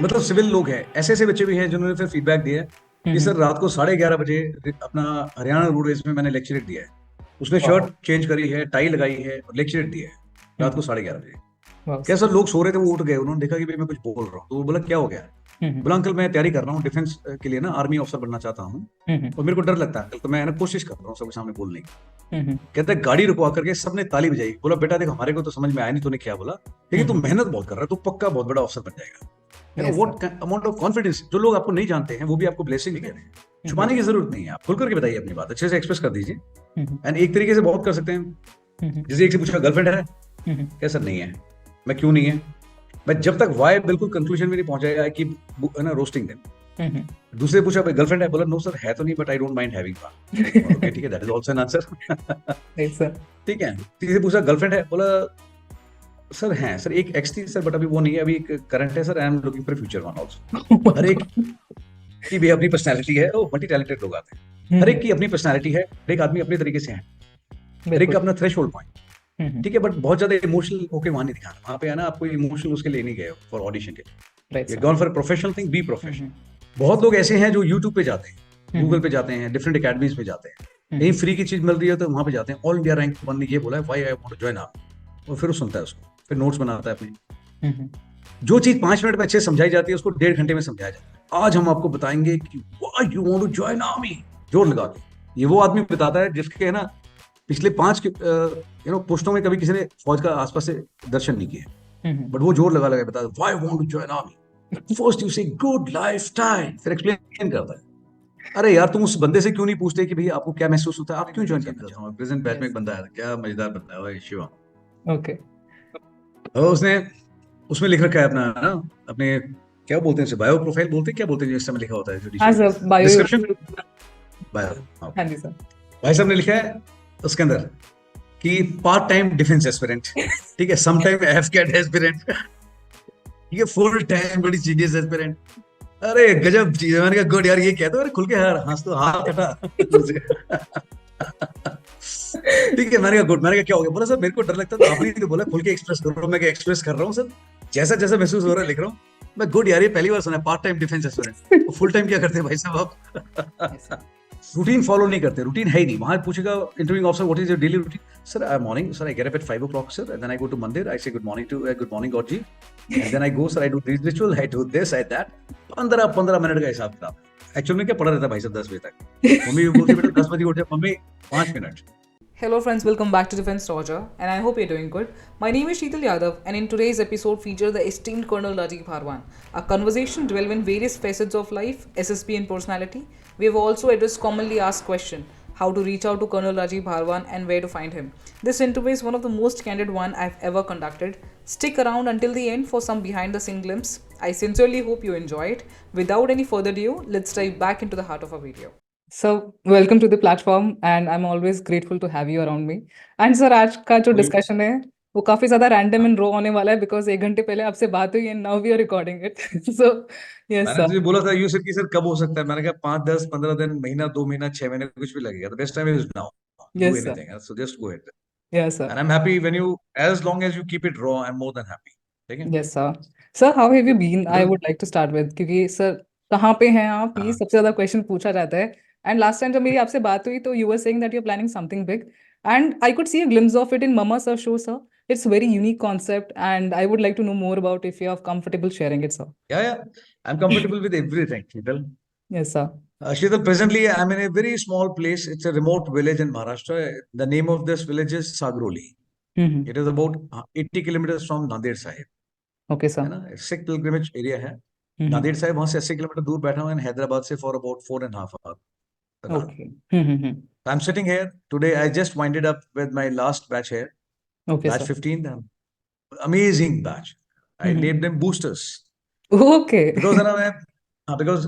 मतलब सिविल लोग हैं, ऐसे ऐसे बच्चे भी हैं जिन्होंने फिर फीडबैक दिया है कि हम्म। सर रात को 11:30 बजे अपना हरियाणा रोडवेज में मैंने लेक्चरेट दिया है। उसने वाह। शर्ट चेंज करी है, टाई लगाई है और लेक्चरेट दिया है रात हम्म। को 11:30 बजे। वाह क्या सर। सर, लोग सो रहे थे, वो उठ गए, उन्होंने देखा कि भाई मैं कुछ बोल रहा हूँ, तो वो बोला क्या हो गया। हम्म। बोला अंकल मैं तैयारी कर रहा हूँ डिफेंस के लिए ना, आर्मी ऑफिसर बनना चाहता हूँ हम्म। और मेरे को डर लगता है अंकल, तो मैं ना कोशिश कर रहा हूँ सबके सामने बोलने की। हम्म। कहता है गाड़ी रुकवा करके सबने ताली बजाई। बोला बेटा देख, हमारे को तो समझ में आया नहीं तूने क्या बोला, लेकिन तू हम्म। मेहनत बहुत कर रहा है, तू पक्का बहुत बड़ा अफसर बन जाएगा। Yes sir. What amount of confidence, जो लोग आपको नहीं जानते हैं वो भी आपको ब्लेसिंग दे रहे हैं। हम्म। छुपाने की जरूरत नहीं है, आप खुल करके बताइए अपनी बात, अच्छे से एक्सप्रेस कर दीजिए। हम्म। एंड एक तरीके से बहुत कर सकते हैं। हम्म। जैसे एक से पूछा गर्लफ्रेंड है, हम्म। क्या सर नहीं है। मैं क्यों नहीं है। मैं जब तक वाई बिल्कुल कंक्लूजन में नहीं पहुंचाया कि है ना रोस्टिंग देम। हम्म। दूसरे पूछा भाई गर्लफ्रेंड है, बोला नो सर है तो नहीं, but I don't mind having one. Okay ठीक है, that is also an answer. Yes sir. ठीक है। तीसरे पूछा गर्लफ्रेंड है, बोला सर है सर, एक एक्स थी सर बट अभी वो नहीं है, अभी एक करंट है sir, I am looking for future one also. Oh my हर एक गॉड। की भी अपनी पर्सनैलिटी है, वो मल्टी टैलेंटेड लोग आते हैं। हर एक हम्म। की अपनी पर्सनैलिटी है, हर एक आदमी अपने तरीके से है, हर एक बिल्कुल। का अपना थ्रेश होल्ड पॉइंट। हम्म। ठीक है, बट बहुत ज्यादा इमोशनल होके वहां नहीं दिखाना, वहां पे है ना आपको इमोशनल उसके लिए नहीं गए फॉर ऑडिशन के राइट लिए, sir. Gone for professional thing, be hmm. Professional. बहुत लोग ऐसे हैं जो यूट्यूब पे जाते हैं, हम्म। गूगल पे जाते हैं, डिफरेंट अकेडमीज पे जाते हैं, कहीं हम्म। फ्री की चीज मिल रही है तो वहां पे जाते हैं। ऑल इंडिया रैंक वन ने ये बोला है, why I want to join आप, और फिर वो सुनता है उसको, फिर नोट्स बनाता है अपने। हम्म। जो चीज 5 मिनट में अच्छे से समझाई जाती है उसको 1.5 घंटे में समझाया जाता है। आज हम आपको बताएंगे कि why you want to join army, जोर लगा के। ये वो आदमी बताता है जिसके है ना पिछले 5 पोस्टों में कभी किसी ने फौज का आसपास से दर्शन नहीं किए, हम्म। बट वो जोर लगा लगा बताता है why want to join army. First you say good life time, फिर एक्सप्लेन करता है। अरे यार, तुम उस बंदे से क्यों नहीं पूछते कि भाई आपको क्या महसूस होता है, आप क्यों ज्वाइन करना चाहते हो। प्रेजेंट बैच में एक यस। बंदा है, क्या मजेदार बंदा है भाई, शिवा। ओके। और उसने उसमें लिख रखा है अपना ना, अपने क्या बोलते हैं उसे, बायो प्रोफाइल बोलते हैं, क्या बोलते हैं जो इस समय लिखा होता है हाँ जुडिशरी में, सर, बायो। Description, bio. हाँ, हाँ जी सर। भाई साहब ने लिखा है उसके अंदर कि पार्ट टाइम डिफेंस एस्पिरेंट, ठीक है, सम टाइम एफकेट एस्पिरेंट, ठीक है, फुल टाइम बड़ी सीरियस एस्पिरेंट। अरे गजब चीज है। मैंने कहा गुड यार, ये कहते हो, अरे खुल के यार हंस, तो हाथ हटा मुझसे। ठीक है, मैंने कहा गुड। मैंने कहा क्या हो गया, बोला सर मेरे को डर लगता है, तो आपने ही तो बोला खुल के एक्सप्रेस करो। मैं एक्सप्रेस कर रहा हूँ सर, जैसा जैसा महसूस हो रहा है लिख रहा हूँ। मैं गुड यार, ये पहली बार सुना है part time defence aspirant. Full time क्या करते हैं भाई साहब आप। Yes sir. रूटीन फॉलो नहीं करते, रूटीन है ही नहीं। वहां पूछेगा interviewing officer what is your daily routine, sir I morning sir, I get up at 5 o'clock sir, then I go to मंदिर, I say good morning to good morning God ji, and then I go sir, I do this ritual, I do this I that. 15-15 minute का हिसाब किताब। Actual में क्या पड़ा रहता है भाई साहब 10 बजे तक। मम्मी भी बोलती है बेटा 10 बजे उठ जाए मम्मी, 5 minute. Hello, friends. Welcome back to Defense Roger, and I hope you're doing good. My name is Sheetal Yadav, and in today's episode, feature the esteemed Colonel Rajiv Harwan. A conversation delving various facets of life, SSP, and personality. We have also addressed commonly asked question: how to reach out to Colonel Rajiv Harwan and where to find him. This interview is one of the most candid one I've ever conducted. Stick around until the end for some behind-the-scene glimpse. I sincerely hope you enjoy it. Without any further ado, let's dive back into the heart of our video. So, welcome to the platform, and I'm always grateful to have you around me. And sir, आज का जो कोई discussion है वो काफी ज्यादा random and रो होने वाला है बिकॉज 1 घंटे पहले आपसे बात हुई and now we are recording it. So yes मैंने सर। तुझे बोला था यू सर की सर कब हो सकता है, मैंने कहा 5, 10, 15 दिन, महीना, 2 महीना, 6 महीने, कुछ भी लगेगा, the best time is now to do yes sir. Anything, so just go ahead. Yes sir. And I am happy when you, as long as you keep it raw, I am more than happy. ठीक है। Yes sir. Sir, how have you been? I because would like to start with, क्योंकि sir कहाँ पे हैं आप, ये हाँ, सबसे ज्यादा क्वेश्चन पूछा जाता है। एंड लास्ट टाइम जब मेरी आपसे बात हुई तो you were saying that you are planning something big, and I could see a glimpse of it in mama sir show sir. It's very unique concept, and I would like to know more about if you are comfortable sharing it, sir. yeah, I'm comfortable with everything, Sheetal. Yes, sir. Sheetal, presently I'm in a very small place. It's a remote village in Maharashtra. The name of this village is Sagroli. Mm-hmm. It is about 80 kilometers from Nander Sahib, Okay, है sir. ना, Sikh pilgrimage area है। Mm-hmm. Nanded Sahib वहां से 80 kilometre दूर बैठा हूँ, हैदराबाद से for about 4.5 hours the car. Okay. Mm-hmm. I'm sitting here today. I just winded up with my last batch here, Okay, batch sir. 15. Amazing batch. I Mm-hmm. named them boosters Okay. because है ना मैं, हाँ, because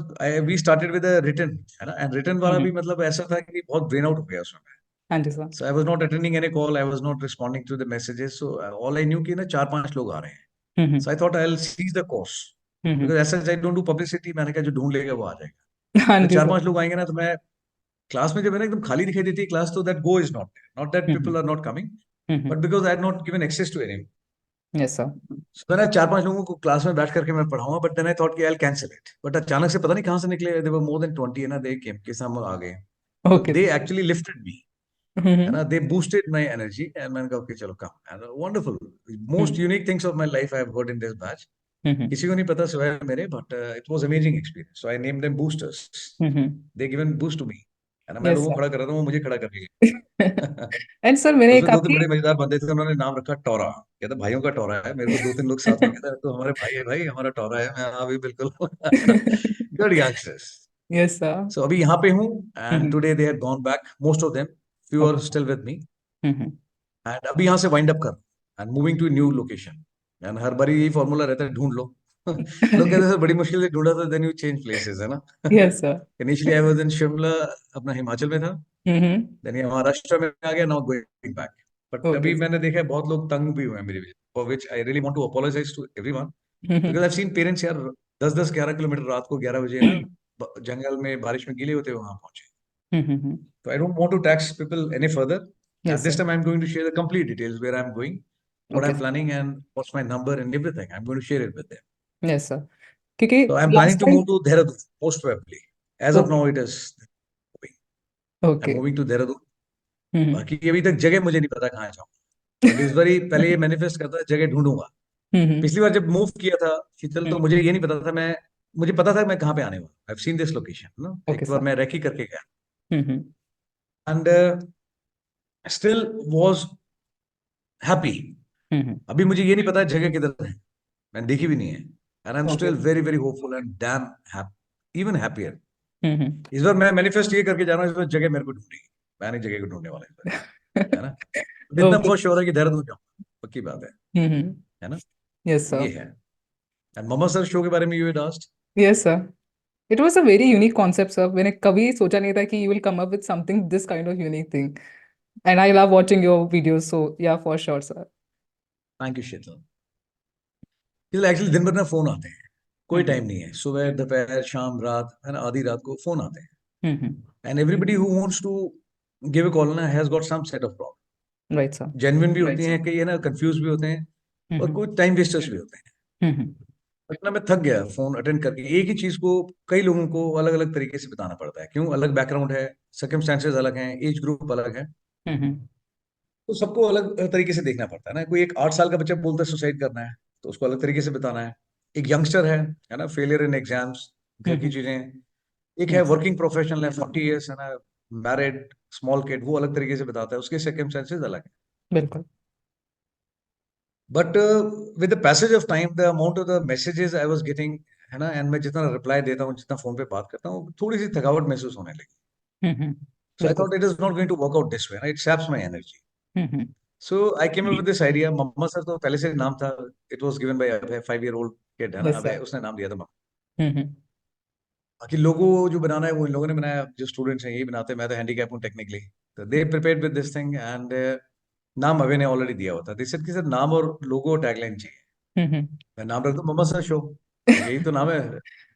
we started with a written, है ना, and written वाला Mm-hmm. भी मतलब ऐसा था कि बहुत brain out हो गया उसमें मैं. Thank you, sir. So I was not attending any call. I was not responding to the messages. So all I knew कि ना 4-5 लोग आ रहे हैं. Mm-hmm. So I thought I'll seize the course Mm-hmm. because as such I don't do publicity. मैंने कहा जो ढूंढ लेगा वो आ जाएगा. तो Thank you, चार sir. पांच लोग आएंगे ना, तो मैं क्लास में जब है ना एकदम खाली दिखाई देती है क्लास, तो that go is not, not that Mm-hmm. People are not coming, Mm-hmm. But because I had not given access to any. Yes, sir. So मैंने 4-5 लोगों को क्लास में बैठ करके मैं पढ़ाऊंगा, बट देन आई थॉट कि I will cancel it, but अचानक से पता नहीं कहाँ से निकले, दे वर मोर देन 20 है ना, दे केम कि हम आ गए, तो Okay, they sir. Actually lifted me, है Mm-hmm. ना, they boosted my energy, and मैंने कहा ओके चलो come, and wonderful, most unique things of my life I have heard in this batch, Mm-hmm. किसी को नहीं पता सिवाय मेरे, but it was amazing experience, so I name them boosters, Mm-hmm. They given boost to me, है ना, मैं Yes, लोगों को sir. खड़ा कर रहा था, वो मुझे खड़ा कर गए। एंड सर तो मैंने उसमें दो तीन काफी बड़े मजेदार बंदे थे, उन्होंने नाम रखा टोरा, कहता भाइयों का टोरा है, मेरे को 2-3 लोग साथ में कहते तो हमारे भाई है भाई, हमारा टोरा है, मैं हाँ भी बिल्कुल। Good youngsters. Yes sir. So अभी यहाँ पे हूँ, and hmm. Today they have gone back, most of them, few are okay sir. Still with me, hmm. And अभी यहाँ से वाइंड अप कर, and moving to new location, and हर बारी यही फॉर्मूला रहता है, ढूंढ लो। लोग कहते हैं सर बड़ी मुश्किल से ढूंढा था, देन यू चेंज प्लेसेस, है ना। Yes sir. Initially I was in Shimla, अपना हिमाचल में था, हम्म. देन ये महाराष्ट्र में आ गया, now going back, but okay अभी सर. मैंने देखा है बहुत लोग तंग भी हुए हैं मेरी वजह, for which I really want to apologise to everyone, hmm. Because I seen parents यार 10-10 11 किलोमीटर रात को 11 बजे ना, जंगल में बारिश में गीले होते हुए वहां पहुंचे, हम्म. तो I don't want to tax people any further, and yes this sir. Time I am going to share the complete details, where I am going, what okay I'm sir. planning and what's my number and everything. I'm going to share it with them. Yes sir. क्योंकि So I'm planning last to time. move to Dehradun, most probably. As of okay. now, it is moving. I'm okay. moving to Dehradun. हम्म. बाकी अभी तक जगह मुझे नहीं पता कहाँ जाऊँ, बट इस बारी पहले ये मैनिफेस्ट करता है जगह ढूंढूंगा। हम्म. पिछली बार जब मूव किया था शीतल, तो मुझे ये नहीं पता था, मुझे पता था मैं कहाँ पे आने वाला, आई सीन दिस लोकेशन ना, ओके एक बार सर. मैं रेकी करके गया, hmm. And still was happy. Hmm. अभी मुझे ये नहीं पता जगह किधर है, मैंने देखी भी नहीं है, and I am okay still sir. Very very hopeful and damn happy, even happier. Hmm. इस बार मैं मैनिफेस्ट ये करके जा रहा हूँ, इस बार जगह मेरे को ढूंढी, मैं नहीं जगह को ढूंढने वाला इस बार, है ना, तो इतना ओके. फॉर श्योर है कि देहरादून जाऊंगा, पक्की बात हम्म. है ना, यस ये सर. है। एंड ममा सर शो के बारे में you had asked, yes sir. It was a very unique concept sir. मैंने कभी सोचा नहीं था कि you will come up with something this kind of unique thing. And I love watching your videos, so ya for sure sir. Thank you Sheetal. Actually दिन भर ना phone आते हैं, कोई हम्म. टाइम नहीं है, सुबह दोपहर शाम रात, है ना, आधी रात को फोन आते हैं, hmm. And everybody who wants to give a call ना has got some set of problem, right sir. Genuine भी होती हैं कई, है ना, कंफ्यूज भी होते हैं, और हम्म. कुछ टाइम वेस्टर्स भी होते हैं। हम्म. बट ना मैं थक गया फोन अटेंड करके, एक ही चीज को कई लोगों को अलग अलग तरीके से बताना पड़ता है, क्यों, अलग बैकग्राउंड है, सर्कमस्टेंसेस अलग हैं, एज ग्रुप अलग है, हम्म. तो सबको अलग तरीके से देखना पड़ता है ना। कोई एक 8 साल का बच्चा बोलता है सुसाइड करना है, तो उसको अलग तरीके से बताना है। एक यंगस्टर है ना, फेलियर इन एग्जाम्स, घर की हम्म. चीजें, एक है यस. वर्किंग प्रोफेशनल है, 40 years, है ना, मैरिड, स्मॉल किड, वो अलग तरीके से बताता है, उसके सर्कमस्टेंसेस अलग है। बिल्कुल. But with the passage of time, the amount of the messages I was getting, है ना, एंड मैं जितना रिप्लाई देता हूँ, जितना फोन पे बात करता हूँ, थोड़ी सी थकावट महसूस होने लगी। हम्म. सो आई बिल्कुल. Thought it is not going to work out this way, it saps my energy. Hmm. So I came up with this idea, mamma sir तो पहले से नाम था, it was given by Abhay, 5 year old kid, है ना, yes अभय, sir. उसने नाम दिया था मम्मा। हम्म. बाकी लोगो जो बनाना है वो इन लोगों ने बनाया, जो स्टूडेंट्स हैं यही बनाते हैं, मैं तो हैंडीकैप हूँ टेक्निकली, तो they prepared with this thing, and नाम अभय ने ऑलरेडी दिया होता, दे सेड कि सर नाम और लोगो टैगलाइन चाहिए, हम्म. मैं नाम रख दूं मम्मा सर शो, यही तो नाम है,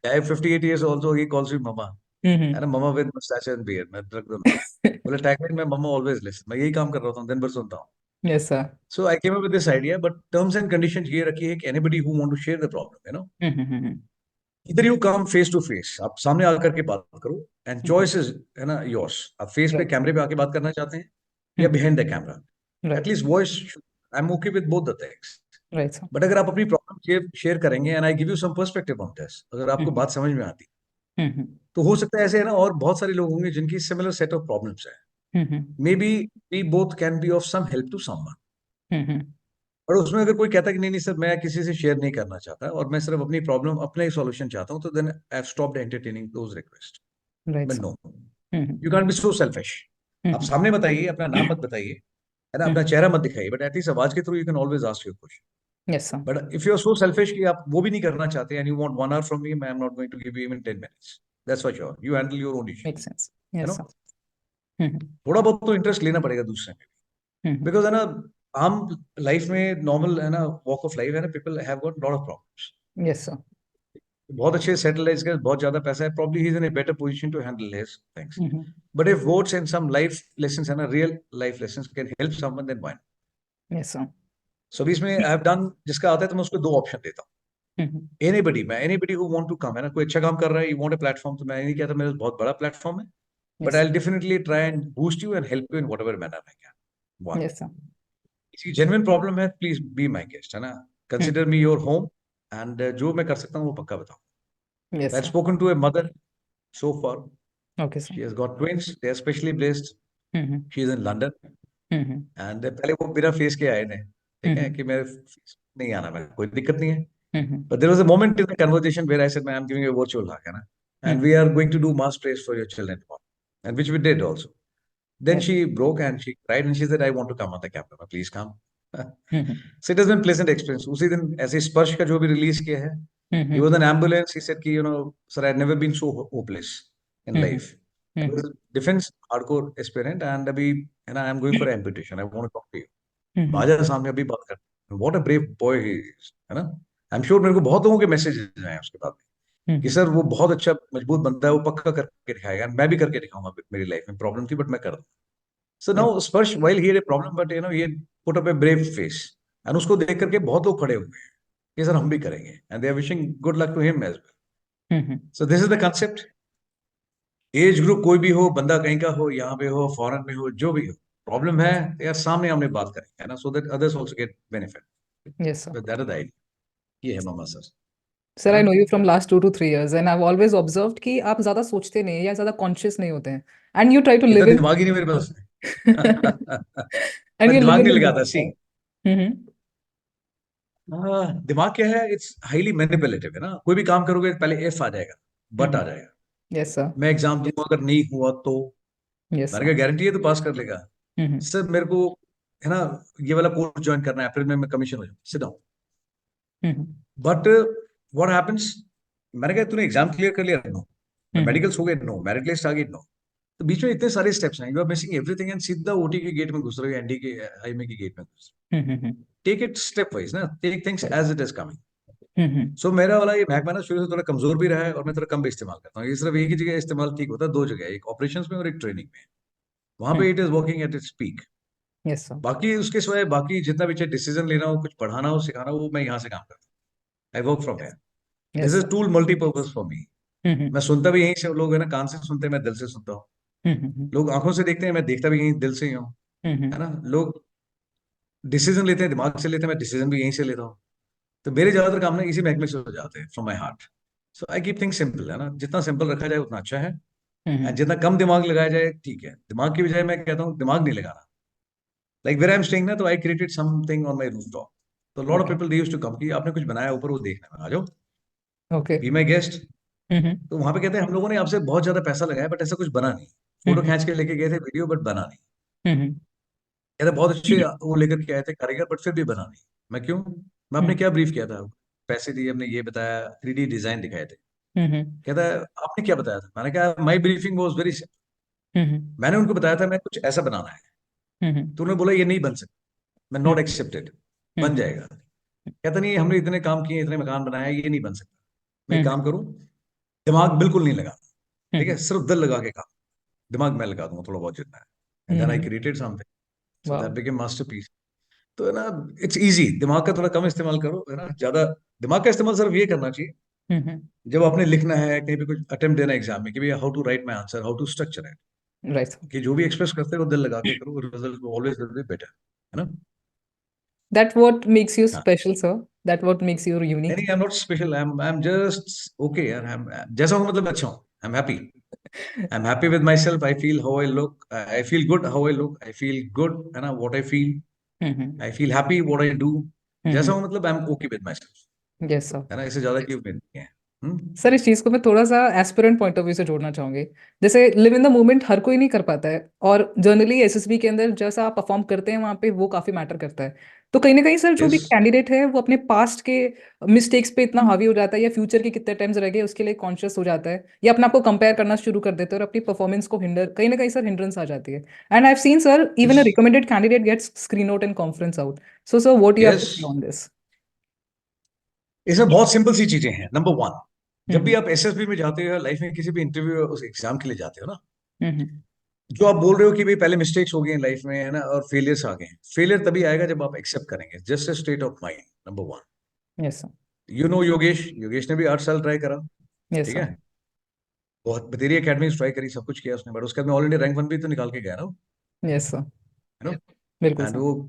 I 58 years also, he calls me mamma, है हम्म. ना, mamma with moustache and beard, मैं रख दूं नाम, बोले टैगलाइन में मम्मा ऑलवेज लिसन, मैं यही काम कर रहा हूँ, दिन भर सुनता हूँ। Yes sir. So I came up with this idea, but terms and conditions ये रखी है कि anybody who want to share the problem, hmm. either you come face to face, आप सामने आकर के बात करो, and choice is, है ना, yours, आप फेस पे राइट. कैमरे पे आके बात करना चाहते हैं या हम्म. behind the camera, at right. least voice, I'm okay with both the things, right sir. but अगर आप अपनी प्रॉब्लम शेयर करेंगे and I give you some perspective on this, अगर आपको हम्म. बात समझ में आती, हम्म. तो हो सकता है ऐसे, है ना, और बहुत सारे लोग होंगे जिनकी सिमिलर सेट ऑफ प्रॉब्लम्स है, hmm. Maybe we both can be of some help to someone, hmm. और उसमें अगर कोई कहता है कि नहीं नहीं सर मैं किसी से शेयर नहीं करना चाहता और मैं सिर्फ अपनी प्रॉब्लम अपने ही सॉल्यूशन चाहता हूँ, तो then I have stopped entertaining those request. Right मैं sir. No, hmm. You can be so selfish, आप हम्म. सामने बताइए, अपना नाम मत बताइए, है ना, अपना चेहरा मत दिखाइए, बट एटलीस्ट आवाज के through you can always ask your question. Yes sir. But if you are so selfish कि आप वो भी नहीं करना चाहते and you want 1 hour from me, I am not going to give you even 10 minutes, that's for sure, you handle your own issue, make sense. You yes no. Sir. Hmm. थोड़ा बहुत तो इंटरेस्ट लेना पड़ेगा दूसरे में, हम्म. Because है ना, आम लाइफ में नॉर्मल, है ना, वॉक ऑफ लाइफ, है ना, people have got lot of problems, yes sir. बहुत अच्छे सेटल है, इसके पास बहुत ज्यादा पैसा है, probably he is in a better position to handle his things, hmm. But if votes and some life lessons, है ना, real life lessons can help someone, then why. Yes sir. So अभी इसमें आई हैव डन, जिसका आता है तो मैं उसको 2 ऑप्शन देता हूँ। Anybody who want to come, है ना, कोई अच्छा काम कर रहा है, यू वांट अ प्लेटफॉर्म, तो मैं नहीं कहता मेरे पास बहुत बड़ा प्लेटफॉर्म है, but Yes, I sir. Will definitely try and boost you and help you in whatever manner I can. One, Yes, sir. किसी जेन्युइन प्रॉब्लम है, प्लीज बी माय गेस्ट, है ना, Hmm. Consider me your home, एंड जो मैं कर सकता हूँ वो पक्का बताऊँ। Yes, I have sir. Spoken to a mother so far. Okay, sir. She has got twins. They are specially blessed. Mm-hmm. She is in London. Mm-hmm. And पहले वो बिना फेस के आए थे, ठीक है, Mm-hmm. कि मेरे नहीं आना, मैं कोई दिक्कत नहीं है, Mm-hmm. but there was a moment in the conversation where I said, "Man, I'm giving you a virtual hug, है ना, and we Mm-hmm. are going to do mass praise for your children tomorrow," and which we did also. Then Yes. she broke and she cried and she said, "I want to come on the camera, please come." Mm-hmm. So it has been pleasant experience. उसी दिन ऐसे स्पर्श का जो भी release किया है, he Mm-hmm. was an ambulance. He said कि, sir, I'd never been so hopeless in Mm-hmm. life. I Mm-hmm. was a defense hardcore aspirant and अभी, है ना, I'm going for amputation. I want to talk to you. Mm-hmm. बाजा सामने अभी बात कर, what a brave boy he is, है ना। आई एम श्योर मेरे को बहुत लोगों के मैसेजेस आए उसके बाद में कि Mm-hmm. सर वो बहुत अच्छा मजबूत बंदा है, वो पक्का करके दिखाएगा, मैं भी करके दिखाऊंगा, मेरी लाइफ में प्रॉब्लम थी बट मैं कर दूं। सो Yes. नाउ स्पर्श while he had a problem, but he put up a brave face, and उसको देख करके बहुत लोग खड़े हुए हैं कि सर हम भी करेंगे, and they are wishing good luck to him as well. Mm-hmm. So this is the concept. Age group कोई भी हो, बंदा कहीं का हो, यहाँ पे हो, फॉरेन में हो, जो भी हो, प्रॉब्लम है तो यार सामने हमने बात करेंगे, है ना, so that others also get benefit. Yes, sir. That is the idea. ये है मामा सर, Sir, है I ना। know you from last 2 to 3 years, and I've always observed कि आप ज्यादा सोचते नहीं हैं या ज्यादा कॉन्शियस नहीं होते हैं, and you try to इतना live in दिमाग ही नहीं मेरे पास। and मैं you live दिमाग in नहीं the लगाता, moment, सी। sir. Mm-hmm. दिमाग क्या है, इट्स हाईली मैनिपुलेटिव, है ना, कोई भी काम करोगे पहले इफ आ जाएगा, बट आ Mm-hmm. जाएगा। Yes, sir. मैं एग्जाम दूंगा, अगर नहीं हुआ तो Yes, मैंने sir. कहा गारंटी है तो पास कर लेगा। Mm-hmm. सर मेरे को, है ना, ये वाला कोर्स ज्वाइन करना है, अप्रैल में मैं कमीशन हो जाऊँ, sit down. Mm-hmm. But what happens, मैंने कहा तूने एग्जाम क्लियर कर लिया, नो, मैं Mm-hmm. मेडिकल्स हो गए, नो, मेरिट लिस्ट आ गई, नो, तो बीच में इतने सारे स्टेप्स हैं, you are missing everything, and सीधा ओटी के गेट में घुस रहे हो, एनडी के आईएमए के गेट में घुस Mm-hmm. रहे हो। टेक इट स्टेप वाइज ना, take things Right. As it is coming. Mm-hmm. So मेरा वाला ये महकमा ना शुरू से थोड़ा कमजोर भी रहा है, और मैं थोड़ा कम भी इस्तेमाल करता हूँ, ये सिर्फ एक ही जगह इस्तेमाल ठीक होता है, 2 जगह, एक ऑपरेशंस में और एक ट्रेनिंग में, वहां Mm. पे it is working at its peak. Yes, sir. बाकी उसके सिवाय बाकी जितना भी चाहे डिसीजन लेना हो, कुछ पढ़ाना हो, सिखाना हो, वो मैं यहाँ से काम करता हूँ, I work from here. Yes, this sir. Is tool multipurpose for me. Mm-hmm. मैं सुनता भी यहीं से, लोग है ना कान से सुनते हैं, मैं दिल से सुनता हूँ। Mm-hmm. लोग आंखों से देखते हैं, मैं देखता भी यहीं दिल से ही हूँ, है Mm-hmm. ना। लोग डिसीजन लेते हैं दिमाग से लेते हैं, मैं डिसीजन भी यहीं से लेता हूँ। तो मेरे ज्यादातर काम ना इसी महकमे से हो जाते हैं, from my heart. So I keep things simple, है ना, जितना सिंपल रखा जाए उतना अच्छा है, Mm-hmm. एंड जितना कम दिमाग लगाया जाए ठीक है। दिमाग की बजाय मैं कहता हूँ दिमाग नहीं लगाना, like where I am staying ना, तो I created something on my rooftop, तो lot of Okay. People they used to come कि आपने कुछ बनाया ऊपर, वो देखने में आ जाओ, Okay. B my guest. Mm-hmm. तो वहां पे कहते हैं हम लोगों ने आपसे बहुत ज्यादा पैसा लगाया बट ऐसा कुछ बना नहीं, फोटो Mm-hmm. खींच के लेके गए थे वीडियो, बट बना नहीं। Mm-hmm. कहते बहुत अच्छे वो लेकर के आए थे कारीगर, बट फिर भी बना नहीं। मैं क्यों, मैं आपने क्या ब्रीफ किया था, पैसे दिए, हमने ये बताया, 3D डिजाइन दिखाए थे। Mm-hmm. कहता है आपने क्या बताया था, मैंने कहा माई ब्रीफिंग वॉज वेरी, Mm-hmm. मैंने उनको बताया था मैं कुछ ऐसा बनाना है, Mm-hmm. तो उन्होंने बोला ये नहीं बन सकता, मैं नॉट एक्सेप्टेड, बन Mm-hmm. जाएगा। कहता नहीं हमने इतने काम किए, इतने मकान बनाए, ये नहीं बन सकता। मैं एक Mm-hmm. काम करूं, दिमाग बिल्कुल नहीं लगा, ठीक है, Mm-hmm. सिर्फ दिल लगा के काम, दिमाग मैं लगा दूंगा थोड़ा बहुत जितना है, and then I Mm-hmm. Created something, so that Wow. Became masterpiece. तो है ना, इट्स इजी, दिमाग का थोड़ा कम इस्तेमाल करो, है ना, ज्यादा दिमाग का इस्तेमाल सिर्फ ये करना चाहिए Mm-hmm. जब आपने लिखना है, कहीं पे कुछ अटेम्प्ट देना एग्जाम में, कि भैया how to write my answer, how to structure है, Right. कि जो भी एक्सप्रेस करते हो दिल लगा के करो, result always will be better, है ना। That what makes you हाँ, special, sir. That what makes you unique. नहीं, आई am not special, I am just okay यार, आई एम जैसा हूँ, मतलब अच्छा हूँ, आई am happy, I am happy with my self, I feel how I look, I feel good how I look, I feel good, है ना, what I feel, Mm-hmm. I feel happy what I do, जैसा Mm-hmm. हूँ, मतलब आई am okay with my self, Yes, sir. है ना, इससे ज्यादा की उम्मीद नहीं है। सर इस चीज को मैं थोड़ा सा एस्पिरेंट पॉइंट ऑफ व्यू से जोड़ना चाहूंगी। जैसे लिव इन द मोमेंट हर कोई नहीं कर पाता है, और जनरली एसएसबी के अंदर जैसा आप परफॉर्म करते हैं वहां पे वो काफी मैटर करता है। तो कहीं ना कहीं सर जो भी यस, कैंडिडेट है वो अपने पास्ट के मिस्टेक्स पे इतना हावी हो जाता है, या फ्यूचर के कितने टाइम्स रह गए उसके लिए कॉन्शियस हो जाता है, या अपने आप को कंपेयर करना शुरू कर देते हैं, और अपनी परफॉर्मेंस को हिंडर कहीं ना कहीं सर हिंड्रेंस आ जाती है। And I have seen sir even yes, a recommended candidate gets screen out and conference out. So sir what you have yes, to say on this? इसमें बहुत सिंपल सी चीजें हैं। नंबर वन, जब भी हम्म। आप एसएसबी में जाते हो, लाइफ में किसी भी इंटरव्यू उस एग्जाम के लिए जाते हो ना, हम्म। जो आप बोल रहे हो कि भाई पहले मिस्टेक्स हो गए हैं लाइफ में, है ना, और फेलियर्स आ गए हैं, फेलियर तभी आएगा जब आप एक्सेप्ट करेंगे, just a state of mind, number one. Yes sir. You know Yogesh ने भी 8 साल ट्राई करा, यस ठीक सर। है, बहुत बतेरी एकेडमी ट्राई करी, सब कुछ किया उसने, बट उसके बाद में ऑल इंडिया रैंक 1 भी तो निकाल के गया ना, यस सर। है ना। बिल्कुल एंड सर। वो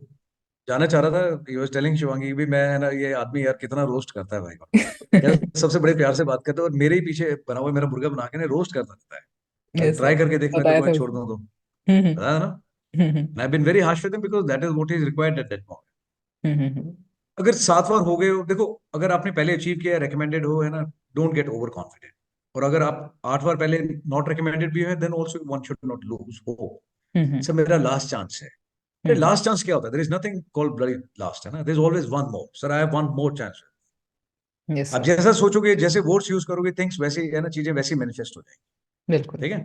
जाना चाह रहा था, ही वाज टेलिंग शिवांगी भी, मैं, है ना, ये आदमी यार कितना रोस्ट करता है भाई, क्या सबसे बड़े प्यार से बात करता है, और मेरे ही पीछे बना हुआ मेरा मुर्गा बना के ना रोस्ट करता रहता है, कल यस ट्राई सर। करके देखना तेरे बताया को था मैं छोड़ उसने। दूं तो, हम्म। बताया ना। Hmm. I been very harsh with him because that is what is required at that moment. Hmm. अगर 7 बार हो गए हो, देखो, अगर आपने पहले अचीव किया है, रिकमेंडेड हो, है ना, डोंट गेट ओवर कॉन्फिडेंट। और अगर आप 8 बार पहले नॉट रिकमेंडेड भी है, then also one should not lose hope. Sir मेरा लास्ट चांस है। अरे लास्ट चांस क्या होता है? There is nothing called bloody last, है ना, there is always one more, sir I have one more chance. Yes आप सर। जैसा सोचोगे, जैसे वर्ड्स यूज करोगे, थिंग्स वैसे, है ना, चीजें वैसी मैनिफेस्ट हो जाएंगी, बिल्कुल। ठीक है।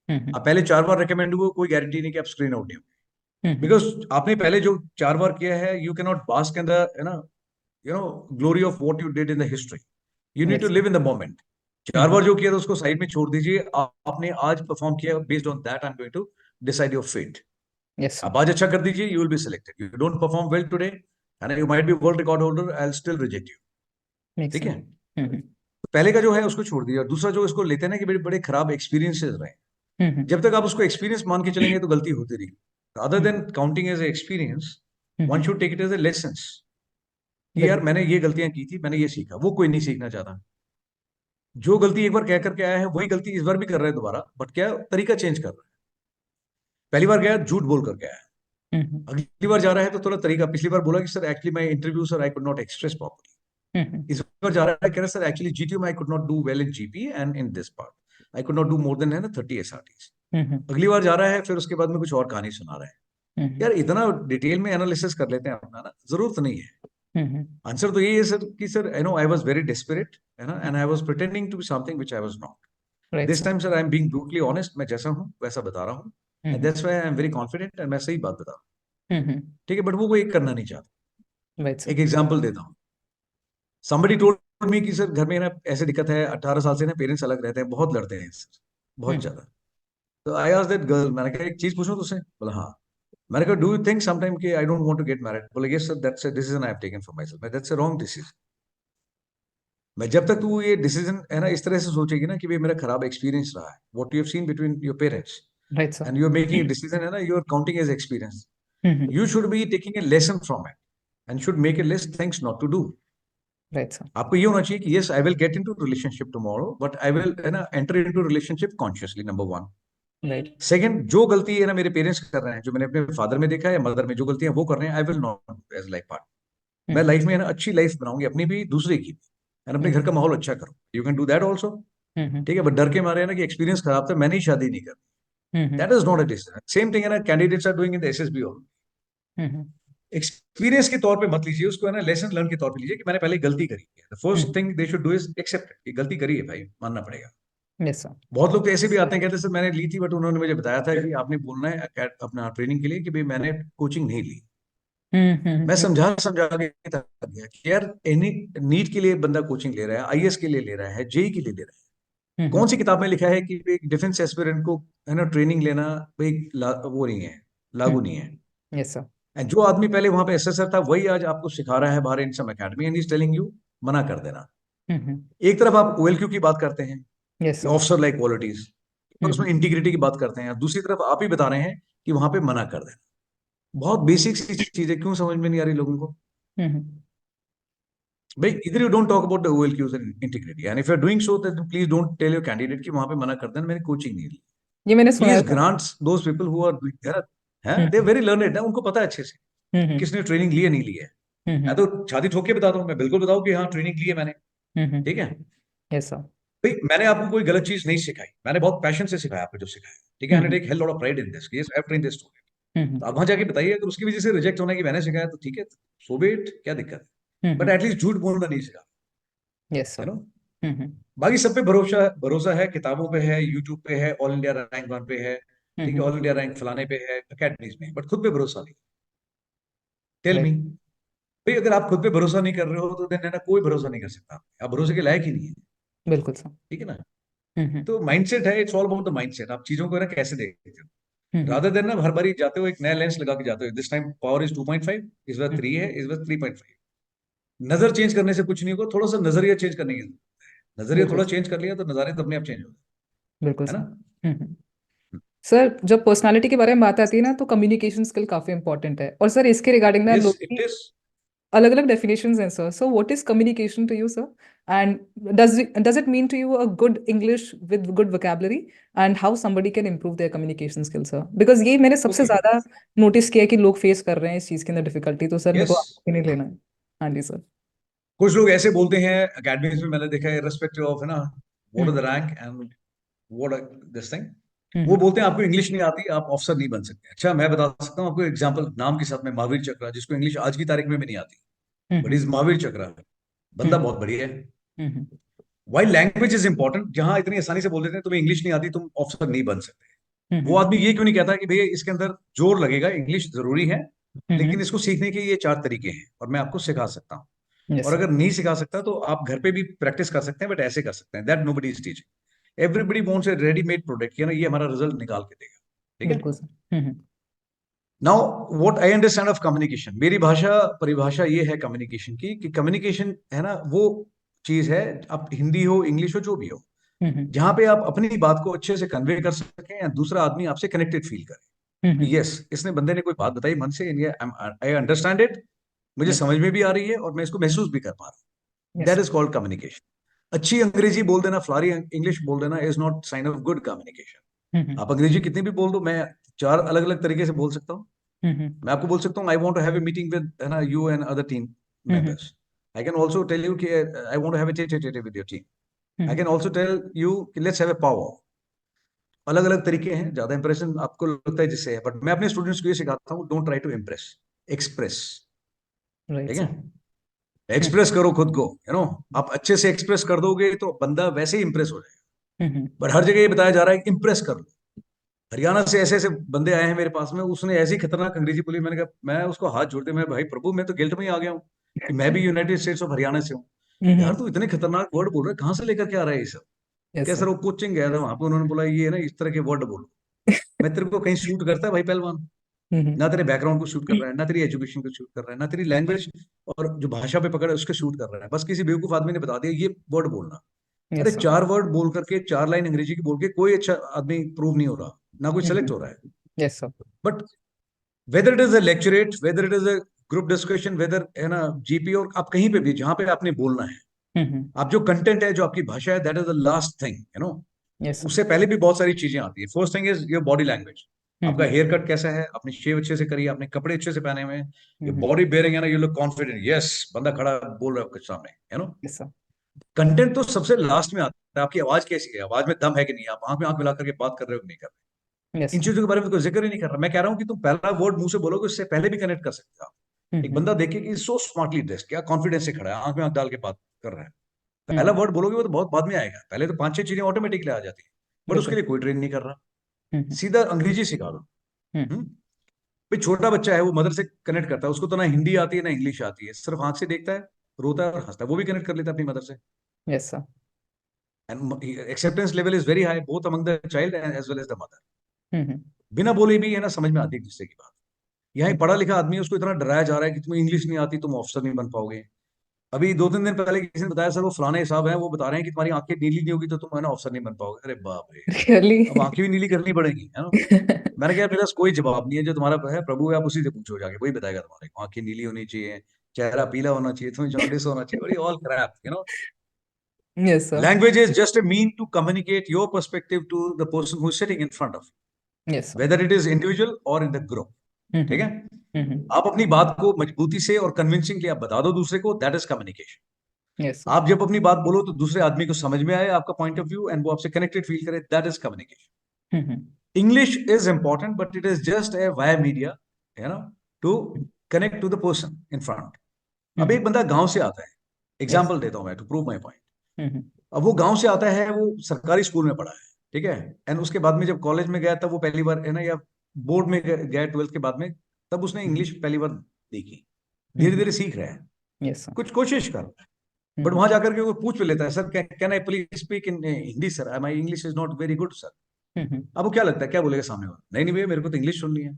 हम्म। आप पहले 4 बार रिकमेंड हुए, कोई गारंटी नहीं कि आप स्क्रीन आउट नहीं होंगे, हम्म। बिकॉज आपने पहले जो 4 बार किया है, you can not bask in the, है ना, glory of what you did in the history. You need to yes sir. Live in the moment. चार हम्म। बार जो किया था उसको साइड में छोड़ दीजिए, आपने आज परफॉर्म किया, based on that I am going to decide your fate. Yes sir. आप आज अच्छा कर दीजिए, you will be selected. You don't perform well today and you might be world record holder, I will still reject you, make ठीक sense. है। हम्म। तो पहले का जो है उसको छोड़ दीजिए, और दूसरा जो इसको लेते हैं ना कि बड़े बड़े खराब एक्सपीरियंसेस रहे, हम्म। जब तक आप उसको एक्सपीरियंस मान के चलेंगे तो गलती होती रही। Other than hmm. Counting as experience, one hmm. Should take it as a lesson, कि यार बिल्कुल। मैंने ये गलतियां की थी, मैंने ये सीखा। वो कोई नहीं सीखना चाहता। जो गलती एक बार कह करके आया है, वही गलती इस बार भी कर रहा है दोबारा, बट क्या, तरीका चेंज कर रहा है। पहली बार गया झूठ बोल करके आया, हम्म। अगली बार जा रहा है तो थोड़ा तरीका, पिछली बार बोला कि sir actually my interview sir I could not express properly. Hmm. इस बार जा रहा है, कह रहा है सर एक्चुअली जीटीयू में आई could not do well in GP and in this part, I could not do more than, है ना, 30 एसआरटीज। हम्म। अगली बार जा रहा है, फिर उसके बाद में कुछ और कहानी सुना रहा है। हम्म। यार इतना डिटेल में एनालिसिस कर लेते हैं अपना ना, जरूरत नहीं है। हम्म। आंसर तो यही है सर कि sir I know I was very desperate, है ना, and I was pretending to be something which I was not. Right this sir. Time sir I am being brutally honest, मैं जैसा हूँ वैसा बता रहा हूँ, and hmm. That's why I am very confident, and मैं सही बात बता रहा हूँ, हम्म। ठीक है। बट वो कोई करना नहीं चाहता। Right sir. एक एग्जांपल देता हूँ। somebody told me कि सर घर में ना ऐसे दिक्कत है, 18 साल से ना पेरेंट्स अलग रहते हैं, बहुत लड़ते हैं सर, बहुत हम्म। ज्यादा। तो आई आस्क्ड दैट गर्ल, मैंने कहा एक चीज पूछूं तुझसे, बोला हाँ। मैंने कहा डू यू थिंक समटाइम कि I don't want to get married, बोले yes sir, that's a decision I have taken for myself, मैं दैट्स अ रॉन्ग डिसीजन। मैं जब तक तू ये डिसीजन, है ना, इस तरह से सोचेगी ना कि भाई मेरा खराब एक्सपीरियंस रहा है, what you have seen between your parents, right sir. And you are making a decision, है ना, you are counting as experience, hmm. you should be taking a lesson from it and should make a list things not to do. Right sir. आपको ये होना चाहिए कि yes I will get into relationship tomorrow, but I will, है ना, enter into relationship consciously, number one. Right. Second, जो गलती है ना मेरे पेरेंट्स कर रहे हैं, जो मैंने अपने फादर में देखा है, मदर में जो गलतियां वो कर रहे हैं, I will not as like part. मैं हम्म। लाइफ में, है ना, अच्छी लाइफ बनाऊंगी, अपनी भी दूसरे की भी, एंड अपने घर यस। का माहौल अच्छा करूँ, you can do that also, hmm. ठीक है। बट डर के मारे, है ना, कि एक्सपीरियंस खराब था, मैंने ही शादी नहीं कर, hmm. That is not a decision. Same thing, है ना, candidates are doing in the SSB. Hmm. Experience के तौर पे मत लीजिए उसको, है ना, लेसन लर्न के तौर पे लीजिए कि मैंने पहले गलती करी है। The first hmm. Thing they should do is accept कि गलती करी है भाई, मानना पड़ेगा। Yes sir. बहुत लोग तो ऐसे भी आते हैं, कहते हैं सर मैंने ली थी, बट उन्होंने मुझे बताया था कि आपने बोलना है अपना ट्रेनिंग के लिए कि भाई मैंने कोचिंग नहीं ली। मैं हम्म। समझा समझा के थक गया कि यार एनी नीट के लिए बंदा कोचिंग ले रहा है, आईएएस के लिए ले रहा है, जेई के लिए ले रहा है, कौन सी किताब में लिखा है कि एक डिफेंस एस्पिरेंट को, है ना, ट्रेनिंग लेना भाई वो नहीं है, लागू नहीं है। Yes sir. एंड जो आदमी पहले वहां पे एसेसर था, वही आज आपको सिखा रहा है बाहर in some academy, and is telling you, मना कर देना। हम्म। एक तरफ आप ओएलक्यू की बात करते हैं, यस कि सर। ऑफिसर लाइक क्वालिटीज, और उसमें इंटीग्रिटी की बात करते हैं, दूसरी तरफ आप ही बता रहे हैं कि वहां पे मना कर देना। बहुत बेसिक सी चीज है, क्यों समझ में नहीं आ रही लोगों को? हम्म। भाई इधर you don't talk about the OLQs and integrity, and if you are doing so that please don't tell your candidate कि वहां पे मना कर देना, मैंने कोचिंग नहीं ली। ये मैंने सुना है please sir. Grants those people who are doing that, है, they are hmm. Very learned है, उनको पता है अच्छे से कि हम्म। किसने ट्रेनिंग ली है नहीं ली है। मैं हम्म। तो छाती ठोक के बताता हूँ, मैं बिल्कुल बताऊँ कि हाँ ट्रेनिंग ली है मैंने, हम्म। ठीक है। Yes sir. भाई मैंने आपको कोई गलत चीज नहीं सिखाई, मैंने बहुत पैशन से सिखाया आपको जो सिखाया, ठीक है, and hmm. Take hell lot of pride in this, yes I have trained this student. Hmm. तो आप वहां जाके बताइए, अगर उसकी वजह से रिजेक्ट होना है कि मैंने सिखाया, तो ठीक है, सो बी इट, क्या दिक्कत है। But hmm. एटलीस्ट झूठ बोलना नहीं सिखा, यस है सर। ना। हम्म। बाकी सब पे भरोसा भरोसा है, किताबों पे है, यूट्यूब पे है, ऑल इंडिया रैंक 1 पे है, ठीक है, हम्म। ऑल इंडिया रैंक फलाने पे है, अकेडमीज में, बट खुद पे भरोसा नहीं। Tell me, right. भाई अगर आप खुद पे भरोसा नहीं कर रहे हो तो देन, है ना, कोई भरोसा नहीं कर सकता, आप भरोसे के लायक ही नहीं है, बिल्कुल सर। ठीक है ना। हम्म। तो माइंडसेट है, it's all about the mindset, आप चीजों को, है ना, कैसे देखते हो। रादर देन ना हर बारी जाते हो एक नया लेंस लगा के जाते हो, दिस टाइम पावर इज 2.5, इस बार 3 है, इस बार 3.5। नजर चेंज करने से कुछ नहीं होगा, थोड़ा सा नजरिया चेंज करने की जरूरत है। नजरिया बिल्कुल थोड़ा चेंज कर लिया तो नजारे तो अपने आप चेंज हो बिल्कुल है सर। ना। सर जब पर्सनालिटी के बारे में बात आती है ना तो कम्युनिकेशन स्किल काफी इंपॉर्टेंट है, और सर इसके रिगार्डिंग ना यस लोग इट इज। अलग अलग डेफिनेशंस हैं sir. So what is communication to you sir, and does it mean to you a good English with good vocabulary, and how somebody can improve their communication skills sir, because ये मैंने सबसे okay. ज्यादा notice किया है कि लोग face कर रहे हैं इस चीज के अंदर डिफिकल्टी। तो सर मेरे को यस, आपको नहीं लेना है। हाँ जी सर। कुछ लोग ऐसे बोलते हैं अकेडमीज में, मैंने देखा है, रिस्पेक्टिव ऑफ है ना what are the hmm rank and what this thing, वो हम्म बोलते हैं आपको इंग्लिश नहीं आती आप ऑफिसर नहीं बन सकते। अच्छा, मैं बता सकता हूँ आपको एग्जांपल नाम के साथ में, महावीर चक्रा, जिसको इंग्लिश आज की तारीख में भी नहीं आती, बट हम्म इज महावीर चक्रा, बंदा हम्म बहुत बढ़िया है। हम्म वाइल लैंग्वेज इज इंपॉर्टेंट, जहां इतनी आसानी से बोल देते हैं तुम्हें इंग्लिश नहीं आती तुम ऑफिसर नहीं बन सकते, वो हम्म आदमी ये क्यों नहीं कहता कि भैया इसके अंदर जोर लगेगा, इंग्लिश जरूरी है, हम्म लेकिन इसको सीखने के ये 4 तरीके हैं और मैं आपको सिखा सकता हूँ। यस और सर। अगर नहीं सिखा सकता तो आप घर पे भी प्रैक्टिस कर सकते हैं, बट ऐसे कर सकते हैं, that nobody is teaching, everybody wants A readymade product, ये ना ये हमारा रिजल्ट निकाल के देगा, ठीक है। बिल्कुल sir. Now what I understand of communication, मेरी भाषा परिभाषा ये है कम्युनिकेशन की, कि कम्युनिकेशन है ना वो चीज है, अब हिंदी हो इंग्लिश हो जो भी हो, हम्म जहां पे आप अपनी बात को अच्छे से कन्वे कर सकें या दूसरा आदमी आपसे कनेक्टेड फील करे कि यस इसने बंदे ने कोई बात बताई मन से, आई अंडरस्टैंड इट, मुझे यस समझ में भी आ रही है और मैं इसको महसूस भी कर पा रहा हूँ, yes that is called communication. अच्छी अंग्रेजी बोल देना, फ्लारी इंग्लिश बोल देना is not sign of good communication. आप अंग्रेजी कितनी भी बोल दो, मैं 4 अलग अलग तरीके से बोल सकता हूँ। मैं आपको बोल सकता हूँ I want to have a meeting with है ना you and other team members, I can also tell you कि I want to have a date with your team, I can also tell you कि let's have a power. अलग अलग तरीके हैं, ज्यादा impression आपको लगता है जिससे है, बट मैं अपने स्टूडेंट्स को ये सिखाता हूँ, don't try to impress, express, right ठीक सर। है। एक्सप्रेस करो खुद को, आप अच्छे से एक्सप्रेस कर दोगे तो बंदा वैसे ही इंप्रेस हो जाएगा। बट हर जगह ये बताया जा रहा है कि इंप्रेस कर लो। हरियाणा से ऐसे ऐसे बंदे आए हैं मेरे पास में, उसने ऐसी खतरनाक अंग्रेजी बोली, मैंने कहा, मैं उसको हाथ जोड़ते, मैं भाई प्रभु मैं तो गिल्ट में ही आ गया हूँ कि मैं भी यूनाइटेड स्टेट्स ऑफ हरियाणा से हूँ। यार तू इतने खतरनाक वर्ड बोल रहा है, कहाँ से लेकर के आ रहा है ये सब। यस क्या सर। सर, वो कोचिंग गया था वहां पे, उन्होंने बोला ये है ना इस तरह के वर्ड बोलो। मैं तेरे को कहीं शूट करता है भाई पहलवान, ना तेरे बैकग्राउंड को शूट कर रहा है, ना तेरी एजुकेशन को शूट कर रहा है, ना तेरी लैंग्वेज और जो भाषा पे पकड़ है उसको शूट कर रहा है, बस किसी बेवकूफ आदमी ने बता दिया ये वर्ड बोलना। अरे यस सर। 4 वर्ड बोल करके 4 लाइन अंग्रेजी की बोल के कोई अच्छा आदमी प्रूव नहीं हो रहा, ना कोई सेलेक्ट हो रहा है। Yes sir. But whether it is a lecturette, whether it is a group discussion, whether है ना जीपी, और आप कहीं पे भी जहां पे आपने बोलना है, आप जो कंटेंट है जो आपकी भाषा है, that is the last thing, yes sir. उससे पहले भी बहुत सारी चीजें आती है। First thing is your body language, आपका हेयर कट कैसा है, आपने शेव अच्छे से करी, आपने कपड़े अच्छे से पहने हुए हैं, ये बॉडी बेयरिंग है ना, यू लुक कॉन्फिडेंट, यस बंदा खड़ा बोल रहा है आपके सामने, यस सर। कंटेंट तो सबसे लास्ट में आता है, आपकी आवाज कैसी है, आवाज में दम है कि नहीं, आप आंख में आंख मिला करके बात कर रहे हो कि नहीं कर रहे। Yes in sir. चीजों के बारे में कोई जिक्र ही नहीं कर रहा, मैं कह रहा हूँ कि तुम पहला वर्ड मुंह से बोलोगे उससे पहले भी कनेक्ट कर सकते हो आप। एक बंदा देखे कि सो स्मार्टली ड्रेस, क्या कॉन्फिडेंस से खड़ा है, आंख में आंख डाल के बात कर रहा है, पहला वर्ड बोलोगे वो तो बहुत बाद में आएगा, पहले तो 5-6 चीजें ऑटोमेटिकली आ जाती है, बट उसके बिल्कुल। लिए कोई ट्रेन नहीं कर रहा। सीधा अंग्रेजी सिखा दो। हम्म। भाई छोटा बच्चा है, वो मदर से कनेक्ट करता है, उसको तो ना हिंदी आती है ना इंग्लिश आती है, सिर्फ आंख से देखता है, रोता है और हंसता है, वो भी कनेक्ट कर लेता है अपनी मदर से। Yes sir. And acceptance level is very high both among the child as well as the mother. बिना बोले भी है ना समझ में आती है एक दूसरे की बात। यहाँ एक पढ़ा लिखा आदमी है, उसको इतना डराया जा रहा है कि तुम्हें इंग्लिश नहीं आती तुम ऑफिसर नहीं बन पाओगे। अभी 2-3 दिन पहले किसी ने बताया, सर वो फलाने साहब हैं वो बता रहे हैं कि तुम्हारी आंखें नीली नहीं होगी तो तुम है ना ऑफिसर नहीं बन पाओगे। अरे बाप रे, रियली। अब आंखें भी नीली करनी पड़ेगी, है ना। मैंने कहा मेरे पास कोई जवाब नहीं है, जो तुम्हारा है प्रभु है आप उसी से पूछो जाके, वही बताएगा तुम्हारे को, आंखें नीली होनी चाहिए, चेहरा पीला होना चाहिए, तुम्हें जॉन्डिस होना चाहिए, बड़ी all crap, yes sir. Language is just a mean to communicate your perspective to the person who is sitting in front of yes you, whether it is individual or in the group, ठीक है। Sir. आप अपनी बात को मजबूती से और convincingly आप बता दो दूसरे को, that is communication. Yes sir. आप जब अपनी बात बोलो तो दूसरे आदमी को समझ में आए आपका पॉइंट ऑफ व्यू एंड वो आपसे कनेक्टेड फील करे, that is communication. English is important but it is just a via media, है ना, to connect to the person in front. अब एक बंदा गांव से आता है, यस। एग्जाम्पल देता हूं मैं टू प्रूव माई पॉइंट। अब वो गांव से आता है, वो सरकारी स्कूल में पढ़ा है, ठीक है, एंड उसके बाद में जब कॉलेज में गया तब वो पहली बार है ना, या बोर्ड में गया 12th के बाद में, तब उसने इंग्लिश पहली बार देखी, धीरे धीरे सीख रहा है, यस सर। कुछ कोशिश कर रहा है। बट वहां जाकर के वो पूछ भी लेता है, sir can I please speak in Hindi sir, my English is not very good sir. आपको क्या लगता है, क्या बोलेगा सामने वाला? नहीं नहीं भैया, मेरे को तो इंग्लिश सुननी है।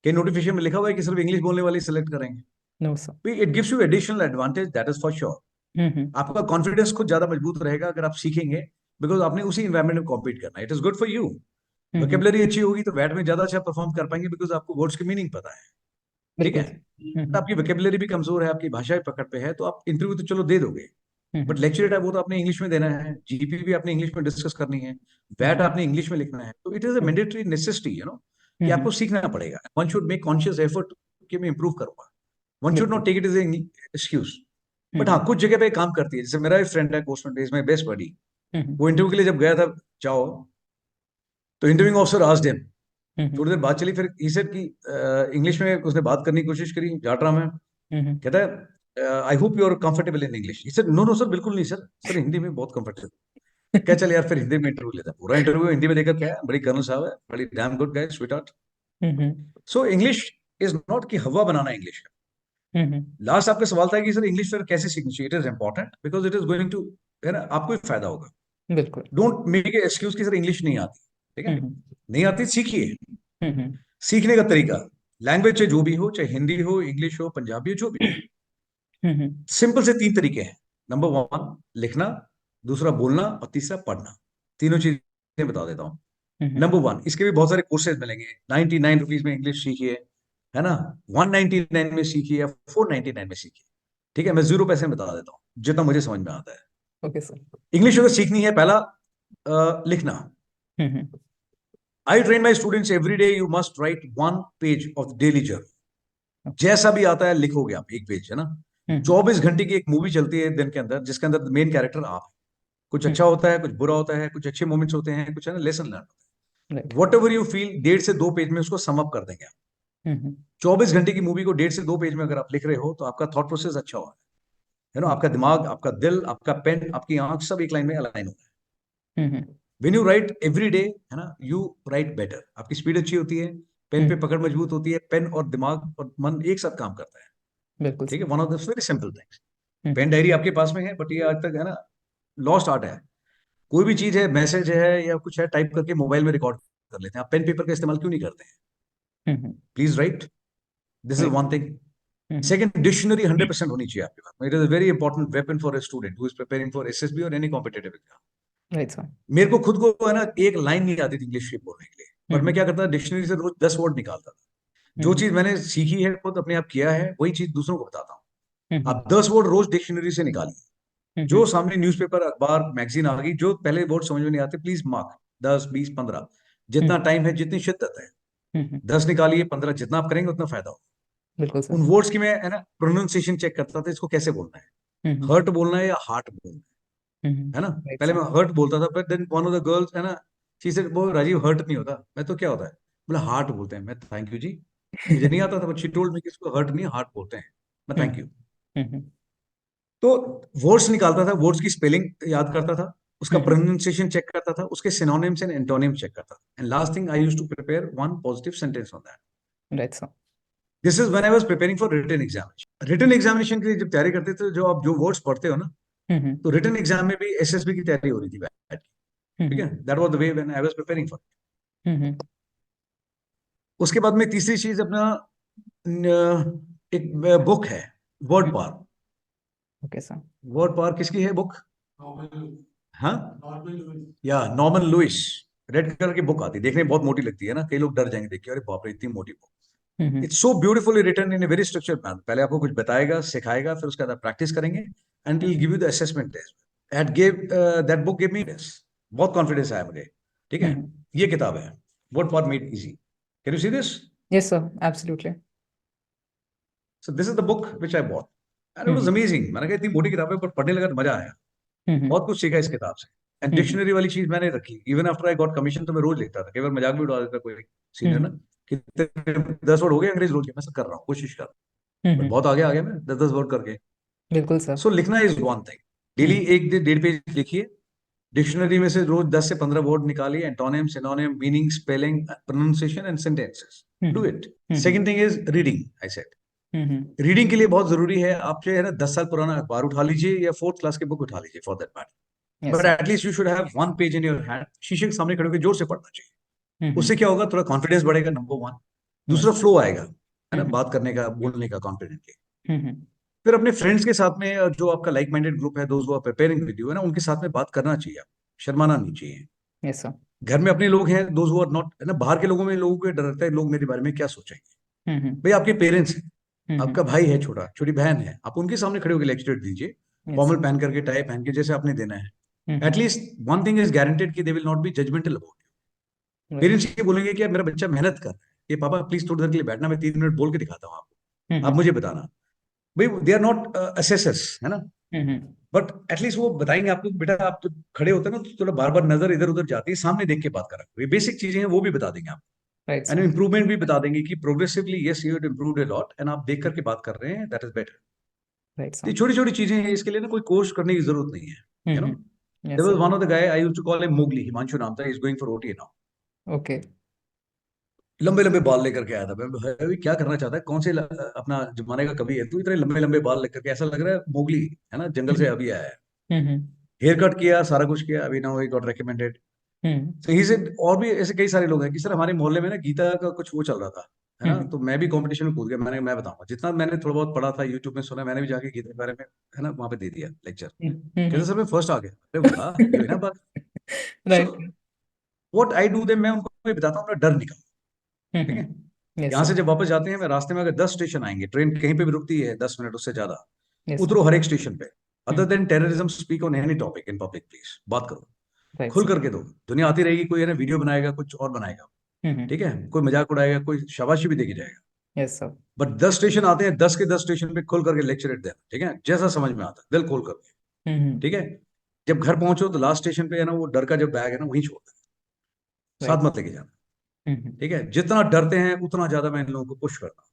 कहीं नोटिफिकेशन में लिखा हुआ है कि सिर्फ इंग्लिश बोलने वाले सिलेक्ट करेंगे? No sir. It gives you additional advantage, that is for sure. आपका कॉन्फिडेंस खुद ज्यादा मजबूत रहेगा अगर आप सीखेंगे, बिकॉज आपने उसी इन्वायरमेंट में कॉम्पीट करना है। It is good for you. Vocabulary अच्छी होगी तो वैट में ज्यादा अच्छा परफॉर्म कर पाएंगे, बिकॉज आपको वर्ड्स की मीनिंग पता है। ठीक है। बिल्कुल। तो आपकी वोकेबलरी भी कमजोर है, आपकी भाषा भी पकड़ पे है, तो आप इंटरव्यू तो चलो दे दोगे, बट लेक्चर वो तो आपने इंग्लिश में देना है, जीपी भी आपने इंग्लिश में डिस्कस करनी है, वैट आपने इंग्लिश में लिखना है। तो it is a mandatory necessity, कि आपको सीखना पड़ेगा। One should make conscious effort कि मैं इंप्रूव करूंगा। वन शुड नॉट बिल्कुल। Take it is excuse. But हाँ, कुछ जगह पे काम करती है। जैसे मेरा एक फ्रेंड है, coursemate is my best buddy. वो इंटरव्यू के लिए जब गया था, जाओ, तो इंटरव्यूइंग ऑफिसर आस्क्ड हिम, थोड़ी देर बात चली, फिर ही सेड कि इंग्लिश में उसने बात करने की कोशिश करी, जाट रहा मैं। कहता है, I hope you are comfortable in English. He said, no no sir, बिल्कुल नहीं सर, सर हिंदी में बहुत कंफर्टेबल। क्या, चल यार फिर हिंदी में इंटरव्यू लेता है। पूरा इंटरव्यू हिंदी में देकर, क्या है, बड़ी कर्नल साहब है, बड़ी damn good guy, sweet heart. So English is not कि हवा बनाना इंग्लिश का। लास्ट आपका सवाल था कि सर इंग्लिश फिर कैसे सीखनी चाहिए। It is important because it is going to, है ना, आपको ही फायदा होगा। बिल्कुल। डोंट मेक ए एक्सक्यूज कि सर इंग्लिश नहीं आती। ठीक है, नहीं आती, सीखिए। हम्म। सीखने का तरीका, लैंग्वेज चाहे जो भी हो, चाहे हिंदी हो, इंग्लिश हो, पंजाबी हो, जो भी हो, सिंपल से 3 तरीके हैं। नंबर 1 लिखना, दूसरा बोलना, और तीसरा पढ़ना। तीनों चीजें बता देता हूँ। नंबर 1, इसके भी बहुत सारे कोर्सेज मिलेंगे। 99 रुपीज में इंग्लिश सीखिए, है ना, 199 में सीखिए, या 499 में सीखिए। ठीक है, मैं 0 पैसे में बता देता हूँ जितना मुझे समझ में आता है। Okay sir. इंग्लिश अगर सीखनी है, पहला लिखना। I train my students every day you must write 1 page of daily journal. जैसा भी आता है लिखोगे आप, 1 पेज, है ना। 24 घंटे की एक मूवी चलती है दिन के अंदर, जिसके अंदर मेन कैरेक्टर आप है। कुछ अच्छा होता है, कुछ बुरा होता है, कुछ अच्छे मोमेंट्स होते हैं, कुछ है ना लेसन लर्न होता राइट। है। वट एवर यू फील, 1.5 से 2 पेज में उसको सम अप कर देंगे आप। 24 घंटे की मूवी को 1.5 से 2 पेज में अगर आप लिख रहे हो, तो आपका थॉट प्रोसेस अच्छा हो, है ना, आपका दिमाग, आपका दिल, आपका पेन, आपकी आंख, सब एक लाइन में अलाइन हो है। When you right every day, है ना, यू राइट बेटर, आपकी स्पीड अच्छी होती है, पेन पे पकड़ मजबूत होती है, पेन और दिमाग और मन एक साथ काम करता है। बिल्कुल ठीक सर। है, one of the very simple things. Pen diary आपके पास में है, बट ये आज तक, है ना, लॉस्ट आर्ट है। कोई भी चीज है, मैसेज है या कुछ है, टाइप करके मोबाइल में रिकॉर्ड कर लेते हैं। आप पेन पेपर का इस्तेमाल क्यों नहीं करते हैं? Please write, this is right. One thing. Second, dictionary 100% होनी चाहिए आपके पास। It is a very important weapon for a student who is preparing for SSB और any competitive exam. Right sir. मेरे को खुद को, है ना, एक लाइन नहीं आती थी इंग्लिश के बोलने के लिए, पर मैं क्या करता था, डिक्शनरी से रोज 10 वर्ड निकालता था। जो चीज मैंने सीखी है, खुद अपने आप किया है, वही चीज दूसरों को बताता हूँ। आप 10 वर्ड रोज डिक्शनरी से निकालिए। जो सामने न्यूज़पेपर, अखबार, मैगजीन आ गई, जो पहले वर्ड समझ में नहीं आते, प्लीज मार्क 10, 20, 15, जितना टाइम है, जितनी शिद्दत है। 10 निकालिए, 15, जितना आप करेंगे उतना फायदा होगा। बिल्कुल सर। उन वर्ड्स की मैं, है ना, प्रोनाउंसिएशन चेक करता था, इसको कैसे बोलना है, हर्ट बोलना है या हार्ट बोलना है ना। राइट पहले सर। मैं हर्ट बोलता था, but then one of the girls, है ना, शी सेड, वो राजीव हर्ट नहीं होता। मैं तो क्या होता है, बोला हार्ट बोलते हैं। मैं, थैंक यू जी, मुझे नहीं आता था, बट शी टोल्ड मी कि इसको हर्ट नहीं, हार्ट बोलते हैं। मैं, थैंक यू। तो वर्ड्स निकालता था, वर्ड्स की स्पेलिंग याद करता था, उसका प्रोनाउंसिएशन चेक करता था, उसके सिनोनिम्स एंड एंटोनिम्स चेक करता था, and last thing, I used to prepare one positive sentence on that. Right sir. This is when I was preparing for written examination. Written examination के लिए जब तैयारी करते थे, जो आप जो वर्ड्स पढ़ते हो ना, तो रिटन एग्जाम में भी एसएसबी की तैयारी हो रही थी बैठ की। ठीक है, that was the way when I was preparing for. उसके बाद में तीसरी चीज अपना, एक बुक है, word power. Okay sir. Word power किसकी है बुक? हाँ, या नॉर्मन लुइस। रेड कलर की बुक आती है, देखने में बहुत मोटी लगती है ना, कई लोग डर जाएंगे देख के, अरे बाप रे इतनी मोटी book. It's so beautifully written in a very structured manner. पहले आपको कुछ बताएगा, सिखाएगा, फिर उसके बाद प्रैक्टिस करेंगे, and will give you the assessment test. That book give me this, बहुत कॉन्फिडेंस आया मुझे। ठीक है, ये किताब है, word power made easy. Can you see this? Yes sir, absolutely. So this is the book which I bought, and it was amazing. मैंने कहा इतनी मोटी किताब है, पर पढ़ने लगा तो मजा आया। बहुत कुछ सीखा इस किताब से। एंड डिक्शनरी वाली चीज मैंने रखी, even after I got commission, तो मैं रोज लिखता था। कई बार मजाक भी उड़ा देता कोई सीनियर ना, कि 10 वर्ड हो गए अंग्रेज रोज के। मैं सब कर रहा हूँ, कोशिश कर रहा हूँ, बट बहुत आगे आ गया मैं 10-10 वर्ड करके। बिल्कुल सर। सो लिखना is one thing. Daily 1-1.5 page लिखिए। डिक्शनरी में से रोज 10 से 15 वर्ड निकालिए, antonym, synonym, meaning, spelling, pronunciation and sentences. Do it. Second thing is reading. I said reading के लिए बहुत जरूरी है, आप जो है ना 10 साल पुराना अखबार उठा लीजिए, या 4th क्लास की बुक उठा लीजिए, for that matter. Yes, but sir. At least you should have one page in your hand, शीशे के सामने खड़े होकर जोर से पढ़ना चाहिए। Mm-hmm. उससे क्या होगा, थोड़ा कॉन्फिडेंस बढ़ेगा, नंबर वन। दूसरा, Yes. फ्लो आएगा, है ना, Mm-hmm. बात करने का, बोलने का कॉन्फिडेंटली। Mm-hmm. फिर अपने फ्रेंड्स के साथ में, जो आपका लाइक माइंडेड ग्रुप है, दोस्त प्रिपेयरिंग विद यू, है ना, उनके साथ में बात करना चाहिए आप, शर्माना नहीं चाहिए। Yes, sir. घर में अपने लोग हैं, दोस्त आर नॉट, है ना, बाहर के लोगों में लोगों को डर रहता है, लोग मेरे बारे में क्या सोचेंगे। Mm-hmm. भाई आपके पेरेंट्स हैं, Mm-hmm. आपका भाई है छोटा, छोटी बहन है, आप उनके सामने खड़े होकर लेक्चर दीजिए, Yes, फॉर्मल sir. पहन करके, टाई पहन के, जैसे आपने देना है। Mm-hmm. At least one thing is guaranteed कि they will not be judgemental about you. Right. Parents ये बोलेंगे कि यार मेरा बच्चा मेहनत कर रहा है, ये पापा प्लीज थोड़ी देर के लिए बैठना, मैं 3 मिनट बोल के दिखाता हूँ आपको, आप Mm-hmm. मुझे बताना। भाई दे आर नॉट असेसर्स, है ना, Mm-hmm. बट एटलीस्ट वो बताएंगे आपको, बेटा आप तो खड़े होते हैं ना, तो थोड़ा बार बार नजर इधर उधर जाती है, सामने देख के बात करा, ये बेसिक चीजें हैं, वो भी बता देंगे आप। Right, and sir. इंप्रूवमेंट भी बता देंगे कि progressively yes you have improved a lot, and आप देख करके बात कर रहे हैं, दैट इज बेटर। Right, ये sir. छोटी छोटी चीजें हैं, इसके लिए ना कोई कोर्स करने की जरूरत नहीं है, you know. Mm-hmm. There Yes, was sir. One of the guy I used to call him Mowgli, Himanshu नाम था, he is going for OTA now. Okay. लंबे लंबे बाल लेकर के आया था, मैं भाई क्या करना चाहता है, कौन से अपना जमाने का कवि है तू, इतने लंबे लंबे बाल लेकर के, ऐसा लग रहा है मोगली, है ना, जंगल से Mm-hmm. अभी आया है। Mm-hmm. हेयर कट किया, सारा कुछ किया, अभी now he got recommended. Mm-hmm. तो ही से, और भी ऐसे कई सारे लोग हैं कि सर हमारे मोहल्ले में ना गीता का कुछ वो चल रहा था, है ना, Mm-hmm. तो मैं भी कंपटीशन में कूद गया, मैं बताऊंगा जितना मैंने थोड़ा बहुत पढ़ा था, यूट्यूब में सुना, मैंने भी जाके गीता के बारे में, है ना, वहां पे दे दिया लेक्चर। कहते Mm-hmm. सर मैं फर्स्ट आ गया, अरे वाह, ये हुई ना बात। सो Right. What I do them, मैं उनको ये बताता हूँ, अपना डर निकाल, ठीक Mm-hmm. है। Yes, यहाँ sir. से जब वापस जाते हैं, मैं रास्ते में अगर 10 स्टेशन आएंगे, ट्रेन कहीं पे भी रुकती है 10 मिनट उससे ज्यादा, Yes, sir. उतरो हर एक स्टेशन पे। Other Mm-hmm. Than terrorism, speak on any topic in public, please बात करो, Right, खुल sir. करके दो। दुनिया आती रहेगी, कोई है ना वीडियो बनाएगा, कुछ और बनाएगा, Mm-hmm. ठीक है, कोई मजाक उड़ाएगा, कोई शाबाशी भी देके जाएगा। Yes, sir. बट 10 स्टेशन आते हैं, 10 के 10 स्टेशन पे खुल करके लेक्चर देना, ठीक है, जैसा समझ में आता है, दिल खोल करके, Mm-hmm. ठीक है। जब घर पहुंचो तो लास्ट स्टेशन पे, है ना, वो डर का जब बैग है ना, वहीं छोड़ देना, Right. साथ मत लेके जाना, Mm-hmm. ठीक है। जितना डरते हैं उतना ज्यादा मैं इन लोगों को पुश करता हूँ।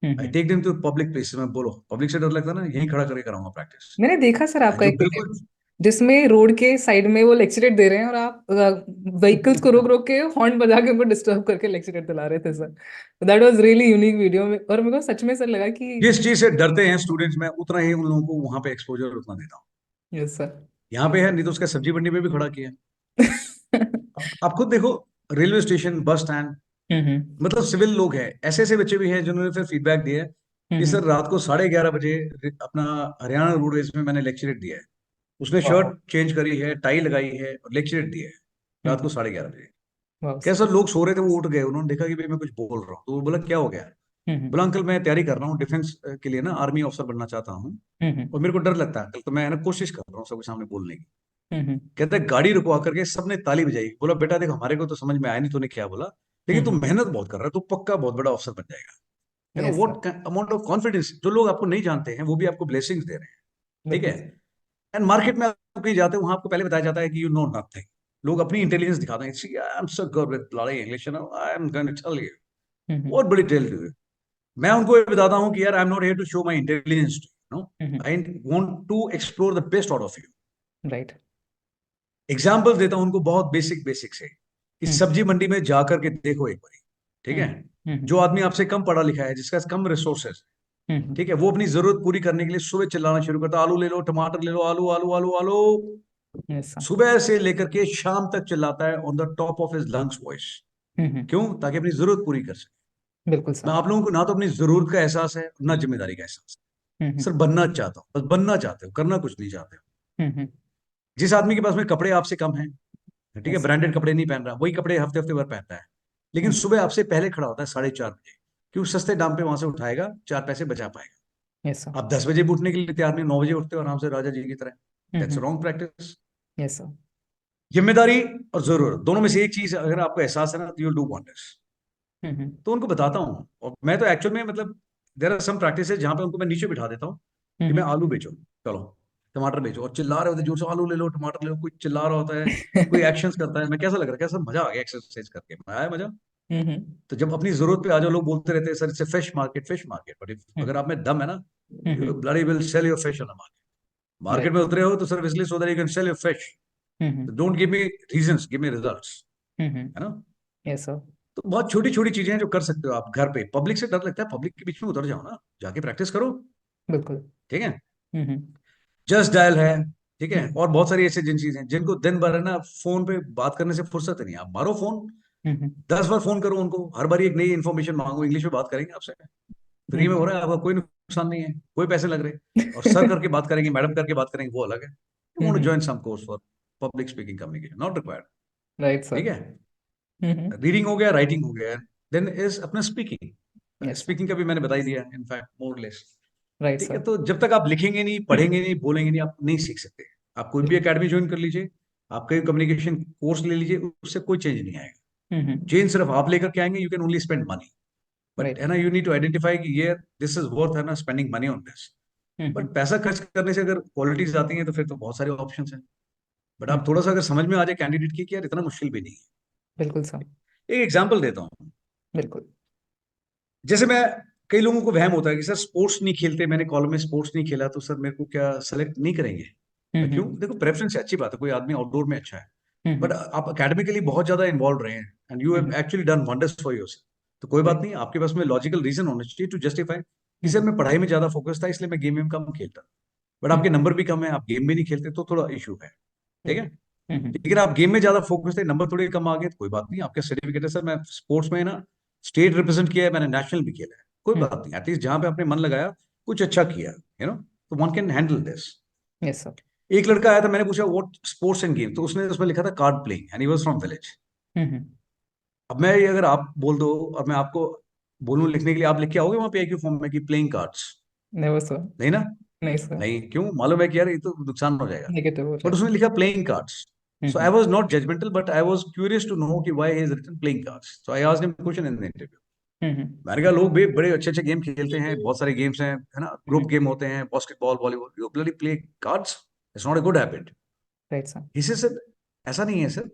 I Mm-hmm. Take them to public places में, बोलो पब्लिक से डर लगता है ना, यहीं खड़ा करके कराऊंगा प्रैक्टिस। मैंने देखा सर आपका जो एक वीडियो बिल्कुल जिसमें रोड के साइड में वो लेक्चरेट दे रहे हैं और आप व्हीकल्स को रोक रोक के हॉर्न बजा के उनको डिस्टर्ब करके लेक्चरेट दिला रहे थे sir. That was really unique video में, और मेरे को सच में सर लगा कि जिस चीज से डरते हैं स्टूडेंट्स में, उतना ही उन लोगों को वहां पे एक्सपोजर उतना देता हूँ। Yes sir. यहाँ पे है, नहीं तो उसका सब्जी मंडी में भी खड़ा किया। आप खुद देखो, रेलवे स्टेशन, बस स्टैंड, हम्म। मतलब सिविल लोग हैं, ऐसे ऐसे बच्चे भी हैं जिन्होंने फिर फीडबैक दिया है कि हम्म। सर रात को 11:30 बजे अपना हरियाणा रोडवेज में मैंने लेक्चरेट दिया है, उसने वाह। शर्ट चेंज करी है, टाई लगाई है, और लेक्चरेट दिया है रात को हम्म। 11:30 बजे। वाह सर। कैसा, लोग सो रहे थे, वो उठ गए, उन्होंने देखा कि भाई मैं कुछ बोल रहा हूँ, तो वो बोला क्या हो गया। हम्म। बोला अंकल मैं तैयारी कर रहा हूँ डिफेंस के लिए ना, आर्मी ऑफिसर बनना चाहता हूँ, हम्म। और मेरे को डर लगता है कल, तो मैं ना कोशिश कर रहा हूँ सबके सामने बोलने की। हम्म। कहते हैं गाड़ी रुकवा करके सबने ताली बजाई, बोला बेटा देख हमारे को तो समझ में आया नहीं तूने क्या बोला, लेकिन तू हम्म। मेहनत बहुत कर रहा है, तू पक्का बहुत बड़ा अफसर बन जाएगा। You know yes sir. What amount of confidence, जो लोग आपको नहीं जानते हैं वो भी आपको ब्लेसिंग्स दे रहे हैं, ठीक है। बिल्कुल। एंड मार्केट में आप कहीं जाते हो, वहां आपको पहले बताया जाता है कि यू नो नथिंग, लोग अपनी इंटेलिजेंस दिखाते हैं, see I am so good with bloody English, you know I am going to tell you hmm. What buddy tell you. मैं उनको ये बताता हूँ कि यार I am not here to show my intelligence, no, hmm. I want to explore the best out of you. Right. Example देता हूं उनको, बहुत बेसिक बेसिक से, कि हम्म। सब्जी मंडी में जाकर के देखो एक बारी, ठीक है। हम्म। हम्म। जो आदमी आपसे कम पढ़ा लिखा है, जिसका कम रिसोर्सेज, हम्म। ठीक है, वो अपनी जरूरत पूरी करने के लिए सुबह चिल्लाना शुरू करता है, आलू ले लो, टमाटर ले लो, आलू आलू आलू आलू, यस सर। सुबह से लेकर के शाम तक चिल्लाता है on the top of his lungs voice. Hmm. क्यों? ताकि अपनी जरूरत पूरी कर सके। बिल्कुल मैं सर। आप लोगों को ना तो अपनी जरूरत का एहसास है, ना जिम्मेदारी का एहसास है। हम्म। सर बनना चाहता हूँ, बस बनना चाहते हो, करना कुछ नहीं चाहते हो। हम्म। जिस आदमी के पास में कपड़े आपसे कम है, ठीक है, यस। ब्रांडेड कपड़े नहीं पहन रहा, वही कपड़े हफ्ते हफ्ते भर पहनता है, लेकिन हम्म। सुबह आपसे पहले खड़ा होता है 4:30 बजे, क्यों? सस्ते दाम पे वहां से उठाएगा, 4 पैसे बचा पाएगा। Yes sir. आप 10 बजे भी उठने के लिए तैयार नहीं, 9 बजे उठते हो आराम से राजा जी की तरह, that's hmm. Wrong practice. Yes sir. जिम्मेदारी और जरूरत दोनों में से एक चीज अगर आपको एहसास है ना, तो यू डू वंडर्स। हम्म। तो उनको बताता हूँ, और मैं तो एक्चुअल में मतलब देयर आर सम प्रैक्टिसेस जहां पे उनको मैं नीचे बिठा देता हूँ कि मैं हम्म। आलू बेचो, चलो टमाटर बेचो, और चिल्ला रहे होते हैं जोर से, आलू ले लो, टमाटर ले लो, कोई चिल्ला रहा होता है, कोई एक्शंस करता है, मैं कैसा लग रहा है, कैसा मजा आ गया एक्सरसाइज करके, मैं आया मजा। हम्म। तो जब अपनी जरूरत पे आ जाओ, लोग बोलते रहते हैं sir it's fish market, fish market, but अगर हम्म। आप में दम है ना, you hmm. Bloody will sell your fish on the market. Market right. में उतरे हो तो सर इसलिए so that you can sell your fish, hmm. Don't give me reasons, give me results, hmm. है ना। Yes sir. तो बहुत छोटी छोटी चीजें हैं जो कर सकते हो आप घर पे। पब्लिक से डर लगता है, पब्लिक के बीच में उतर जाओ ना, जाके प्रैक्टिस करो, बिल्कुल। ठीक है। हम्म। जस्ट डायल है, ठीक है, और बहुत सारी ऐसी जिन चीजें जिनको दिन भर है ना फोन पे बात करने से फुर्सत नहीं, आप मारो फोन, हम्म 10 बार फोन करो उनको, हर बार एक नई इन्फॉर्मेशन मांगो, इंग्लिश में बात करेंगे आपसे, फ्री में हो हम्म रहा है, आपका कोई नुकसान नहीं है, कोई पैसे लग रहे, और सर करके बात करेंगे, मैडम करके बात करेंगे, वो अलग है। You want to hmm join some course for public speaking communication, not required. Right ठीक सर। है, रीडिंग हो गया, राइटिंग हो गया, देन इज अपना स्पीकिंग। Yes sir. स्पीकिंग का भी मैंने बता ही दिया इनफैक्ट, मोर लेस। राइट ठीक है, सर। तो जब तक आप लिखेंगे नहीं, पढ़ेंगे नहीं, बोलेंगे नहीं, आप नहीं सीख सकते। आप कोई भी एकेडमी ज्वाइन कर लीजिए, आप कोई कम्युनिकेशन कोर्स ले लीजिए, उससे कोई चेंज नहीं आएगा। चेंज सिर्फ आप लेकर के आएंगे, you can only spend money, but right. है ना, यू नीड टू आइडेंटिफाई कि ये दिस इज वर्थ, है ना, spending money on this. But पैसा खर्च करने से अगर क्वालिटीज आती हैं तो फिर तो बहुत सारे ऑप्शंस हैं। बट आप थोड़ा सा अगर समझ में आ जाए कैंडिडेट की कि यार इतना मुश्किल भी नहीं बिल्कुल सर। है। एक एग्जांपल देता हूँ, बिल्कुल। जैसे मैं, कई लोगों को वहम होता है कि सर स्पोर्ट्स नहीं खेलते, मैंने कॉलेज में स्पोर्ट्स नहीं खेला, तो सर मेरे को क्या सेलेक्ट नहीं करेंगे? मैं क्यों, देखो प्रेफरेंस है, अच्छी बात है, कोई आदमी आउटडोर में अच्छा है, बट आप अकेडमिकली बहुत ज्यादा इन्वॉल्व रहे हैं and you have actually done wonders for yourself, तो कोई बात राइट। नहीं, आपके पास में लॉजिकल रीजन होना चाहिए टू जस्टिफाई कि सर मैं पढ़ाई में ज्यादा फोकस था, इसलिए मैं गेम में कम खेलता, बट आपके नंबर भी कम है, आप गेम भी नहीं खेलते, तो थोड़ा इशू है। ठीक है, राइट। लेकिन आप गेम में ज्यादा फोकस थे, नंबर थोड़े कम आ गए, तो कोई बात नहीं, आपका सर्टिफिकेट है, सर मैं स्पोर्ट्स में ना स्टेट रिप्रेजेंट किया है, मैंने नेशनल भी किया है, कोई बात नहीं, एटलीस्ट जहां पे आपने मन लगाया, कुछ अच्छा किया, तो one can handle this. Yes sir. एक लड़का आया था, मैंने पूछा व्हाट स्पोर्ट्स एंड गेम, तो उसने उसमें लिखा था card playing and he was from village. अब मैं ये अगर आप बोल दो और मैं आपको बोलूं लिखने के लिए, आप लिख के आओगे वहां पे एक ही फॉर्म में कि प्लेइंग कार्ड्स? Never sir. नहीं ना, नहीं सर। नहीं, क्यों, मालूम है कि यार ये तो नुकसान हो जाएगा, नेगेटिव हो बट जाएगा। उसने लिखा playing cards. So I was not judgemental, but I was curious to know कि why he is written playing cards, so I asked him question in the interview. मैंने कहा लोग भी बड़े अच्छे अच्छे गेम खेलते हैं, बहुत सारे गेम्स हैं, है ना, ग्रुप गेम होते हैं, basketball, volleyball, you bloody play cards, it's not a good habit. Right sir. He say sir ऐसा नहीं है सर,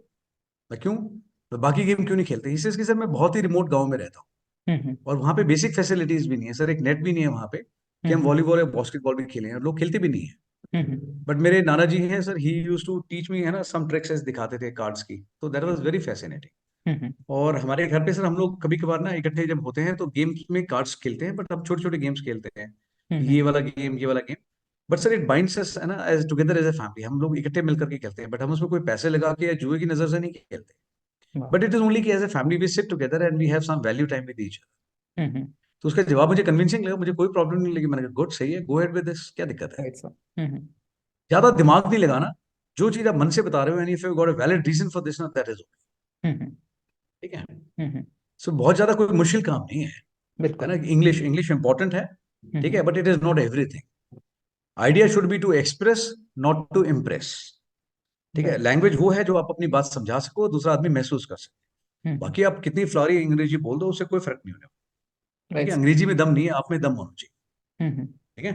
मैं क्यों, मैं बाकी गेम क्यों नहीं खेलते? ही से कि सर मैं बहुत ही रिमोट गांव में रहता हूँ और वहां पे बेसिक फैसिलिटीज भी नहीं है सर, एक नेट भी नहीं है वहां पे कि हम वॉलीबॉल या बास्केटबॉल भी खेलें, लोग खेलते भी नहीं है। बट मेरे नाना जी हैं sir, he use to teach me, है ना, सम ट्रिक्स दिखाते थे कार्ड्स की, तो दैट वाज वेरी फैसिनेटिंग। और हमारे घर पे सर हम लोग कभी कभार ना इकट्ठे जब होते हैं तो गेम्स में कार्ड्स खेलते हैं, बट हम छोटे छोटे गेम्स खेलते हैं, ये वाला गेम, ये वाला game, but sir it binds us, है ना, as together as a family, हम लोग इकट्ठे मिलकर के खेलते हैं, बट हम उसमें कोई पैसे लगा के या जुए की नजर से नहीं खेलते, वाह। बट इट इज ओनली कि as a family we sit together and we have some value time with each. तो उसका जवाब मुझे कन्विंसिंग लगा, मुझे कोई प्रॉब्लम नहीं लगी, मैंने कहा गुड, सही है, गो हेड विद दिस, क्या दिक्कत है? Right sir. ज्यादा दिमाग नहीं लगाना, जो चीज आप मन से बता रहे हो, and if you got a valid reason for this, ना, दैट इज ओके। ठीक है, सो बहुत ज्यादा कोई मुश्किल काम नहीं है ना, बिल्कुल। इंग्लिश, इंग्लिश इंपॉर्टेंट है, ठीक है, but it is not everything. Idea should be to express, not to impress. ठीक है, राइट। लैंग्वेज वो है जो आप अपनी बात समझा सको, दूसरा आदमी महसूस कर सके, बाकी आप कितनी फ्लॉरी अंग्रेजी बोल दो, उससे कोई फर्क नहीं होने वाला। ठीक राइट है, सर। अंग्रेजी में दम नहीं है, आप में दम होना चाहिए। ठीक है,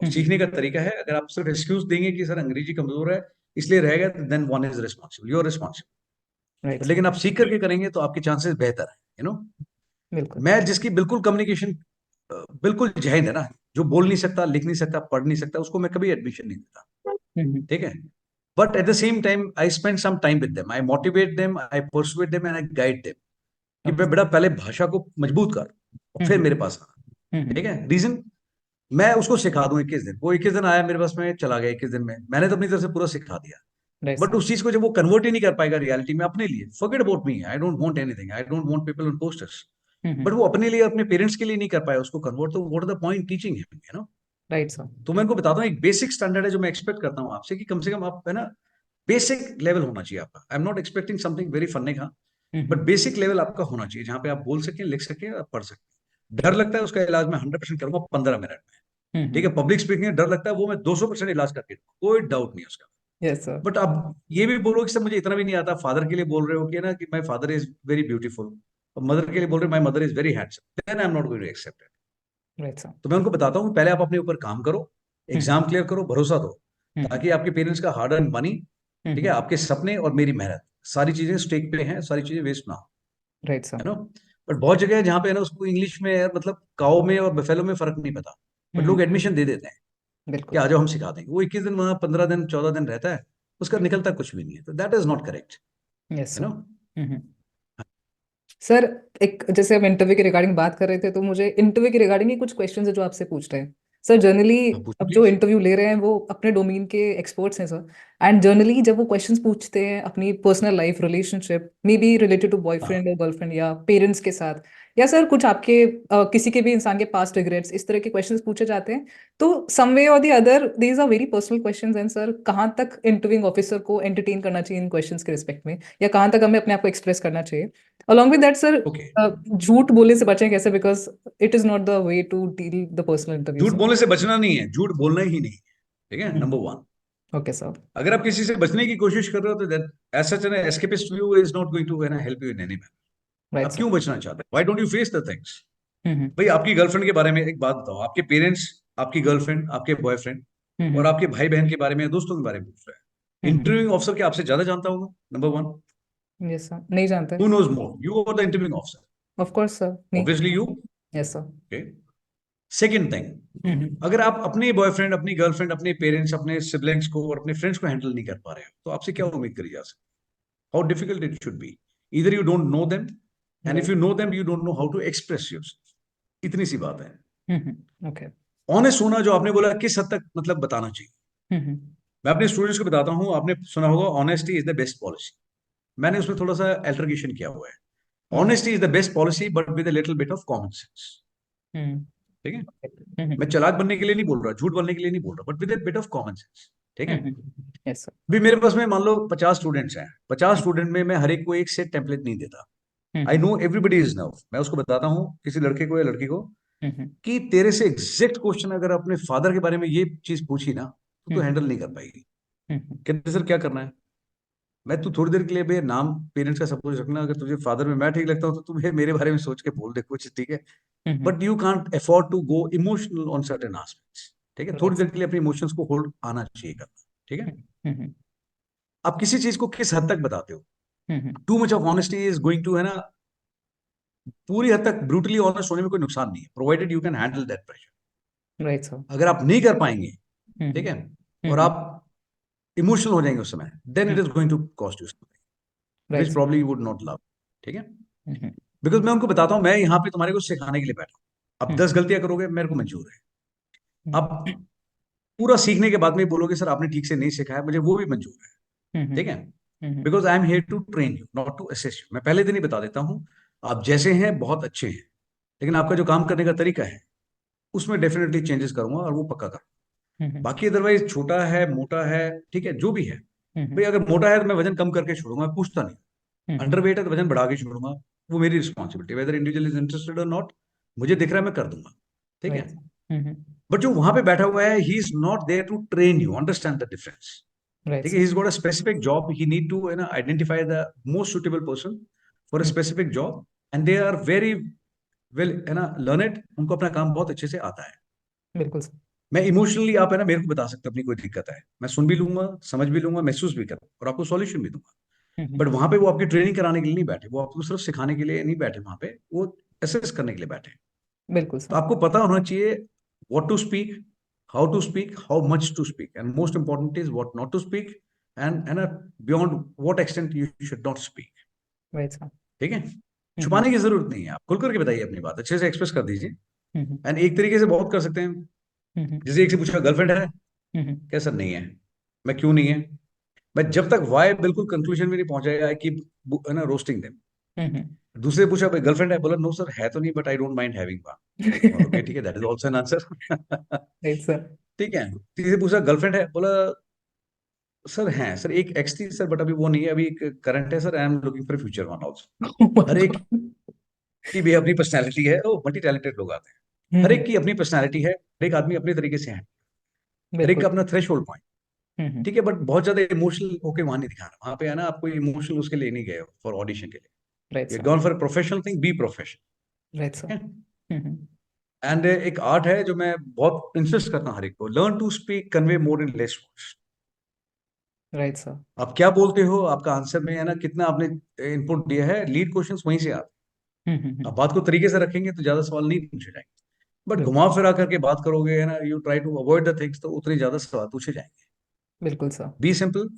और सीखने का तरीका है, अगर आप सिर्फ एक्सक्यूज देंगे कि सर अंग्रेजी कमजोर है इसलिए रहेगा, then one is responsible, you are responsible. Right sir. लेकिन आप सीख करके करेंगे तो आपके चांसेस बेहतर है, बिल्कुल। मैं जिसकी बिल्कुल कम्युनिकेशन बिल्कुल जहन है ना, जो बोल नहीं सकता, लिख नहीं सकता, पढ़ नहीं सकता, उसको मैं कभी एडमिशन नहीं देता। ठीक है, but at the same time I spend some time with them, I motivate them, I persuade them and I guide them कि ओके। भाई बेटा पहले भाषा को मजबूत कर और फिर मेरे पास आ। ठीक है, रीजन, मैं उसको सिखा दूं 21 दिन, वो 21 दिन आया मेरे पास में, चला गया 21 दिन में, मैंने तो अपनी तरफ से पूरा सिखा दिया, राइट बट सर। उस चीज को जब वो कन्वर्ट ही नहीं कर पाएगा रियलिटी में अपने लिए, forget about me, I don't want anything, I don't want people on posters, but वो अपने लिए, अपने पेरेंट्स के लिए नहीं कर पाया उसको कन्वर्ट, तो what are the point teaching him, right sir. तो मैं इनको बताता हूँ एक बेसिक स्टैंडर्ड है जो मैं एक्सपेक्ट करता हूँ आपसे, कि कम से कम आप, है ना, बेसिक लेवल होना चाहिए आपका, I am not expecting something very funny का, बट बेसिक लेवल आपका होना चाहिए जहां पे आप बोल सकें, लिख सकें, आप पढ़ सकें। डर लगता है उसका इलाज मैं 100% करूंगा 15 मिनट में। ठीक है, पब्लिक स्पीकिंग में डर लगता है, वो मैं 200% इलाज करके दूंगा, कोई डाउट नहीं है उसका। Yes sir. बट अब ये भी बोलो कि सर मुझे इतना भी नहीं आता, फादर के लिए बोल रहे हो कि ना कि my father is very beautiful, और मदर के लिए बोल रहे हो my mother is very handsome, then I am not going to accept it. Right sir. तो मैं उनको बताता हूँ पहले आप अपने ऊपर काम करो, एग्जाम क्लियर करो, भरोसा दो, ताकि आपके पेरेंट्स का हार्ड अर्न मनी, ठीक है, आपके सपने और मेरी मेहनत, सारी चीजें स्टेक पे हैं, सारी चीजें वेस्ट ना हो, राइट सर। है ना। बट बहुत जगह है जहाँ पे है ना, उसको इंग्लिश में यार, मतलब काओ में और बफेलो में फर्क नहीं पता, बट लोग एडमिशन दे देते हैं कि बिल्कुल। आ जाओ हम सिखा देंगे, वो 21 दिन वहां 15 दिन 14 दिन रहता है, उसका निकलता कुछ भी नहीं है, तो that is not correct, yes you know. Sir. Sir, एक जैसे हम इंटरव्यू के रिगार्डिंग बात कर रहे थे, तो मुझे इंटरव्यू के रिगार्डिंग ही कुछ क्वेश्चन है जो आपसे पूछ रहे हैं। सर जनरली हाँ, पूछो अब जो प्लीज। इंटरव्यू ले रहे हैं वो अपने डोमेन के एक्सपर्ट्स हैं सर। एंड जनरली जब वो क्वेश्चंस पूछते हैं अपनी personal life relationship may be related to हाँ, बॉयफ्रेंड और गर्लफ्रेंड या पेरेंट्स के साथ, या सर कुछ आपके किसी के भी इंसान के पास्ट रिग्रेट्स, इस तरह के क्वेश्चंस पूछे जाते हैं। तो सम वे और the other these are very personal questions and sir कहाँ तक इंटरव्यूइंग ऑफिसर को एंटरटेन करना चाहिए इन क्वेश्चंस के रिस्पेक्ट में, या कहाँ तक हमें अपने आप को एक्सप्रेस करना चाहिए। Along with that sir, okay. झूठ बोलने से बचें कैसे, because it is not the way to deal the personal interview झूठ सर। बोलने से बचना नहीं है, झूठ बोलना ही नहीं है। ठीक है, नंबर वन। Okay sir. अगर आप किसी से बचने की कोशिश कर रहे हो तो that as such an escapist view is not going to help you in any manner. Right आप सर। क्यों बचना चाहते हैं? Why don't you face the things? Hmm. भाई, आपकी गर्लफ्रेंड के बारे में एक बात बताओ। आपके पेरेंट्स, आपकी गर्लफ्रेंड, आपके बॉयफ्रेंड और हम्म। आपके भाई बहन के बारे में, दोस्तों के बारे में पूछ रहे हैं। हम्म। इंटरव्यूइंग ऑफिसर क्या आपसे ज्यादा जानता होगा? Number one. यस सर, नहीं जानते। Who knows more, you or the interviewing officer? Of course sir, नहीं। Obviously you. Yes sir. Okay. Second thing, hmm. अगर आप अपने बॉयफ्रेंड, अपनी गर्लफ्रेंड, अपने पेरेंट्स, अपने सिबलिंग्स को और अपने फ्रेंड्स को हैंडल नहीं कर पा रहे हो तो आपसे क्या उम्मीद करी जा सकती? How difficult it should be. इधर you don't know them, and if right. You know them you don't know how to express yourself. इतनी सी बात है। ओके। ऑनेस्ट होना, जो आपने बोला, किस हद तक मतलब बताना चाहिए? हम्म। मैं अपने स्टूडेंट्स को बताता हूँ, आपने सुना होगा honesty is the best policy. मैंने उसमें थोड़ा सा अल्टरगेशन किया हुआ है। Okay. Honesty is the best policy but with a little bit of common sense. Hmm. ठीक है? मैं हम्म। चालाक बनने के लिए नहीं बोल रहा, झूठ बोलने के लिए नहीं बोल रहा, but with a bit of common sense. ठीक है? Yes sir. भी मेरे पास में मान लो 50 स्टूडेंट्स हैं, 50 स्टूडेंट में मैं हर एक को एक सेट टेम्पलेट नहीं देता। I hmm. Know everybody is nerve. मैं उसको बताता हूँ, किसी लड़के को या लड़की को, हम्म। कि तेरे से एग्जैक्ट क्वेश्चन अगर अपने फादर के बारे में ये चीज पूछी ना तो तू हैंडल नहीं कर पाएगी। कहते सर क्या करना है? मैं, तू थोड़ी देर के लिए भैया नाम पेरेंट्स का सपोज रखना, अगर तुझे फादर में मैं ठीक लगता हूँ तो तू मेरे बारे में सोच के बोल दे कुछ, ठीक है? But you can't afford to go emotional on certain aspects. ठीक है? थोड़ी राइट देर सर। के लिए अपने इमोशंस को होल्ड आना चाहिए करना। ठीक है? आप किसी चीज को किस हद तक बताते हो? Too much of honesty is going to, है ना, पूरी हद तक ब्रूटली ऑनेस्ट होने में कोई नुकसान नहीं है, provided you can handle that pressure. Right sir. अगर आप नहीं कर पाएंगे, ठीक है, और आप इमोशनल हो जाएंगे उस समय, then it is going to cost you something right which sir. Probably you would not love. ठीक है? बिकॉज मैं उनको बताता हूँ, मैं यहाँ पे तुम्हारे को सिखाने के लिए बैठा हूँ। अब 10 गलतियां करोगे मेरे को मंजूर है। अब पूरा सीखने के बाद में बोलोगे सर आपने ठीक से नहीं सिखाया, मुझे वो भी मंजूर है। ठीक है? Because I am here to train you, not to assess you. मैं पहले दिन ही बता देता हूँ, आप जैसे हैं बहुत अच्छे हैं, लेकिन आपका जो काम करने का तरीका है उसमें डेफिनेटली चेंजेस करूंगा और वो पक्का करूंगा। बाकी अदरवाइज छोटा है, मोटा है, ठीक है, जो भी है, भाई अगर मोटा है तो मैं वजन कम करके छोड़ूंगा, मैं पूछता नहीं। अंडरवेट है तो वजन बढ़ा के छोड़ूंगा, वो मेरी responsibility, whether individual is interested और नॉट। मुझे दिख रहा है मैं कर दूंगा। ठीक है? राइट। बट जो वहां पे बैठा हुआ है, he is not there to train you, understand the difference. Right ठीक है? Sir. He is got a specific job, he need to, है ना, identify the most suitable person for a specific job, and they are very well, है ना, learn. उनको अपना काम बहुत अच्छे से आता है। बिल्कुल सर। मैं इमोशनली, आप है ना मेरे को बता सकते हो अपनी कोई दिक्कत है, मैं सुन भी लूंगा, समझ भी लूंगा, महसूस भी करूँ और आपको सॉल्यूशन भी दूंगा। बट वहां पे वो आपकी ट्रेनिंग कराने के लिए नहीं बैठे, वो आपको सिर्फ सिखाने के लिए नहीं बैठे, वहां पे वो असेस करने के लिए बैठे हैं। बिल्कुल तो सर। आपको पता होना चाहिए what to speak, how to speak, how much to speak, and most important is what not to speak, and beyond what extent you should not speak. Right sir. ठीक है? छुपाने की जरूरत नहीं है, आप खुल करके बताइए अपनी बात, अच्छे से एक्सप्रेस कर दीजिए। हम्म। एंड एक तरीके से बहुत कर सकते हैं। हम्म। जैसे एक से पूछा गर्लफ्रेंड है, हम्म। कैसा नहीं है? मैं क्यों नहीं है? मैं जब तक वाई बिल्कुल कंक्लूजन में नहीं पहुंचाया है कि, है ना, रोस्टिंग देम। दूसरे पूछा भाई गर्लफ्रेंड है, बोला नो सर है तो नहीं but I don't mind having one. Okay, ठीक है, that is also an answer. Right sir. ठीक है? तीसरे पूछा गर्लफ्रेंड है, बोला सर है सर, एक एक्स थी सर बट अभी वो नहीं है, अभी एक करंट है sir, I am looking for future one also. Oh my हर एक God. की भी अपनी पर्सनैलिटी है, वो मल्टी टैलेंटेड लोग आते हैं। हर हम्म। एक की अपनी पर्सनैलिटी है, हर एक आदमी अपने तरीके से है, हर एक बिल्कुल। का अपना थ्रेश होल्ड पॉइंट। हम्म। ठीक है? बट बहुत ज्यादा इमोशनल होके वहां नहीं दिखाना, वहां पे है ना, आपको इमोशनल उसके लिए नहीं गए फॉर ऑडिशन के राइट लिए, sir. Gone for professional thing, be professional. Right sir. ठीक है? एंड एक आर्ट है जो मैं बहुत इंसिस्ट करता हूँ हर एक को, learn to speak convey more in less words. Right sir. आप क्या बोलते हो, आपका आंसर में, है ना, कितना आपने इनपुट दिया है, लीड क्वेश्चंस वहीं से आते हैं। आप बात को तरीके से रखेंगे तो ज्यादा सवाल नहीं पूछे जाएंगे, बट बिल्कुल। घुमा फिरा करके बात करोगे, है ना, you try to avoid the things, तो उतने ज्यादा सवाल पूछे जाएंगे। बिल्कुल sir. Be simple,